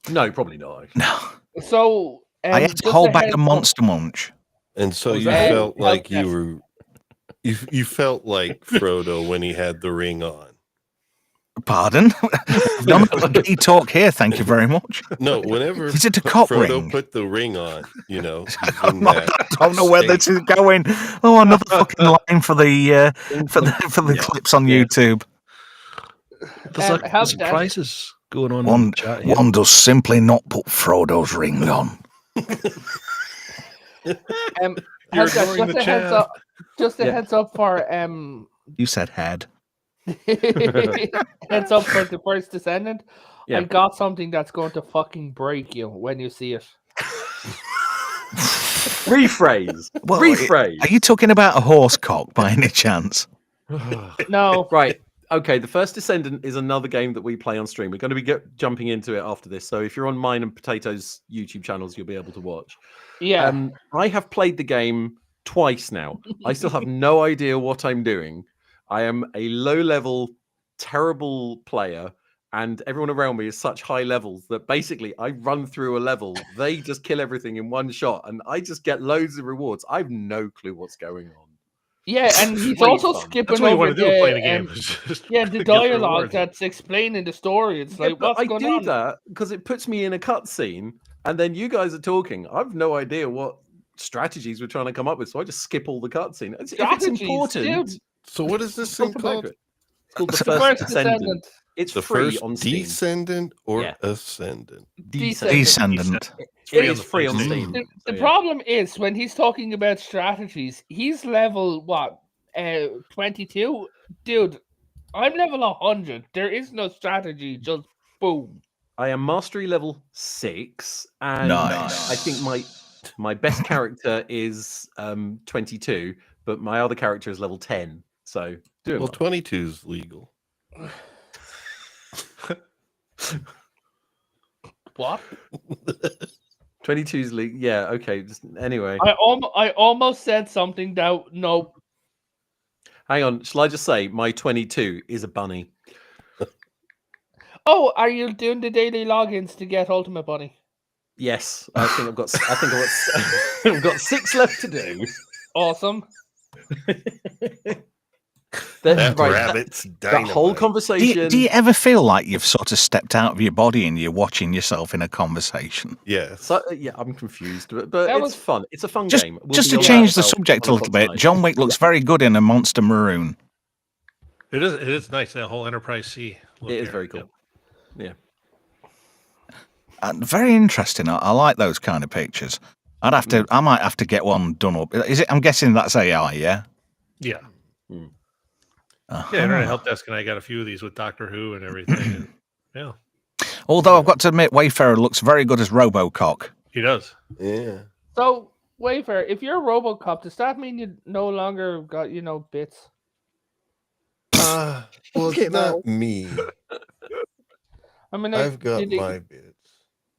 No, probably not. No. So I ate a just whole a bag heads of up- Monster Munch. And so Was you that- felt like you Yes. were, you felt like Frodo when he had the ring on. Pardon? None of the talk here, thank you very much. No, whenever Is it a cock Frodo ring? put the ring on, you know, he's I in that don't know where this state. is going. Oh, another fucking line for the clips on Yeah. YouTube. There's help a desk. crisis going on in One, the chat here. one does simply not put Frodo's ring on. You're help desk, ignoring the chat. Just a Yeah. heads up for You said head. heads up for the first Descendant. Yeah. I got something that's going to fucking break you when you see it. Rephrase. Well, Rephrase. Are you talking about a horse cock by any chance? No, Right. Okay. The First Descendant is another game that we play on stream. We're going to be jumping into it after this. So if you're on Mine and Potatoes YouTube channels, you'll be able to watch. yeah, I have played the game twice now. I still have no idea what I'm doing. I am a low-level, terrible player, and everyone around me is such high levels that basically I run through a level, they just kill everything in one shot, and I just get loads of rewards. I have no clue what's going on. yeah, and he's Great also fun. skipping That's what you over want to do playing a the game. is just yeah, the get dialogue rewards. that's explaining the story. It's Yeah, like, but what's I going do on? that because it puts me in a cutscene, and then you guys are talking. I've no idea what strategies we're trying to come up with, so I just skip all the cutscene. If it's Strategies, important, dude. So what is this I'll thing come back called? to it. It's called the The First first Descendant. Descendant. It's The free first on Steam. descendant or Yeah. ascendant? Descendant. free It on is the free on PlayStation. Steam. The So, yeah. problem is when he's talking about strategies, he's level what? 22? Dude, I'm level 100. There is no strategy, just boom. I am mastery level 6, and Nice. I think my best character is 22, but my other character is level 10. So doing Well, well. 22 is legal. What? 22's league. Yeah, okay. Just, anyway, I almost said something that no. hang on. Shall I just say my 22 is a bunny? Oh, are you doing the daily logins to get Ultimate Bunny? Yes, I think I've got. I've got 6 left to do. Awesome. That right, rabbit's that whole dynamite. conversation. Do you ever feel like you've sort of stepped out of your body and you're watching yourself in a conversation? Yes. So, yeah, I'm confused, but That it's was- fun. It's a fun Just, game. We'll just be to on change that the about subject a 1 little o'clock bit, tonight. John Wick looks very good in a monster maroon. It is nice, that whole Enterprise C. look It is there. very cool. Yeah. Very interesting. I like those kind of pictures. I might have to get one done up. Is it? I'm guessing that's AI, yeah. Yeah. Uh-huh. Yeah, Internet Help Desk and I got a few of these with Doctor Who and everything. and, yeah, Although I've got to admit, Wayfarer looks very good as Robocock. he does. Yeah. So, Wayfair, if you're a RoboCop, does that mean you no longer got, bits? Well, it's not me. I mean, like, I've got did they- my bits.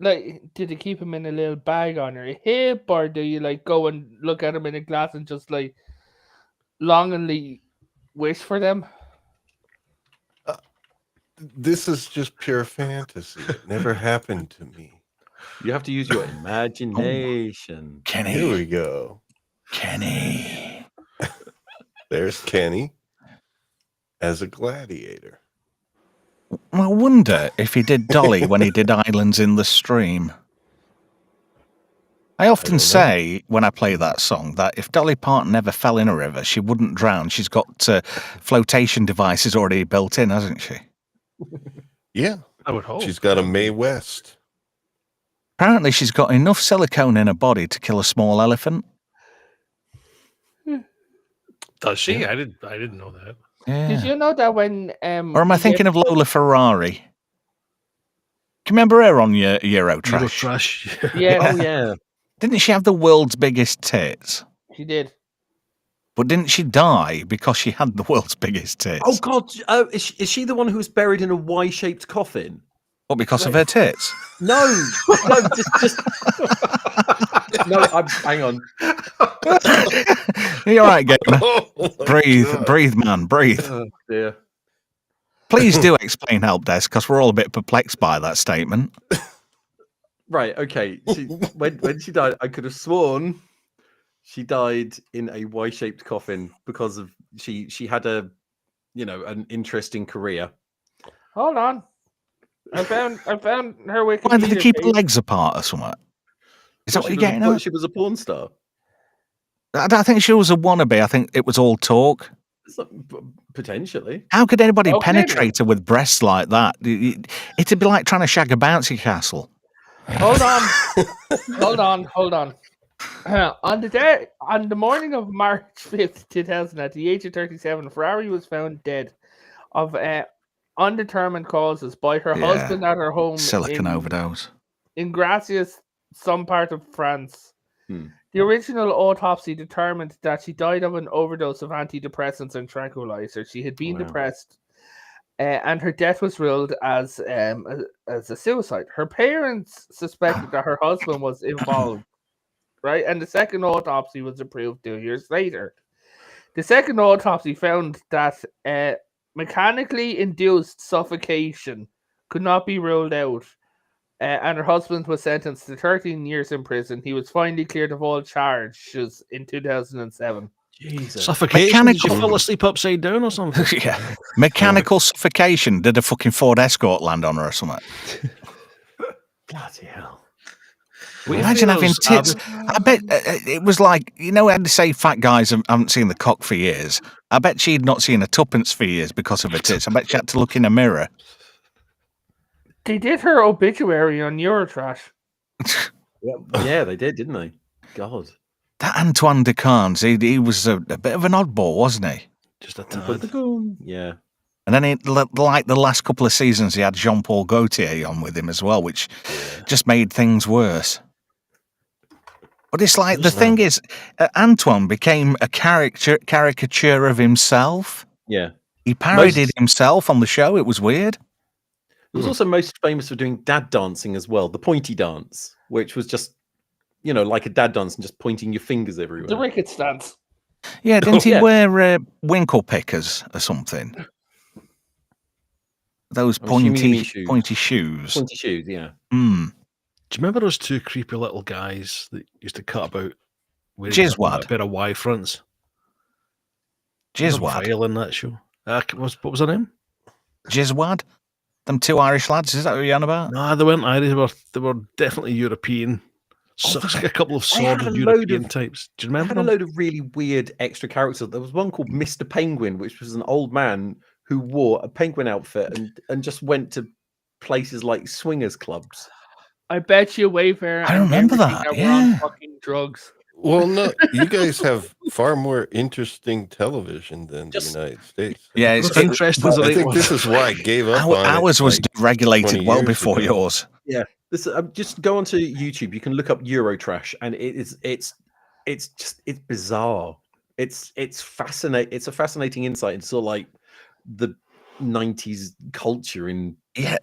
Like, did you keep him in a little bag on your hip, or do you like go and look at him in a glass and just like longingly wish for them? This is just pure fantasy. It never happened to me. You have to use your imagination. Here we go. Kenny. There's Kenny as a gladiator. I wonder if he did Dolly when he did Islands in the Stream. I often say when I play that song that if Dolly Parton never fell in a river, she wouldn't drown. She's got flotation devices already built in, hasn't she? Yeah. I would hope. She's got a Mae West. Apparently, she's got enough silicone in her body to kill a small elephant. Does she? I didn't know that. Yeah. Did you know that when Or am I thinking of Lola Ferrari? Can you remember her on Eurotrash? Eurotrash. Yeah, Oh yeah. Didn't she have the world's biggest tits? she did. But didn't she die because she had the world's biggest tits? Oh God, is she the one who was buried in a Y-shaped coffin? What, because of her tits? No, no, just no. Hang on. You're right, Gamer. Oh, my Breathe, God. breathe, man, breathe. Oh dear. Please do explain, Help Desk, because we're all a bit perplexed by that statement. Right. Okay. When she died, I could have sworn she died in a Y-shaped coffin because of she had an interesting career. Hold on. I found her Wikipedia Why did they keep her page. legs apart or something? Is that what she you're getting at? She was a porn star. I don't think she was a wannabe. I think it was all talk. Potentially. How could anybody Okay, penetrate her with breasts like that? It'd be like trying to shag a bouncy castle. Hold on. Hold on. On the morning of March 5th, 2000, at the age of 37, Ferrari was found dead of undetermined causes by her Yeah. husband at her home Silicon overdose. in Gracias, some part of France. Hmm. The original autopsy determined that she died of an overdose of antidepressants and tranquilizers. She had been depressed, and her death was ruled as a suicide. Her parents suspected that her husband was involved, right? And the second autopsy was approved 2 years later. The second autopsy found that mechanically induced suffocation could not be ruled out. And her husband was sentenced to 13 years in prison. He was finally cleared of all charges in 2007. Jesus. Suffocation? Did you fall asleep upside down or something? Yeah. Mechanical suffocation. Did a fucking Ford Escort land on her or something? Bloody hell. Imagine having tits. I bet it was like, how they say fat guys haven't seen the cock for years. I bet she'd not seen a tuppence for years because of her tits. I bet she had to look in a mirror. They did her obituary on Eurotrash. Yeah, they did, didn't they? God. That Antoine de Carnes, he was a bit of an oddball, wasn't he? Just a tad. Yeah. And then, like the last couple of seasons, he had Jean-Paul Gaultier on with him as well, which just made things worse. But it's like, the thing is, Antoine became a caricature of himself. Yeah. He parodied himself on the show. It was weird. He was also most famous for doing dad dancing as well, the pointy dance, which was just, like a dad dance and just pointing your fingers everywhere. The Ricketts dance. Yeah, didn't he wear winkle pickers or something? Those pointy shoes. Pointy shoes, yeah. Mm. Do you remember those two creepy little guys that used to cut about wearing Jizzwad. a pair of Y fronts? Jizzwad. In that show. What was their name? Jizzwad? Them two Irish lads, is that what you're on about? No, they weren't Irish. They were definitely European. A couple of sordid European types. Do you remember them? Had a load of really weird extra characters. There was one called Mr. Penguin, which was an old man who wore a penguin outfit and just went to places like swingers clubs. I bet you Wayfair. I remember that. Were on fucking drugs. Well, no, you guys have far more interesting television than the United States. Yeah, it's interesting. I think this is why I gave up on ours it. was regulated well before yours. Yeah, this just go onto YouTube. You can look up Eurotrash, and it's bizarre. It's fascinating. It's a fascinating insight into sort of like the 90s culture in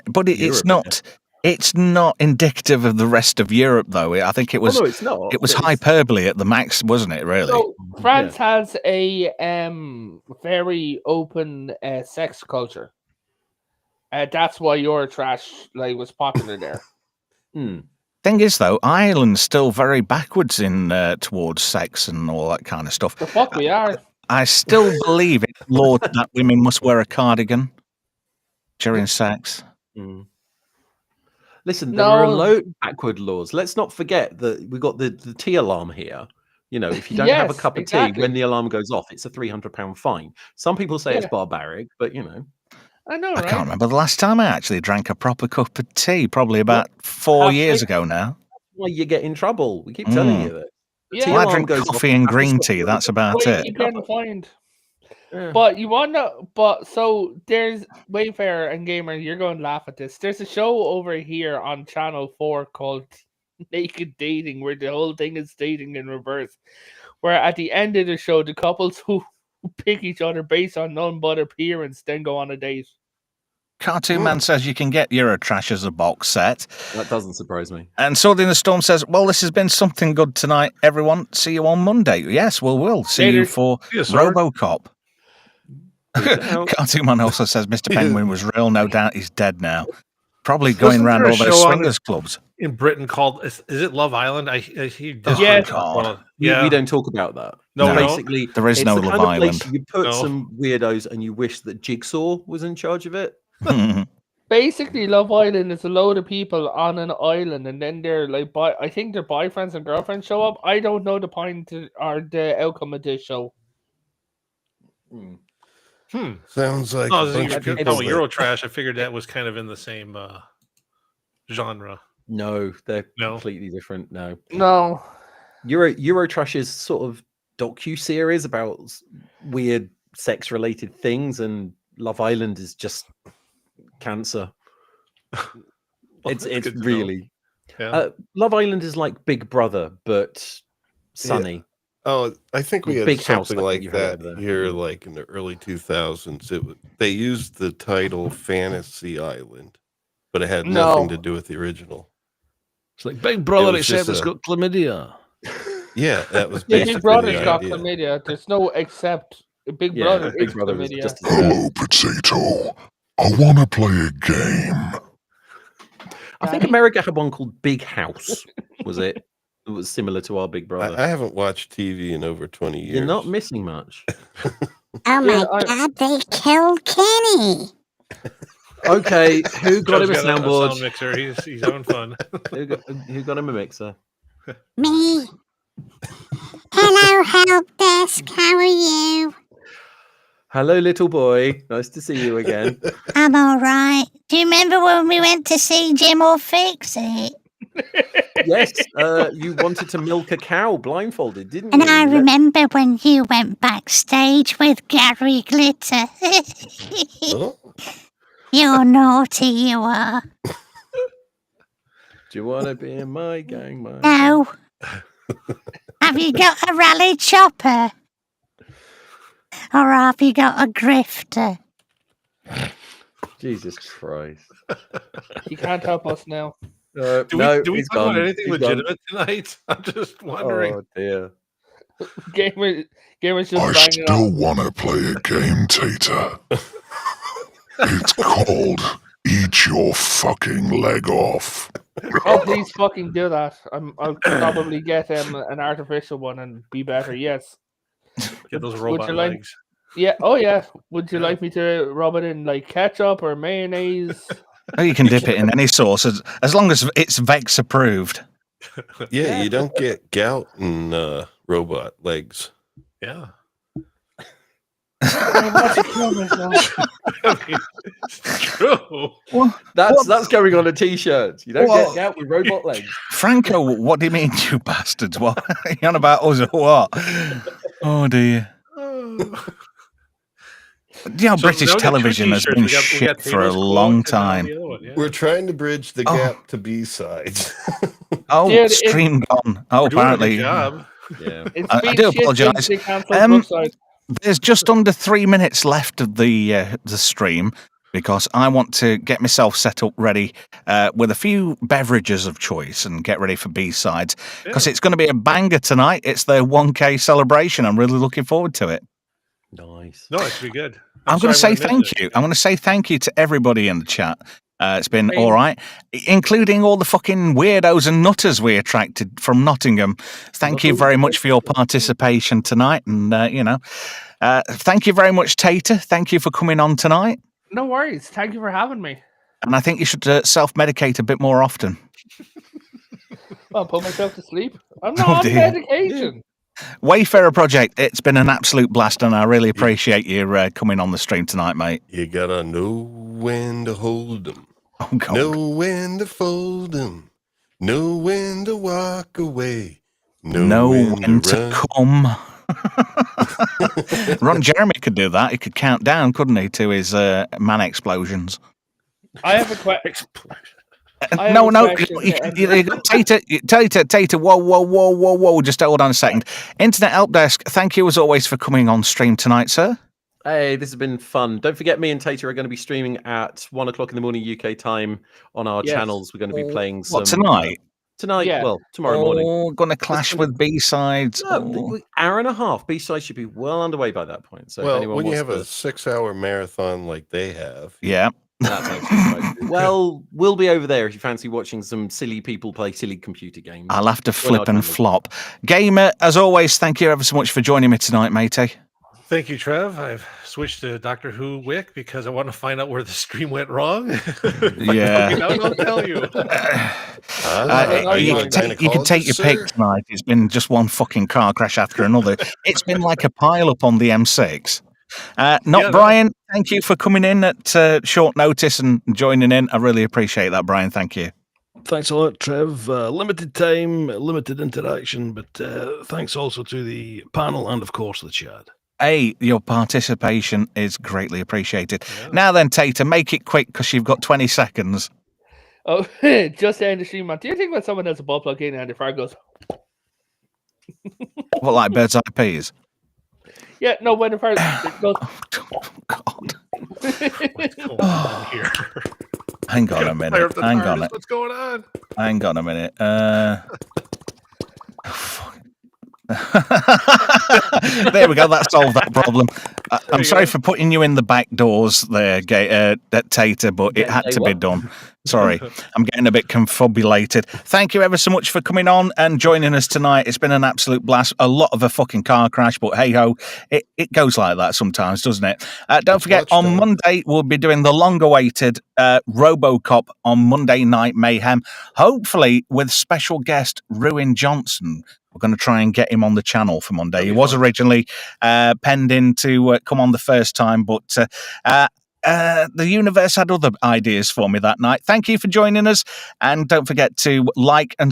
but it's not. It's not indicative of the rest of Europe, though. I think it was. Oh, no, it's not. It was hyperbole at the max, wasn't it? Really. So France has a very open sex culture. That's why Eurotrash was popular there. Thing is, though, Ireland's still very backwards in towards sex and all that kind of stuff. The fuck we are. I still believe it's law that women must wear a cardigan during sex. Listen, there are a load of backward laws. Let's not forget that we've got the tea alarm here. If you don't have a cup of tea when the alarm goes off, it's a £300 fine. Some people say it's barbaric, but I know, I can't remember the last time I actually drank a proper cup of tea. Probably about 4 years ago now. Well, you get in trouble. We keep telling you that. I drink coffee and green tea. That's about it. You can find. But you want to, so there's Wayfair and Gamer, you're going to laugh at this. There's a show over here on Channel 4 called Naked Dating, where the whole thing is dating in reverse. Where at the end of the show, the couples who pick each other based on none but appearance then go on a date. Cartoon Man says you can get Eurotrash as a box set. That doesn't surprise me. And Sword in the Storm says, well, this has been something good tonight, everyone. See you on Monday. Yes, we'll see you for RoboCop. Cartoon Man also says Mr. Penguin was real. No doubt he's dead now. Probably going Wasn't around there a all those show on swingers clubs. in Britain called is it Love Island? I hear this Yes. one called- We yeah. don't talk about that. No, we don't? Basically, There is it's no the Love kind of place Island. you put No. some weirdos and you wish that Jigsaw was in charge of it. Basically, Love Island is a load of people on an island, and then they're like, I think their boyfriends and girlfriends show up. I don't know the point or the outcome of this show. Sounds like Oh, a bunch of people that- Eurotrash. I figured that was kind of in the same genre. No, they're No? completely different. No, No. Eurotrash is sort of docu-series about weird sex-related things, and Love Island is just cancer. It's that's good to know. really Yeah. Love Island is like Big Brother, but sunny. Oh, I think we had Big House, something I like think you had that over there. here, like in the early 2000s. They used the title Fantasy Island, but it had nothing No. to do with the original. It's like Big Brother, was except just it's a- got chlamydia. Yeah, that was Yeah, basically Big Brother's the got idea. chlamydia. There's no except Big Yeah, Brother Big is Brother was chlamydia. just as bad. Hello, Potato. I want to play a game. I think Daddy? America had one called Big House. Was it? It was similar to our Big Brother. I haven't watched TV in over 20 years. You're not missing much. Oh my Yeah, god, they killed Kenny. Okay, who got him a Joe's got soundboard? sound mixer. He's having fun. Who got him a mixer? Me. Hello, help desk. How are you? Hello, little boy. Nice to see you again. I'm all right. Do you remember when we went to see Jim or Fix It? Yes, you wanted to milk a cow blindfolded, didn't And you? I remember when you went backstage with Gary Glitter. Oh, You're naughty, you are. Do you want to be in my gang, man? No. Have you got a rally chopper? Or have you got a grifter? Jesus Christ. You can't help us now. Do we he's talk about gone. anything He's gone. legitimate tonight? I'm just wondering. Oh dear. Gamer's just I banging still on. want to play a game, Tater. It's called Eat Your Fucking Leg Off. Oh, please fucking do that. I'll probably get an artificial one and be better. Yes. Get those Would robot you like- legs. Yeah. Oh, yeah. Would you like me to rub it in like ketchup or mayonnaise? Oh, you can dip it in any sauce as long as it's Vex approved. yeah, you don't get gout and robot legs. Yeah. I'm about to kill myself. I mean, it's true. That's going on a t-shirt. You don't What? get out with robot legs. Franco, what do you mean, you bastards? What are you on about us or what? Oh dear. You know, So British now we got two television has t-shirts. been We got shit for a Taylor's long quote and now time. the other one, yeah. We're trying to bridge the Oh. gap to B-sides. Oh, Dude, stream gone. Oh, We're doing a apparently. good job. Yeah. It's I been do shit since apologise. they cancelled Um, Brookside. There's just under 3 minutes left of the stream because I want to get myself set up ready with a few beverages of choice and get ready for B-sides because it's going to be a banger tonight. It's their 1K celebration. I'm really looking forward to it. Nice. No, it should be good. I'm going to say sorry I thank missed it. you. I'm going to say thank you to everybody in the chat. It's been Thank- all right, including all the fucking weirdos and nutters we attracted from Nottingham. Thank you very much for your participation tonight. And, thank you very much, Tater. Thank you for coming on tonight. No worries. Thank you for having me. And I think you should self-medicate a bit more often. I'll put myself to sleep. I'm not Oh, on dear. medication. Wayfarer Project, it's been an absolute blast, and I really appreciate you coming on the stream tonight, mate. You gotta know when to hold them, Oh, God. know when to fold them, know when to walk away, Know when to run. come. Ron Jeremy could do that. He could count down, couldn't he, to his man explosions. I have a question. I No, have a no, question, Tater, whoa, just hold on a second. Internet Help Desk, thank you as always for coming on stream tonight, sir. Hey, this has been fun. Don't forget, me and Tater are going to be streaming at 1 o'clock in the morning UK time on our Yes. channels. We're going to be playing some What, tonight? tonight. Yeah. Well, tomorrow morning. Oh, going to clash gonna- with B-sides. Oh. Hour and a half. B-side should be well underway by that point. So if Well, anyone when you wants have to... a 6-hour marathon like they have, Yeah. That's actually quite good. Well, we'll be over there if you fancy watching some silly people play silly computer games. I'll have to Join our flip and channel. flop. Gamer, as always, thank you ever so much for joining me tonight, matey. Thank you, Trev. I've switched to Doctor Who Wick because I want to find out where the stream went wrong. Yeah. I'll tell you. You can take your pick tonight. It's been just one fucking car crash after another. It's been like a pile up on the M6. Brian, thank you for coming in at short notice and joining in. I really appreciate that, Brian. Thank you. Thanks a lot, Trev. Limited time, limited interaction, but thanks also to the panel and, of course, the chat. Hey, your participation is greatly appreciated. Yeah. Now then, Tater, make it quick because you've got 20 seconds. Oh, just saying the stream, man. Do you think when someone has a ball plug in and the fire goes... What, like bird's eye peas? Yeah, no, when the fire goes... Oh, God. What's going on here? Hang on a minute. Hang on. What's going on? Hang on a minute. There we go. That solved that problem. I'm sorry for putting you in the back doors there, Tater, but it had to be done. Sorry, I'm getting a bit confabulated. Thank you ever so much for coming on and joining us tonight. It's been an absolute blast. A lot of a fucking car crash, but hey ho, it goes like that sometimes, doesn't it? Don't forget, on Monday we'll be doing the long-awaited RoboCop on Monday Night Mayhem, hopefully with special guest Ruin Johnson. We're going to try and get him on the channel for Monday. He was originally penned in to come on the first time, but the universe had other ideas for me that night. Thank you for joining us, and don't forget to like and